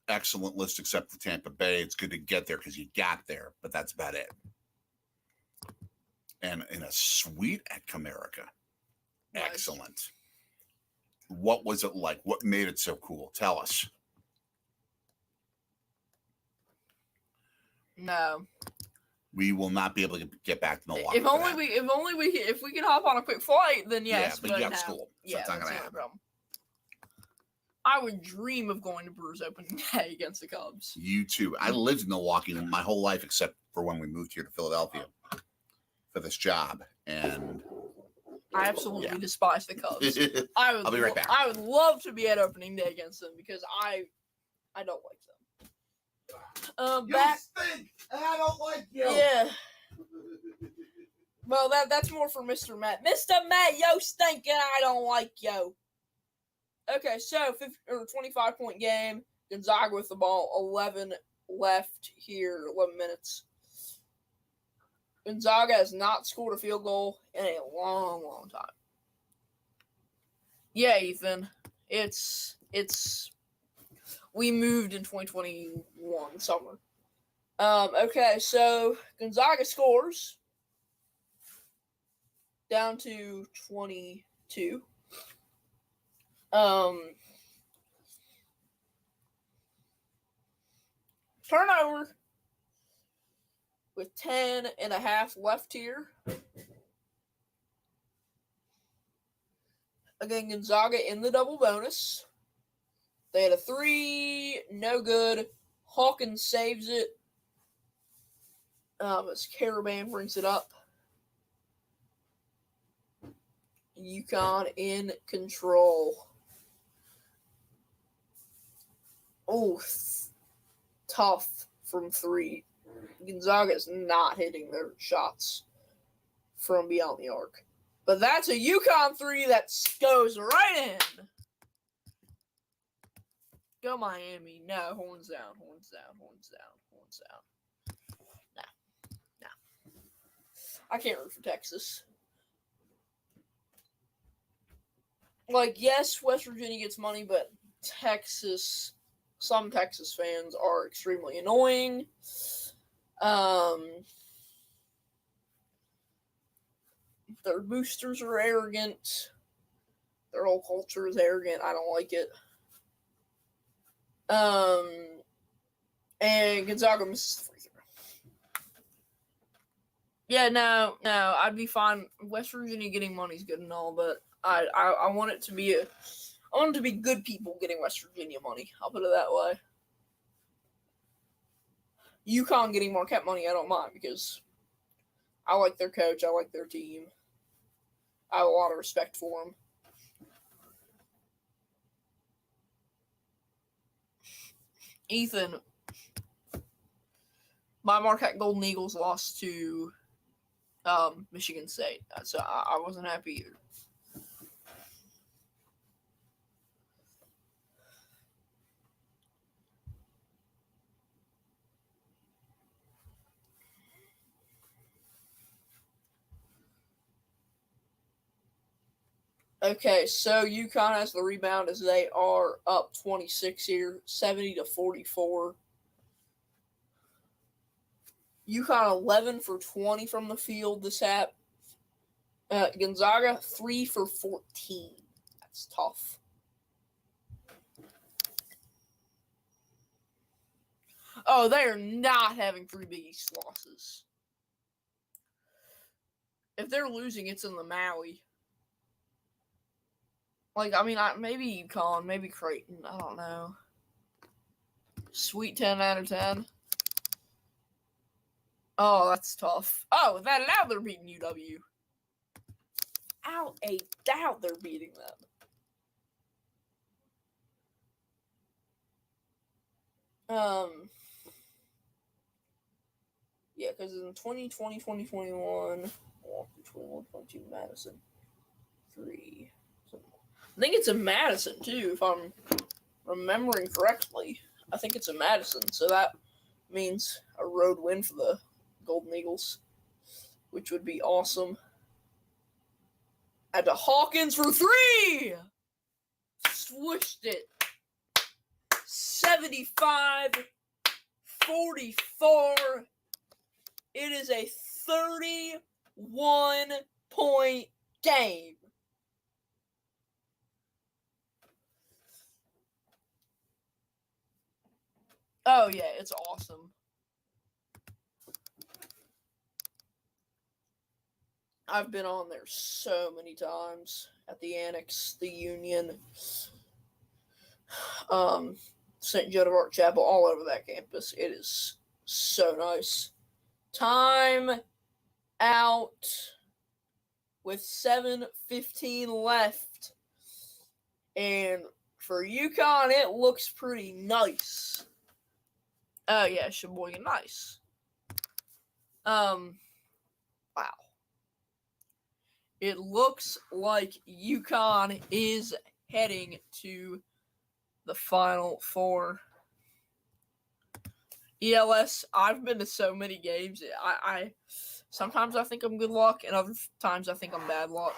Excellent list except for Tampa Bay. It's good to get there because you got there, but that's about it. And in a suite at Comerica. Nice. Excellent. What was it like? What made it so cool? Tell us. No. We will not be able to get back to Milwaukee. If we can hop on a quick flight, then yes. Yeah, but you got school. So yeah, it's not going to happen. Problem. I would dream of going to Brewers opening day against the Cubs. You too. I lived in Milwaukee my whole life except for when we moved here to Philadelphia for this job. And I absolutely despise the Cubs. I'll be right back. I would love to be at opening day against them because I don't like them. You stink, and I don't like you. Yeah. Well, that's more for Mr. Matt. Mr. Matt, yo stink, and I don't like yo. Okay, so 25-point game. Gonzaga with the ball. 11 left here. 11 minutes. Gonzaga has not scored a field goal in a long, long time. Yeah, Ethan. It's we moved in 2021 summer. Okay, so Gonzaga scores down to 22. Turnover with 10 and a half left here. Again, Gonzaga in the double bonus. They had a 3, no good. Hawkins saves it. As Caravan brings it up. UConn in control. Oh, tough from 3. Gonzaga is not hitting their shots from beyond the arc. But that's a UConn 3 that goes right in. Go Miami. No, horns down, horns down, horns down, horns down. No. I can't root for Texas. Like, yes, West Virginia gets money, but some Texas fans are extremely annoying. Their boosters are arrogant. Their whole culture is arrogant. I don't like it. And Gonzaga misses the free throw. Yeah, no, I'd be fine. West Virginia getting money is good and all, but I want it to be I want it to be good people getting West Virginia money. I'll put it that way. UConn getting Marquette money, I don't mind because I like their coach. I like their team. I have a lot of respect for them. Ethan, my Marquette Golden Eagles lost to Michigan State, so I wasn't happy either. Okay, so UConn has the rebound as they are up 26 here, 70-44. UConn 11 for 20 from the field this half. Gonzaga 3 for 14. That's tough. Oh, they are not having 3 Big East losses. If they're losing, it's in the Maui. Maybe UConn, maybe Creighton. I don't know. Sweet 10 out of 10. Oh, that's tough. Oh, now they're beating UW. Out a doubt they're beating them. Yeah, because in 2020, 2021, 21, 22, Madison, 3. I think it's in Madison, too, if I'm remembering correctly. I think it's in Madison, so that means a road win for the Golden Eagles, which would be awesome. At the Hawkins for 3! Swished it. 75-44. It is a 31-point game. Oh, yeah, it's awesome. I've been on there so many times at the Annex, the Union, St. Joan of Arc Chapel, all over that campus. It is so nice. Time out with 7:15 left. And for UConn, it looks pretty nice. Oh, yeah, Sheboygan, nice. Wow. It looks like UConn is heading to the Final Four. ELS, I've been to so many games. I sometimes I think I'm good luck, and other times I think I'm bad luck.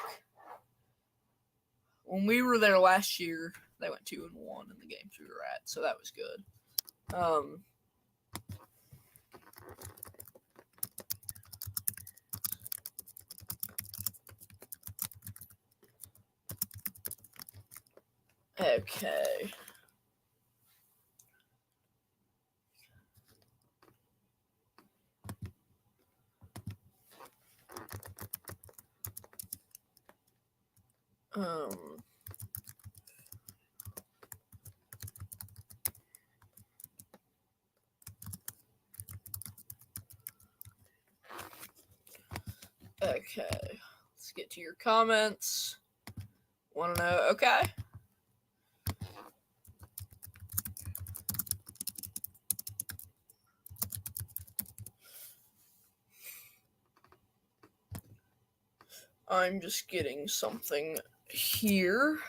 When we were there last year, they went 2-1 in the games we were at, so that was good. Okay. Okay. Let's get to your comments. Want to know? Okay. I'm just getting something here.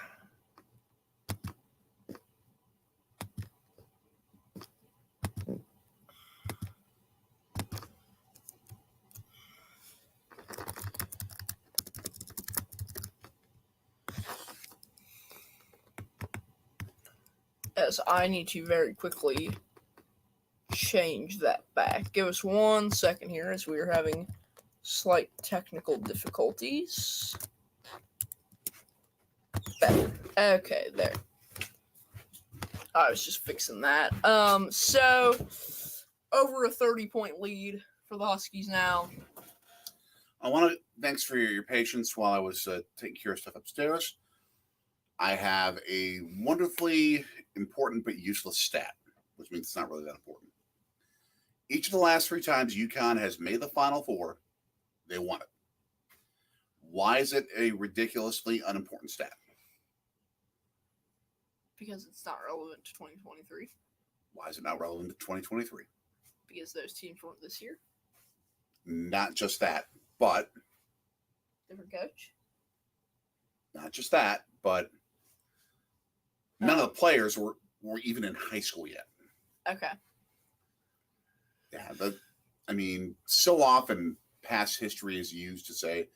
As I need to very quickly change that back. Give us 1 second here as we are having slight technical difficulties. Better. Okay, there. I was just fixing that. So over a 30-point lead for the Huskies now. I want to thanks for your patience while I was taking care of stuff upstairs. I have a wonderfully important but useless stat, which means it's not really that important. Each of the last 3 times UConn has made the Final Four, They won it. Why is it a ridiculously unimportant stat? Because it's not relevant to 2023. Why is it not relevant to 2023? Because those teams weren't this year. Not just that, but Different coach. not just that, but none of the players were even in high school yet. Okay. Yeah, so often past history is used to say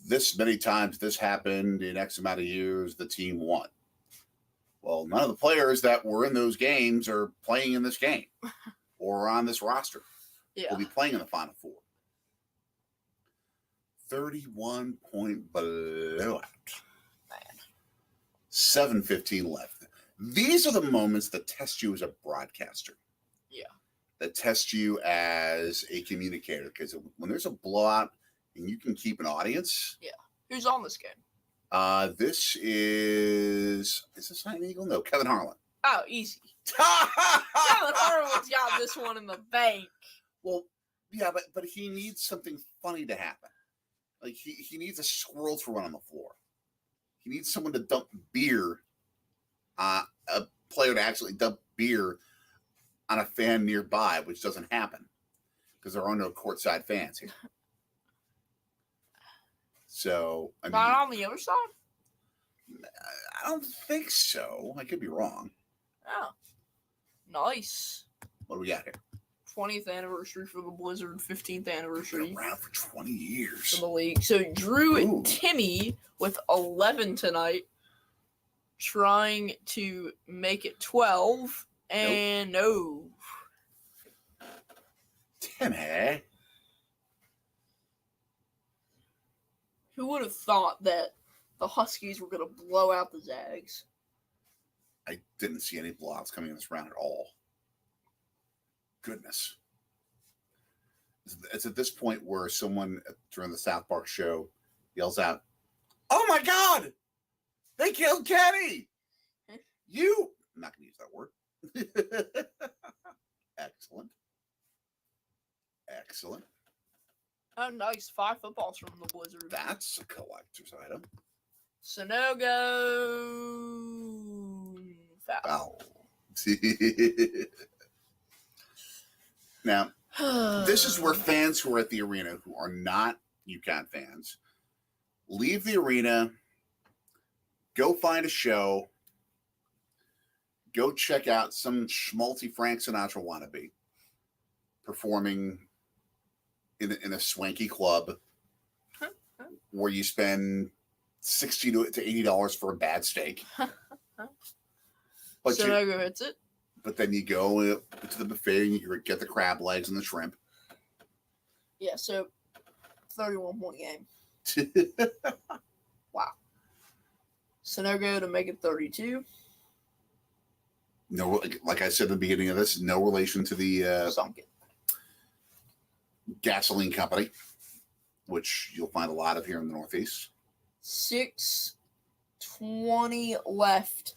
this many times this happened in X amount of years, the team won. Well, none of the players that were in those games are playing in this game or on this roster. Yeah. Will be playing in the Final Four. 31-point blowout. Man. 7:15 left. These are the moments that test you as a broadcaster. Yeah. That test you as a communicator. Because when there's a blowout and you can keep an audience. Yeah. Who's on this game? This is this Ian Eagle? No, Kevin Harlan. Oh, easy. Kevin Harlan's got this one in the bank. Well, yeah, but he needs something funny to happen. Like he needs a squirrel to run on the floor. He needs someone to dump beer, a player to actually dump beer on a fan nearby, which doesn't happen because there are no courtside fans here. So Not on the other side? I don't think so. I could be wrong. Oh. Nice. What do we got here? 20th anniversary for the Blizzard, 15th anniversary Been around for 20 for years. the league. So Drew Ooh. and Timmy with 11 tonight, trying to make it 12, and no. Timmy. Who would have thought that the Huskies were going to blow out the Zags? I didn't see any blowouts coming in this round at all. Goodness. It's at this point where someone during the South Park show yells out, "Oh my God! They killed Kenny!" I'm not going to use that word. Excellent. Excellent. Oh, nice. 5 footballs from the Blizzard. That's a collector's item. Sonogo. Foul. Now, this is where fans who are at the arena who are not UConn fans leave the arena, go find a show, go check out some schmaltzy Frank Sinatra wannabe performing in a swanky club where you spend $60 to $80 for a bad steak. But Sonogo hits it. But then you go to the buffet and you get the crab legs and the shrimp. Yeah, so 31-point game. Wow. Sonogo to make it 32. No, like I said at the beginning of this, no relation to the Sunk it. gasoline company, which you'll find a lot of here in the Northeast. 6:20 left.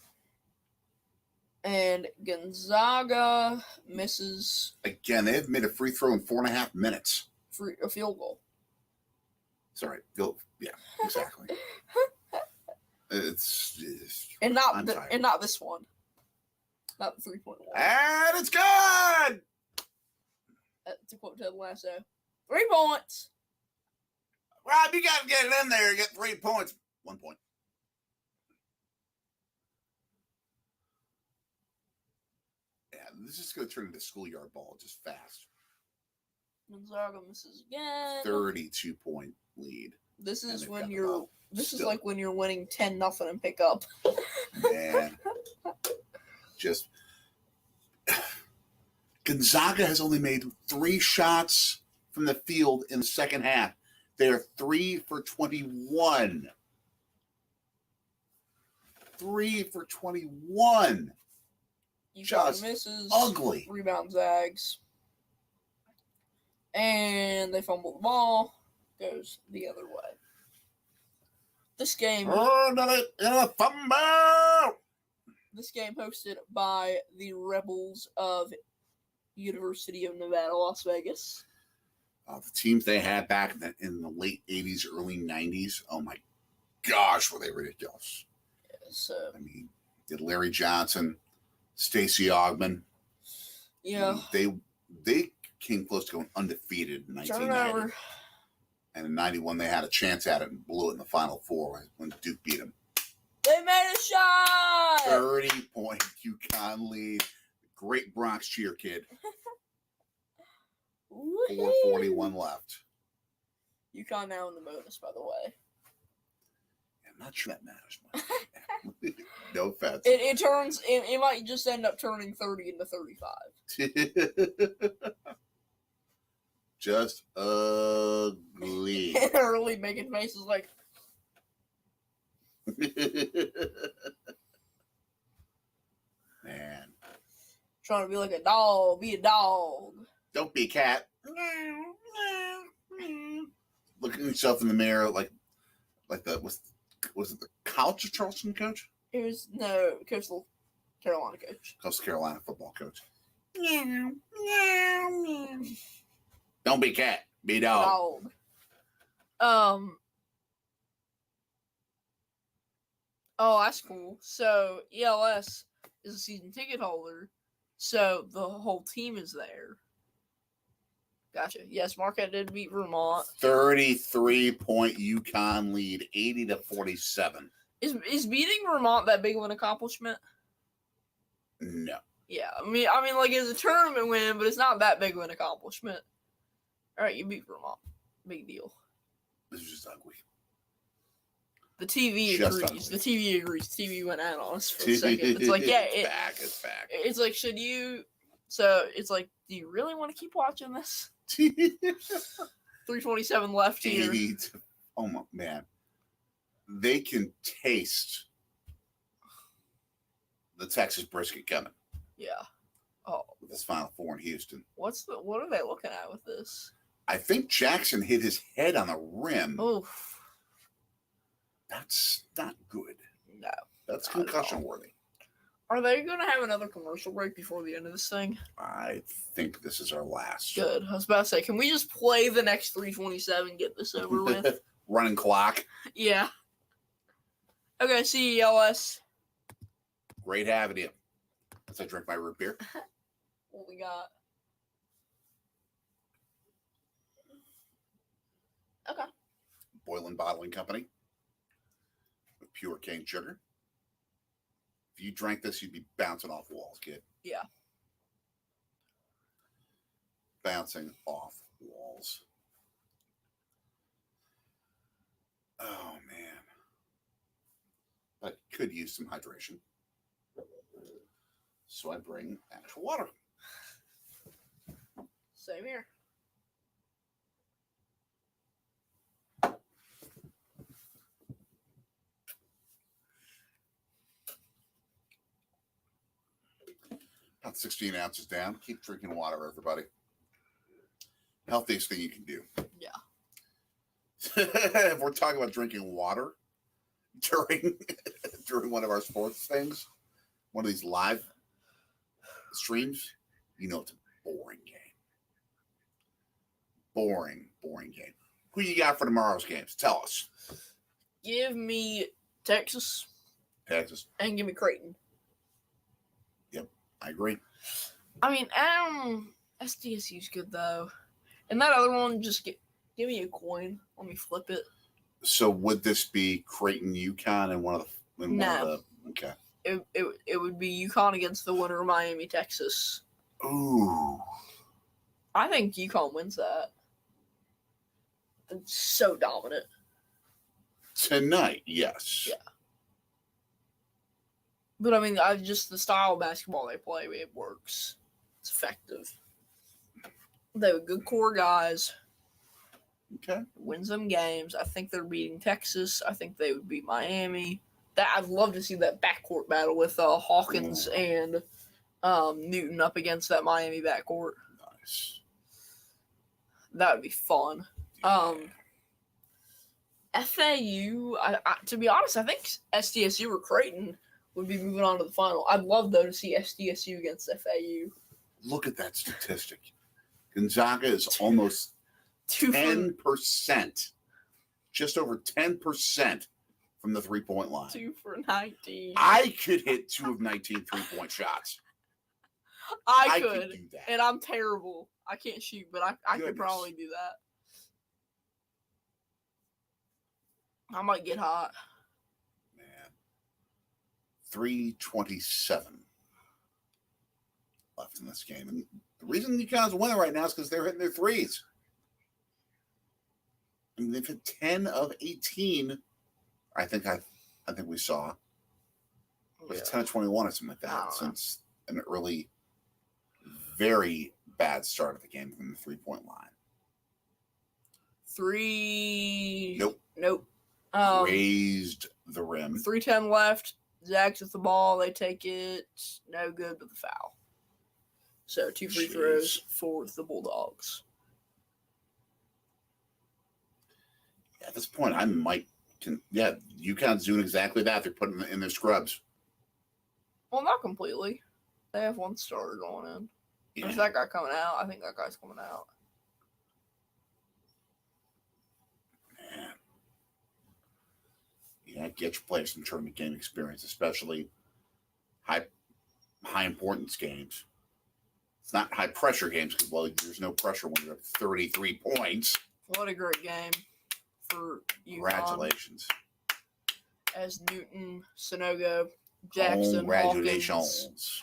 And Gonzaga misses. Again, they have made a free throw in 4.5 minutes. A field goal. Sorry, yeah, exactly. it's and not this one. Not the 3-point one. And it's good. To quote Ted Lasso, 3 points. Rob, you got to get it in there. You get 3 points. 1 point. This is going to turn into schoolyard ball just fast. Gonzaga misses again. 32-point lead. This is when you're. This is like when you're winning 10-0 and pick up. Man, just Gonzaga has only made 3 shots from the field in the second half. They are 3 for 21. 3 for 21. Just misses. Ugly. Rebound Zags. And they fumble the ball. Goes the other way. This game. Fumble! This game hosted by the Rebels of University of Nevada, Las Vegas. The teams they had back in the late 80s, early 90s, oh my gosh, were they ridiculous. So I mean, did Larry Johnson, Stacey Ogman. yeah. They came close to going undefeated in 1990. And in 91, they had a chance at it and blew it in the Final Four when Duke beat them. They made a shot! 30-point UConn lead. Great Bronx cheer, kid. 4:41 left. UConn now in the bonus, by the way. I'm not sure that matters much. No offense. It might just end up turning 30 into 35. Just ugly. Early making faces like. Man. Trying to be like a dog. Be a dog. Don't be a cat. Looking at yourself in the mirror like was it the College of Charleston coach? It was Coastal Carolina coach. Coastal Carolina football coach. Don't be a cat. Be a dog. Oh, that's cool. So ELS is a season ticket holder, so the whole team is there. Gotcha. Yes, Marquette did beat Vermont. 33-point UConn lead, 80-47. Is beating Vermont that big of an accomplishment? No. Yeah, I mean, like it's a tournament win, but it's not that big of an accomplishment. All right, you beat Vermont. Big deal. This is just ugly. The TV Just agrees. ugly. The TV agrees. TV went out on us for a second. It's like, yeah, it's back. It's like, should you? So it's like, do you really want to keep watching this? 3:27 left here. Oh my man, they can taste the Texas brisket coming. Yeah. Oh, with this Final Four in Houston. What are they looking at with this? I think Jackson hit his head on the rim. Oh, that's not good. No, that's concussion worthy. Are they going to have another commercial break before the end of this thing? I think this is our last. Good. I was about to say, can we just play the next 3:27, get this over with? Running clock. Yeah. Okay, see you, ELS. Great having you. As I drink my root beer. What we got? Okay. Boylan Bottling Company. With pure cane sugar. If you drank this, you'd be bouncing off walls, kid. Yeah. Bouncing off walls. Oh, man. I could use some hydration. So I bring actual water. Same here. About 16 ounces down. Keep drinking water, everybody. Healthiest thing you can do. Yeah. If we're talking about drinking water during one of our sports things, one of these live streams, you know it's a boring game. Boring game. Who you got for tomorrow's games? Tell us. Give me Texas. And give me Creighton. Yep, I agree. I mean, SDSU's good, though. And that other one, just give me a coin. Let me flip it. So would this be Creighton, UConn, and one of the okay. It would be UConn against the winner of Miami, Texas. Ooh. I think UConn wins that. It's so dominant. Tonight, yes. Yeah. But, I mean, just the style of basketball they play, it works. It's effective. They have good core guys. Okay. Wins them games. I think they're beating Texas. I think they would beat Miami. I'd love to see that backcourt battle with Hawkins and Newton up against that Miami backcourt. Nice. That would be fun. Yeah. FAU, to be honest, I think SDSU or Creighton would be moving on to the final. I'd love, though, to see SDSU against FAU. Look at that statistic. Gonzaga is almost 10%. Just over 10% from the 3-point line. 2 for 19. I could hit 2 of 19 3-point shots. I could do that. and I'm terrible. I can't shoot, but I could Goodness. probably do that. I might get hot. Man. 3:27 left in this game. And the reason UConn's winning right now is because they're hitting their threes. I mean, they've hit 10 of 18. I think we saw. But it's 10 of 21 or something like that since an early, very bad start of the game from the 3-point line. 3. Nope. Nope. Raised the rim. 3:10 left. Zags with the ball. They take it. No good with the foul. So 2 free throws for the Bulldogs. At this point, UConn's doing exactly that. They're putting in their scrubs. Well, not completely. They have one starter going in. Yeah. Is that guy coming out? I think that guy's coming out. Man. Yeah, get your players some tournament game experience, especially high importance games. It's not high pressure games because, well, there's no pressure when you're at 33 points. What a great game for UConn. Congratulations. As Newton, Sonogo, Jackson, Congratulations. Hawkins,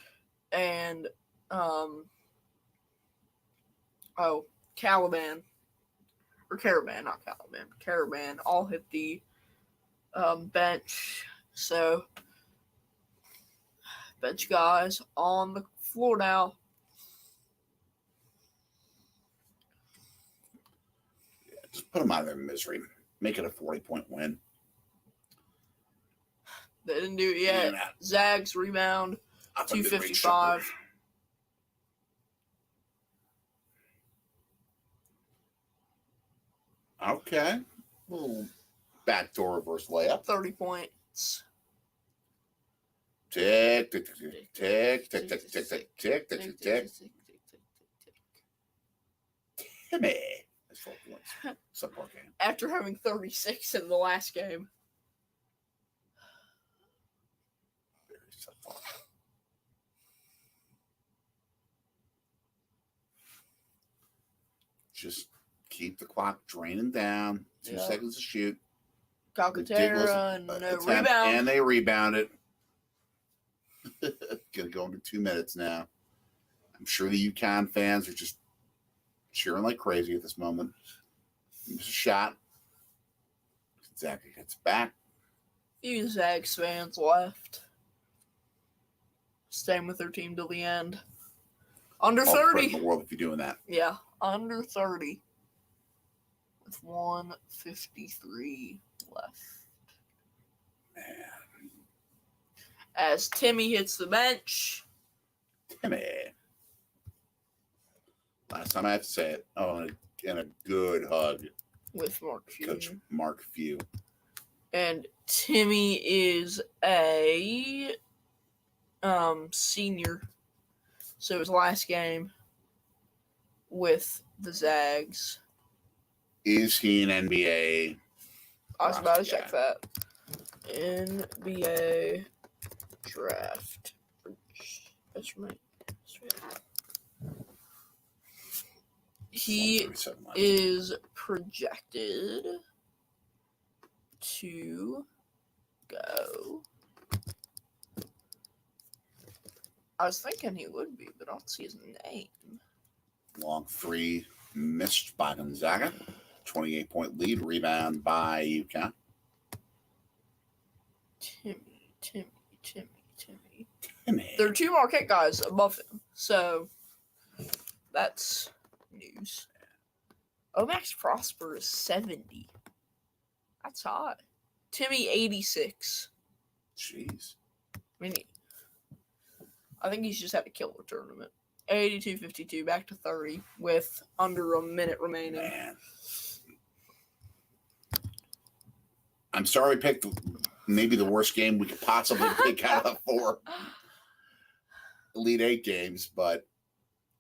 and Caliban, or Caravan, not Caliban, Caravan, all hit the bench. So bench guys on the floor now. Yeah, just put them out of their misery. Make it a 40-point win. They didn't do it yet. Yeah. Zags rebound, 255. Okay. Little backdoor reverse layup. 30 points. Tick, tick, tick, tick, tick, tick, tick, tick, tick, tick, tick. Timmy. That's 4 points. Subpar game. After having 36 in the last game. Very subpar. Just keep the clock draining down. 2 seconds to shoot. Calcaterra, no attempt, rebound. And they rebounded. Gonna go into 2 minutes now. I'm sure the UConn fans are just cheering like crazy at this moment. There's a shot. Gonzaga gets back. Few Zags fans left. Staying with their team till the end. Under All the credit 30. in the world if you're doing that. Yeah, under 30. With 1:53 left. Man. As Timmy hits the bench. Timmy. Last time I have to say it. Oh, and a good hug. With Mark Few. Coach Mark Few. And Timmy is a senior. So his last game with the Zags. Is he an NBA? I was about to check that. NBA draft. That's right. He is projected to go. I was thinking he would be, but I don't see his name. Long 3 missed by Gonzaga. 28-point lead. Rebound by UConn. Timmy. Timmy. There are 2 Marquette guys above him, so that's news. Max Prosper is 70. That's hot. Timmy 86. Jeez. I think he's just had a killer tournament. 82-52, back to 30 with under a minute remaining. Man. I'm sorry we picked maybe the worst game we could possibly pick out of the 4 Elite 8 games, but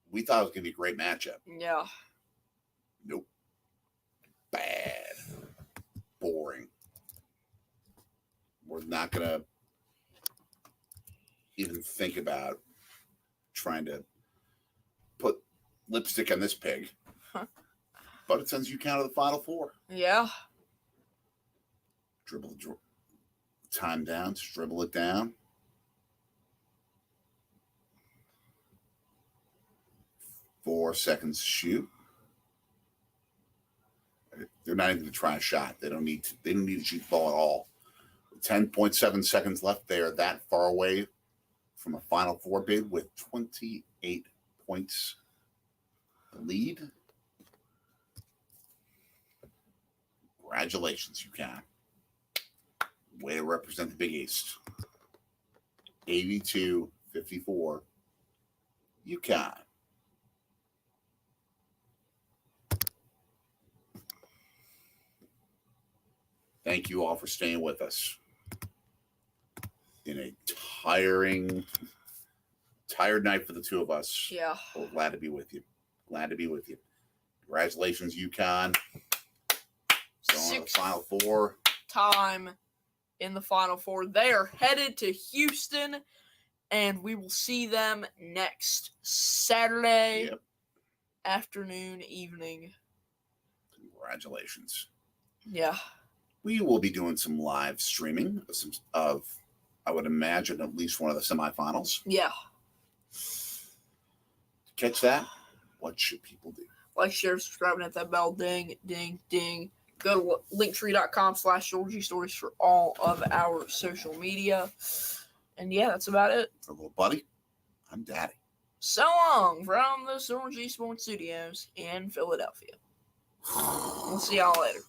we thought it was going to be a great matchup. Yeah. Nope. not going to even think about trying to put lipstick on this pig. But it sends UConn to the Final Four. Yeah. Dribble time down, just dribble it down. Four seconds to shoot. They're not even going to try a shot. They don't need to shoot the ball at all. 10.7 seconds left. They are that far away from a Final Four bid with 28 points lead. Congratulations, UConn. Way to represent the Big East. 82-54. UConn. Thank you all for staying with us in a tired night for the two of us. Yeah. We're glad to be with you. Glad to be with you. Congratulations, UConn. Going to the Final Four. Time in the Final Four. They are headed to Houston, and we will see them next Saturday afternoon, evening. Congratulations. Yeah. We will be doing some live streaming of I would imagine, at least one of the semifinals. Yeah. To catch that, what should people do? Like, share, subscribe, and hit that bell. Ding, ding, ding. Go to linktree.com/Georgie Stories for all of our social media. And yeah, that's about it. For little buddy, I'm Daddy. So long from the Georgie Sports Studios in Philadelphia. We'll see y'all later.